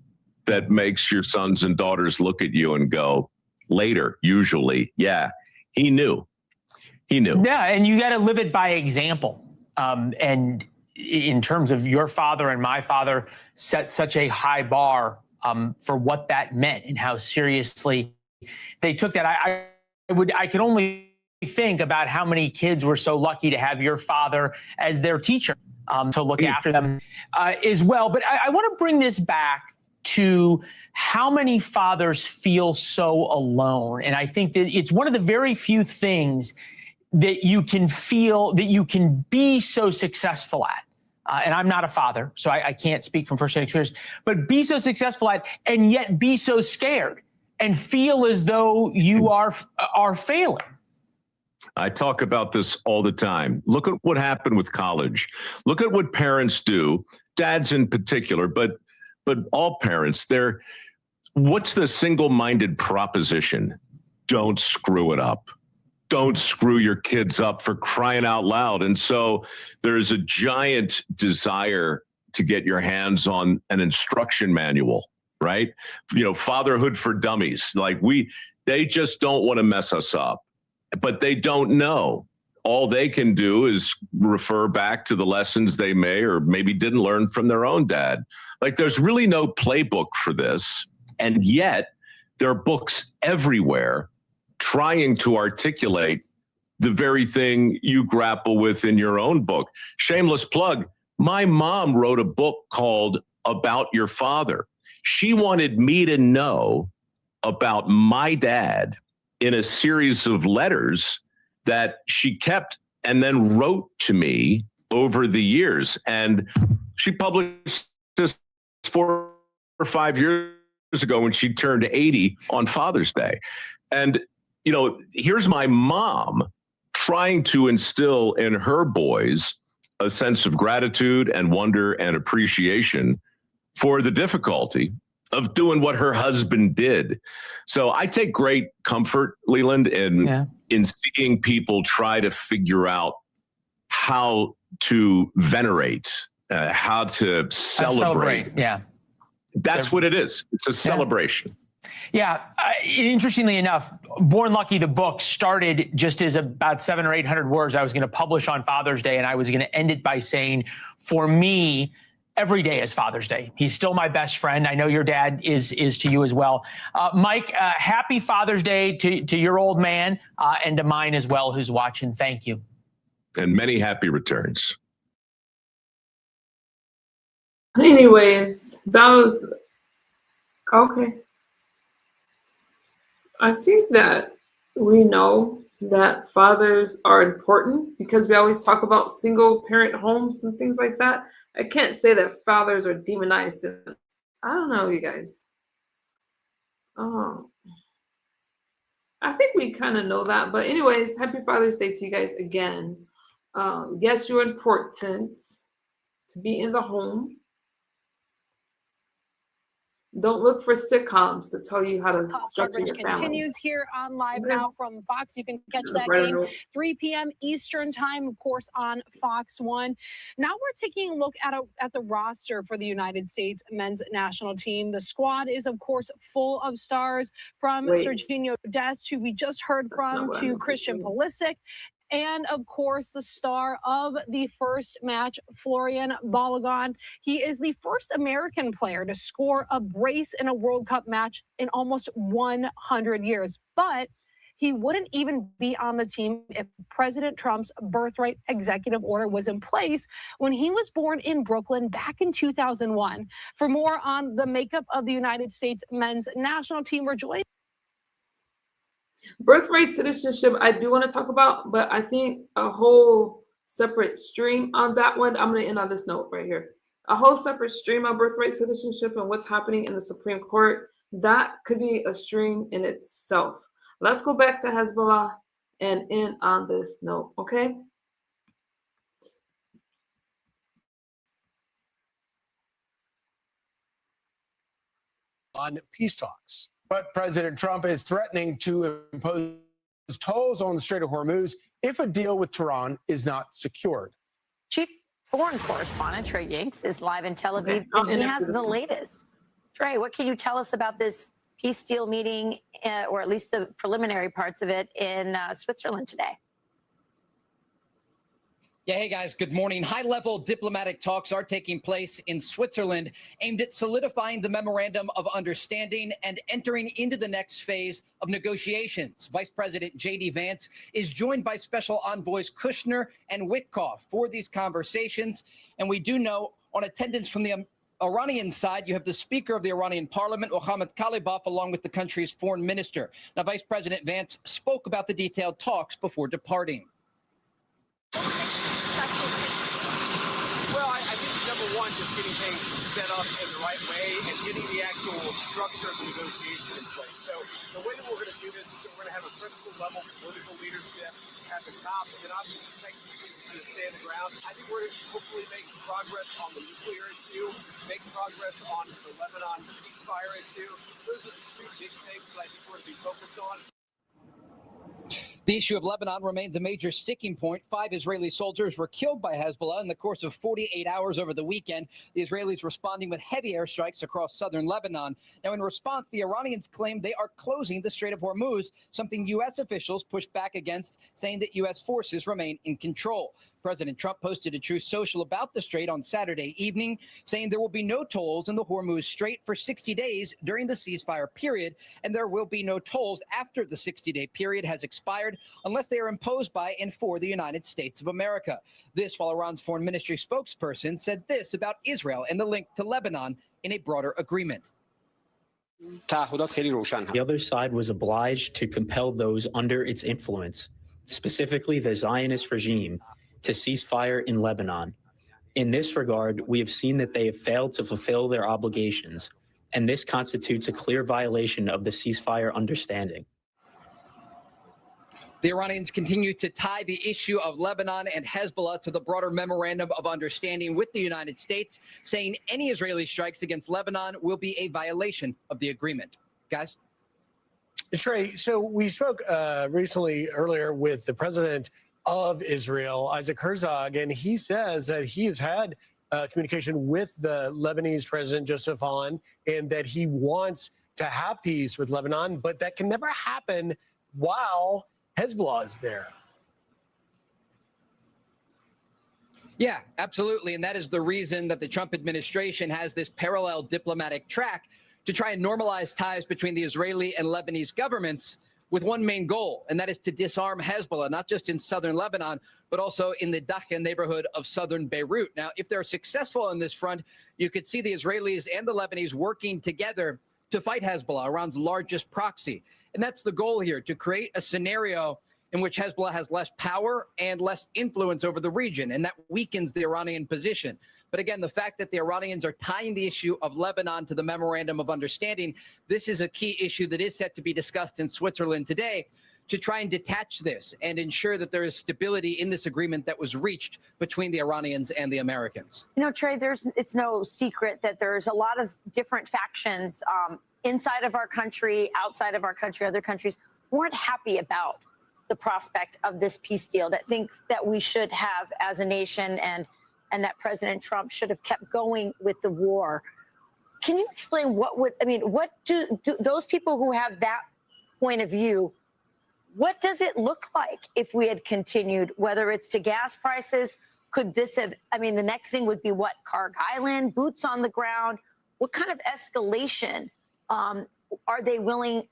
that makes your sons and daughters look at you and go, later, usually, yeah, he knew. Yeah, and you got to live it by example. And in terms of your father and my father set such a high bar for what that meant and how seriously they took that. I could only think about how many kids were so lucky to have your father as their teacher to look after them as well. But I want to bring this back to how many fathers feel so alone. And I think that it's one of the very few things that you can feel, that you can be so successful at. And I'm not a father, so I can't speak from firsthand experience, but be so successful at, and yet be so scared and feel as though you are failing. I talk about this all the time. Look at what happened with college. Look at what parents do, dads in particular, but all parents. What's the single-minded proposition? Don't screw it up. Don't screw your kids up, for crying out loud. And so there's a giant desire to get your hands on an instruction manual, right? Fatherhood for dummies. They just don't want to mess us up, but they don't know all they can do is refer back to the lessons they may or maybe didn't learn from their own dad. Like, there's really no playbook for this. And yet there are books everywhere trying to articulate the very thing you grapple with in your own book. Shameless plug. My mom wrote a book called About Your Father. She wanted me to know about my dad in a series of letters that she kept and then wrote to me over the years. And she published this 4 or 5 years ago when she turned 80 on Father's Day. And, you know, here's my mom trying to instill in her boys a sense of gratitude and wonder and appreciation for the difficulty of doing what her husband did. So I take great comfort, Leland, in seeing people try to figure out how to venerate, how to celebrate. Yeah. That's what it is. It's a celebration. Yeah. Interestingly enough, Born Lucky, the book, started just as about 700 or 800 words I was going to publish on Father's Day. And I was going to end it by saying, for me, every day is Father's Day. He's still my best friend. I know your dad is to you as well. Mike, happy Father's Day to your old man and to mine as well, who's watching. Thank you. And many happy returns. Anyways, that was okay. I think that we know that fathers are important because we always talk about single parent homes and things like that. I can't say that fathers are demonized. I don't know, you guys. I think we kind of know that. But anyways, happy Father's Day to you guys again. Yes, you're important to be in the home. Don't look for sitcoms to tell you how to structure your family. Continues here on Live Now from Fox. You can catch that game 3 p.m. Eastern time, of course, on Fox 1. Now we're taking a look at the roster for the United States men's national team. The squad is, of course, full of stars, from Sergiño Dest, who we just heard from, to Christian Pulisic. And, of course, the star of the first match, Florian Balogun. He is the first American player to score a brace in a World Cup match in almost 100 years. But he wouldn't even be on the team if President Trump's birthright executive order was in place when he was born in Brooklyn back in 2001. For more on the makeup of the United States men's national team, we're joined. Birthright citizenship, I do want to talk about, but I think a whole separate stream on that one. I'm going to end on this note right here. A whole separate stream on birthright citizenship and what's happening in the Supreme Court. That could be a stream in itself. Let's go back to Hezbollah and end on this note, okay? On peace talks. But President Trump is threatening to impose tolls on the Strait of Hormuz if a deal with Tehran is not secured. Chief Foreign Correspondent Trey Yanks is live in Tel Aviv, and he has the latest. Trey, what can you tell us about this peace deal meeting, or at least the preliminary parts of it, in Switzerland today? Yeah, hey guys, good morning. High-level diplomatic talks are taking place in Switzerland aimed at solidifying the memorandum of understanding and entering into the next phase of negotiations. Vice President J.D. Vance is joined by special envoys Kushner and Witkoff for these conversations. And we do know, on attendance from the Iranian side, you have the Speaker of the Iranian Parliament, Mohammad Khalibaf, along with the country's foreign minister. Now, Vice President Vance spoke about the detailed talks before departing. Well, I think number one, just getting things set up in the right way and getting the actual structure of the negotiation in place. So the way that we're going to do this is that we're going to have a principal level political leadership at the top, and then obviously technically to stay on the ground. I think we're going to hopefully make progress on the nuclear issue, make progress on the Lebanon ceasefire issue. Those are the two big things that I think we're going to be focused on. The issue of Lebanon remains a major sticking point. 5 Israeli soldiers were killed by Hezbollah in the course of 48 hours over the weekend. The Israelis responding with heavy airstrikes across southern Lebanon. Now, in response, the Iranians claim they are closing the Strait of Hormuz, something U.S. officials pushed back against, saying that U.S. forces remain in control. President Trump posted a Truth Social about the strait on Saturday evening, saying there will be no tolls in the Hormuz Strait for 60 days during the ceasefire period, and there will be no tolls after the 60-day period has expired unless they are imposed by and for the United States of America. This while Iran's foreign ministry spokesperson said this about Israel and the link to Lebanon in a broader agreement. The other side was obliged to compel those under its influence, specifically the Zionist regime, to cease fire in Lebanon. In this regard, we have seen that they have failed to fulfill their obligations, and this constitutes a clear violation of the ceasefire understanding. The Iranians continue to tie the issue of Lebanon and Hezbollah to the broader memorandum of understanding with the United States, saying any Israeli strikes against Lebanon will be a violation of the agreement. Guys? Trey, so we spoke earlier with the president of Israel, Isaac Herzog, and he says that he has had communication with the Lebanese president, Joseph Aoun, and that he wants to have peace with Lebanon, but that can never happen while Hezbollah is there. Yeah, absolutely. And that is the reason that the Trump administration has this parallel diplomatic track to try and normalize ties between the Israeli and Lebanese governments with one main goal, and that is to disarm Hezbollah, not just in southern Lebanon, but also in the Dakheh neighborhood of southern Beirut. Now, if they're successful on this front, you could see the Israelis and the Lebanese working together to fight Hezbollah, Iran's largest proxy. And that's the goal here, to create a scenario in which Hezbollah has less power and less influence over the region, and that weakens the Iranian position. But again, the fact that the Iranians are tying the issue of Lebanon to the Memorandum of Understanding, this is a key issue that is set to be discussed in Switzerland today to try and detach this and ensure that there is stability in this agreement that was reached between the Iranians and the Americans. You know, Trey, it's no secret that there's a lot of different factions inside of our country, outside of our country, other countries who aren't happy about the prospect of this peace deal, that thinks that we should have as a nation and that President Trump should have kept going with the war. Can you explain what do those people who have that point of view, what does it look like if we had continued, whether it's to gas prices? Could this have, the next thing would be what, Karg Island, boots on the ground? What kind of escalation are they willing,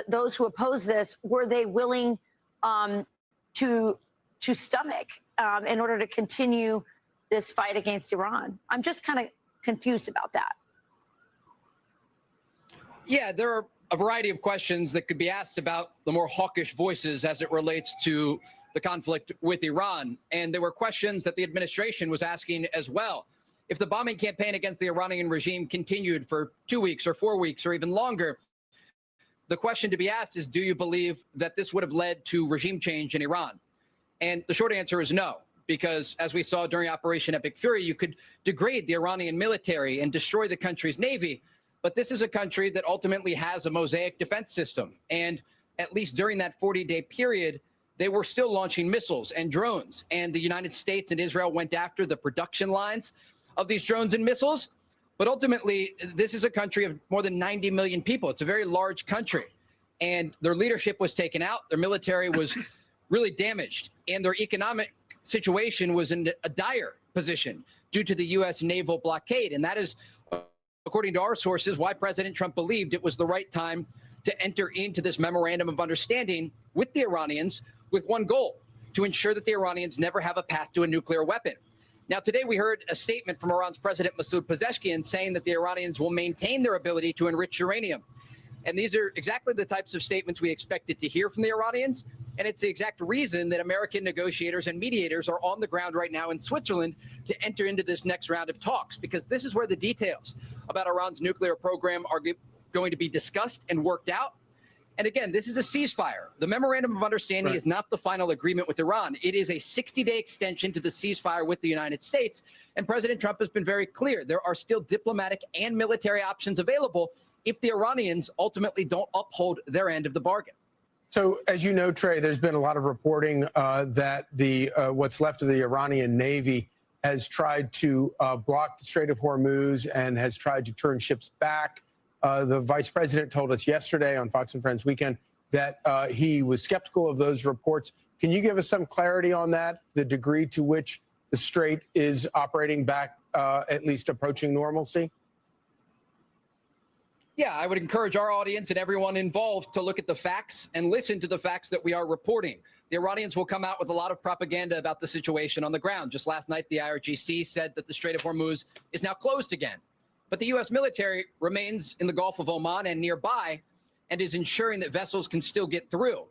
those who oppose this, were they willing to stomach in order to continue this fight against Iran? I'm just kind of confused about that. Yeah, there are a variety of questions that could be asked about the more hawkish voices as it relates to the conflict with Iran. And there were questions that the administration was asking as well. If the bombing campaign against the Iranian regime continued for 2 weeks or 4 weeks or even longer, the question to be asked is, do you believe that this would have led to regime change in Iran? And the short answer is no, because as we saw during Operation Epic Fury, you could degrade the Iranian military and destroy the country's navy. But this is a country that ultimately has a mosaic defense system. And at least during that 40-day period, they were still launching missiles and drones. And the United States and Israel went after the production lines of these drones and missiles. But ultimately, this is a country of more than 90 million people. It's a very large country. And their leadership was taken out. Their military was really damaged. And their economic situation was in a dire position due to the U.S. naval blockade. And that is, according to our sources, why President Trump believed it was the right time to enter into this memorandum of understanding with the Iranians with one goal, to ensure that the Iranians never have a path to a nuclear weapon. Now, today we heard a statement from Iran's President Masoud Pezeshkian saying that the Iranians will maintain their ability to enrich uranium. And these are exactly the types of statements we expected to hear from the Iranians. And it's the exact reason that American negotiators and mediators are on the ground right now in Switzerland to enter into this next round of talks, because this is where the details about Iran's nuclear program are going to be discussed and worked out. And again, this is a ceasefire. The Memorandum of Understanding is not the final agreement with Iran. It is a 60-day extension to the ceasefire with the United States. And President Trump has been very clear. There are still diplomatic and military options available if the Iranians ultimately don't uphold their end of the bargain. So, as you know, Trey, there's been a lot of reporting that the what's left of the Iranian Navy has tried to block the Strait of Hormuz and has tried to turn ships back. The vice president told us yesterday on Fox and Friends Weekend that he was skeptical of those reports. Can you give us some clarity on that, the degree to which the Strait is operating back, at least approaching normalcy? Yeah, I would encourage our audience and everyone involved to look at the facts and listen to the facts that we are reporting. The Iranians will come out with a lot of propaganda about the situation on the ground. Just last night, the IRGC said that the Strait of Hormuz is now closed again. But the U.S. military remains in the Gulf of Oman and nearby and is ensuring that vessels can still get through.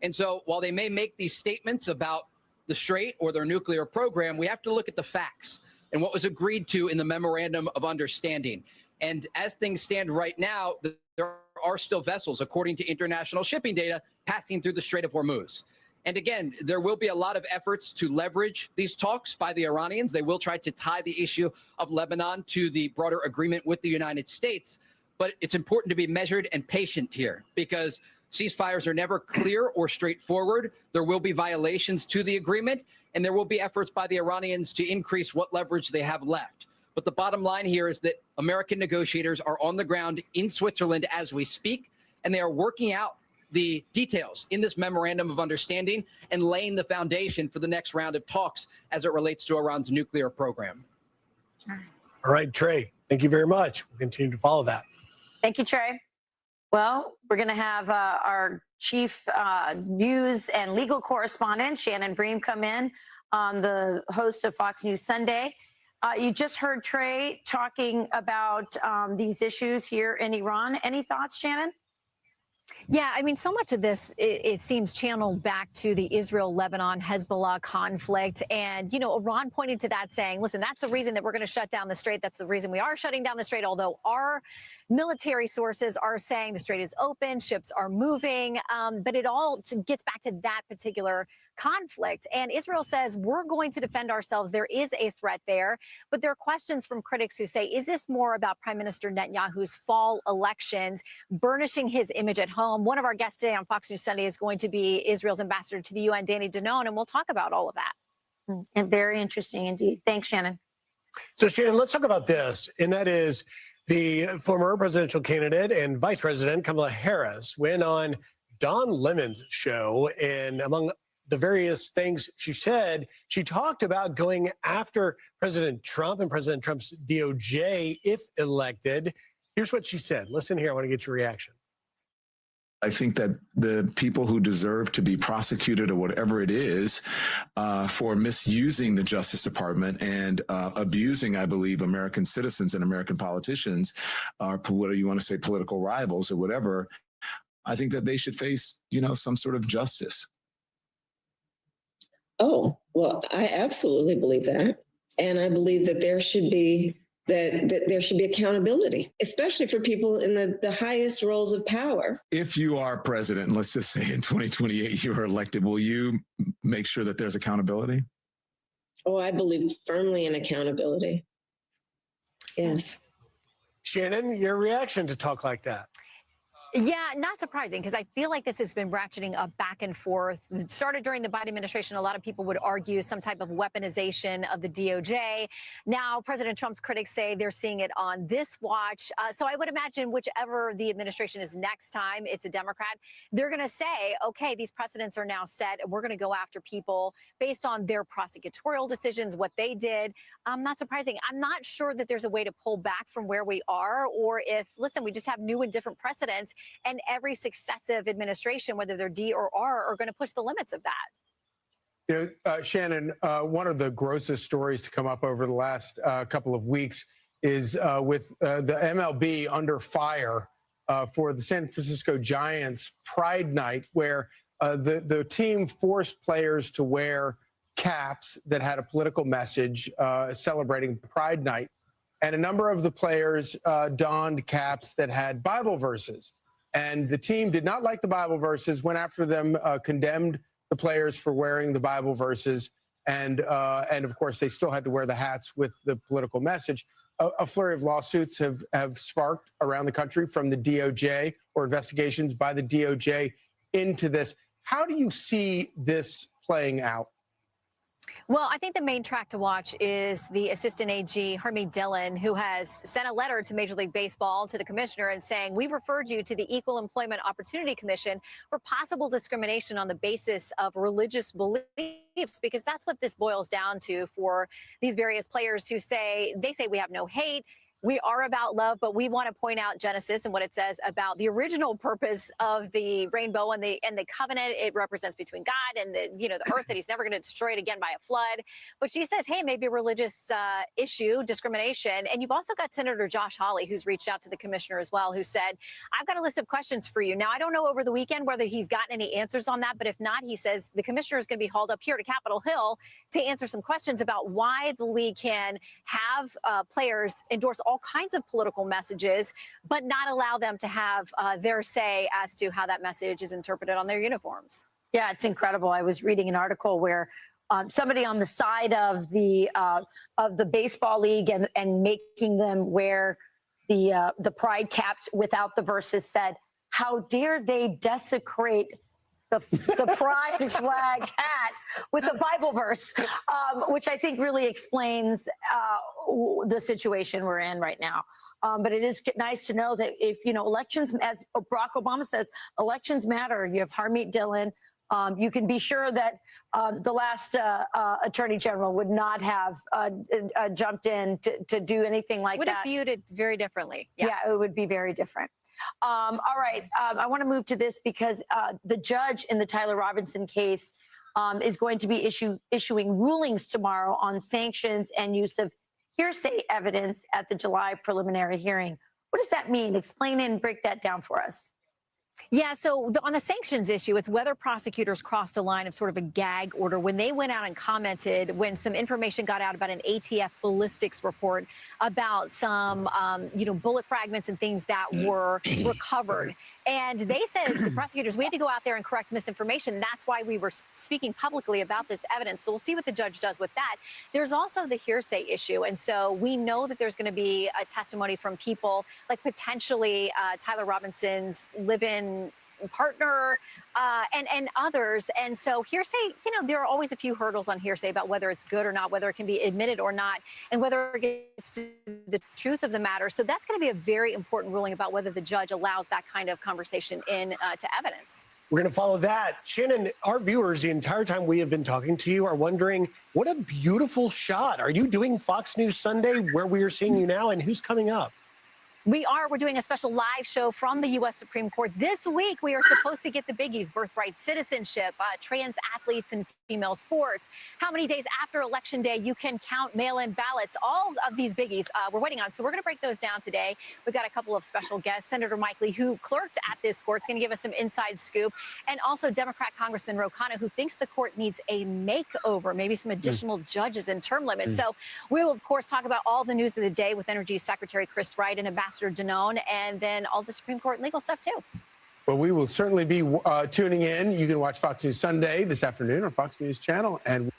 And so while they may make these statements about the Strait or their nuclear program, we have to look at the facts and what was agreed to in the Memorandum of Understanding. And as things stand right now, there are still vessels, according to international shipping data, passing through the Strait of Hormuz. And again, there will be a lot of efforts to leverage these talks by the Iranians. They will try to tie the issue of Lebanon to the broader agreement with the United States. But it's important to be measured and patient here because ceasefires are never clear or straightforward. There will be violations to the agreement, and there will be efforts by the Iranians to increase what leverage they have left. But the bottom line here is that American negotiators are on the ground in Switzerland as we speak, and they are working out the details in this Memorandum of Understanding and laying the foundation for the next round of talks as it relates to Iran's nuclear program. All right, Trey, thank you very much. We'll continue to follow that. Thank you, Trey. Well, we're going to have our chief news and legal correspondent, Shannon Bream, come in, the host of Fox News Sunday. You just heard Trey talking about these issues here in Iran. Any thoughts, Shannon? Yeah, I mean, so much of this, it seems channeled back to the Israel-Lebanon-Hezbollah conflict. And, you know, Iran pointed to that saying, listen, that's the reason that we're going to shut down the Strait. That's the reason we are shutting down the Strait, although our military sources are saying the Strait is open, ships are moving. But it all gets back to that particular conflict. And Israel says we're going to defend ourselves. There is a threat there. But there are questions from critics who say, is this more about Prime Minister Netanyahu's fall elections, burnishing his image at home? One of our guests today on Fox News Sunday is going to be Israel's ambassador to the UN, Danny Danon, and we'll talk about all of that. And very interesting indeed. Thanks, Shannon. So, Shannon, let's talk about this, and that is the former presidential candidate and Vice President Kamala Harris went on Don Lemon's show, and among the various things she said, she talked about going after President Trump and President Trump's DOJ if elected. Here's what she said. Listen here. I want to get your reaction. I think that the people who deserve to be prosecuted or whatever it is for misusing the Justice Department and abusing, I believe, American citizens and American politicians, whether you want to say political rivals or whatever, I think that they should face, you know, some sort of justice. Oh, well, I absolutely believe that. And I believe that there should be that there should be accountability, especially for people in the highest roles of power. If you are president, let's just say in 2028 you are elected, will you make sure that there's accountability? Oh, I believe firmly in accountability. Yes. Shannon, your reaction to talk like that? Yeah, not surprising, because I feel like this has been ratcheting up back and forth. It started during the Biden administration. A lot of people would argue some type of weaponization of the DOJ. Now, President Trump's critics say they're seeing it on this watch. So I would imagine whichever the administration is next time, it's a Democrat, they're going to say, okay, these precedents are now set, and we're going to go after people based on their prosecutorial decisions, what they did. Not surprising. I'm not sure that there's a way to pull back from where we are, or if, listen, we just have new and different precedents. And every successive administration, whether they're D or R, are going to push the limits of that. You know, Shannon, one of the grossest stories to come up over the last couple of weeks is with the MLB under fire for the San Francisco Giants Pride Night, where the team forced players to wear caps that had a political message celebrating Pride Night. And a number of the players donned caps that had Bible verses. And the team did not like the Bible verses, went after them, condemned the players for wearing the Bible verses. And of course, they still had to wear the hats with the political message. A flurry of lawsuits have sparked around the country from the DOJ or investigations by the DOJ into this. How do you see this playing out? Well, I think the main track to watch is the assistant AG, Harmeet Dillon, who has sent a letter to Major League Baseball, to the commissioner, and saying, we've referred you to the Equal Employment Opportunity Commission for possible discrimination on the basis of religious beliefs, because that's what this boils down to for these various players who say, we have no hate. We are about love, but we want to point out Genesis and what it says about the original purpose of the rainbow and the covenant it represents between God and the earth, that he's never going to destroy it again by a flood. But she says, hey, maybe a religious issue, discrimination. And you've also got Senator Josh Hawley, who's reached out to the commissioner as well, who said, I've got a list of questions for you. Now, I don't know over the weekend whether he's gotten any answers on that, but if not, he says the commissioner is going to be hauled up here to Capitol Hill to answer some questions about why the league can have players endorse all kinds of political messages, but not allow them to have their say as to how that message is interpreted on their uniforms. Yeah, it's incredible. I was reading an article where somebody on the side of the baseball league and making them wear the pride caps without the verses said, how dare they desecrate the pride flag hat with a Bible verse, which I think really explains the situation we're in right now. But it is nice to know that if, elections, as Barack Obama says, elections matter. You have Harmeet Dillon. You can be sure that the last attorney general would not have jumped in to do anything like that. Would have viewed it very differently. Yeah, it would be very different. All right. I want to move to this because the judge in the Tyler Robinson case is going to be issuing rulings tomorrow on sanctions and use of hearsay evidence at the July preliminary hearing. What does that mean? Explain and break that down for us. Yeah, so on the sanctions issue, it's whether prosecutors crossed a line of sort of a gag order when they went out and commented when some information got out about an ATF ballistics report about some, bullet fragments and things that were recovered. And they said, the prosecutors, we had to go out there and correct misinformation. That's why we were speaking publicly about this evidence. So we'll see what the judge does with that. There's also the hearsay issue. And so we know that there's going to be a testimony from people like potentially Tyler Robinson's live-in partner and others. And so hearsay, there are always a few hurdles on hearsay about whether it's good or not, whether it can be admitted or not, and whether it gets to the truth of the matter. So that's going to be a very important ruling about whether the judge allows that kind of conversation in to evidence. We're going to follow that. Shannon, our viewers, the entire time we have been talking to you, are wondering, what a beautiful shot. Are you doing Fox News Sunday where we are seeing you now, and who's coming up? We're doing a special live show from the U.S. Supreme Court. This week, we are supposed to get the biggies: birthright citizenship, trans athletes in female sports, how many days after Election Day you can count mail-in ballots, all of these biggies we're waiting on. So we're going to break those down today. We've got a couple of special guests. Senator Mike Lee, who clerked at this court, is going to give us some inside scoop, and also Democrat Congressman Ro Khanna, who thinks the court needs a makeover, maybe some additional judges and term limits. So we will, of course, talk about all the news of the day with Energy Secretary Chris Wright and Ambassador Danone, and then all the Supreme Court legal stuff too. Well, we will certainly be tuning in. You can watch Fox News Sunday this afternoon on Fox News Channel. And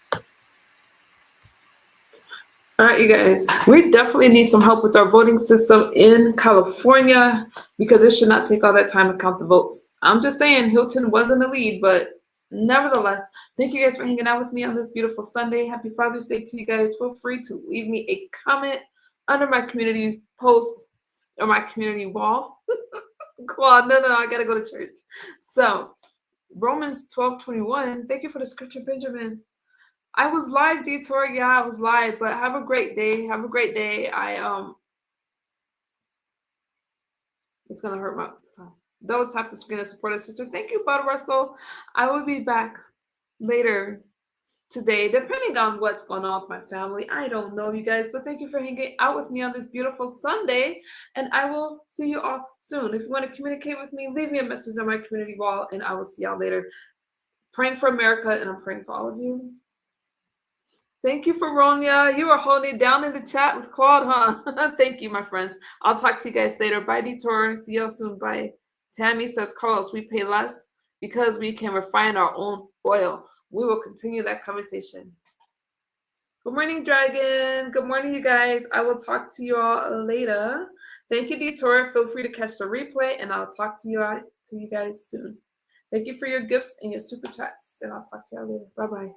all right, you guys, we definitely need some help with our voting system in California because it should not take all that time to count the votes. I'm just saying Hilton was in the lead, but nevertheless, thank you guys for hanging out with me on this beautiful Sunday. Happy Father's Day to you guys. Feel free to leave me a comment under my community post or my community wall. Claude, no, I gotta go to church. So Romans 12:21. Thank you for the scripture, Benjamin. I was live, Detour. Yeah, I was live, but have a great day. Have a great day. It's gonna hurt my double tap the screen to support a sister. Thank you, Bud Russell. I will be back later today, depending on what's going on with my family. I don't know, you guys, but thank you for hanging out with me on this beautiful Sunday, and I will see you all soon. If you want to communicate with me, leave me a message on my community wall, and I will see y'all later. Praying for America, and I'm praying for all of you. Thank you for Ronya. You are holding it down in the chat with Claude, huh? Thank you, my friends. I'll talk to you guys later. Bye, Detour. See y'all soon. Bye. Tammy says, Carlos, we pay less because we can refine our own oil. We will continue that conversation. Good morning, Dragon. Good morning, you guys. I will talk to you all later. Thank you, Detour. Feel free to catch the replay, and I'll talk to you guys soon. Thank you for your gifts and your super chats, and I'll talk to y'all later. Bye-bye.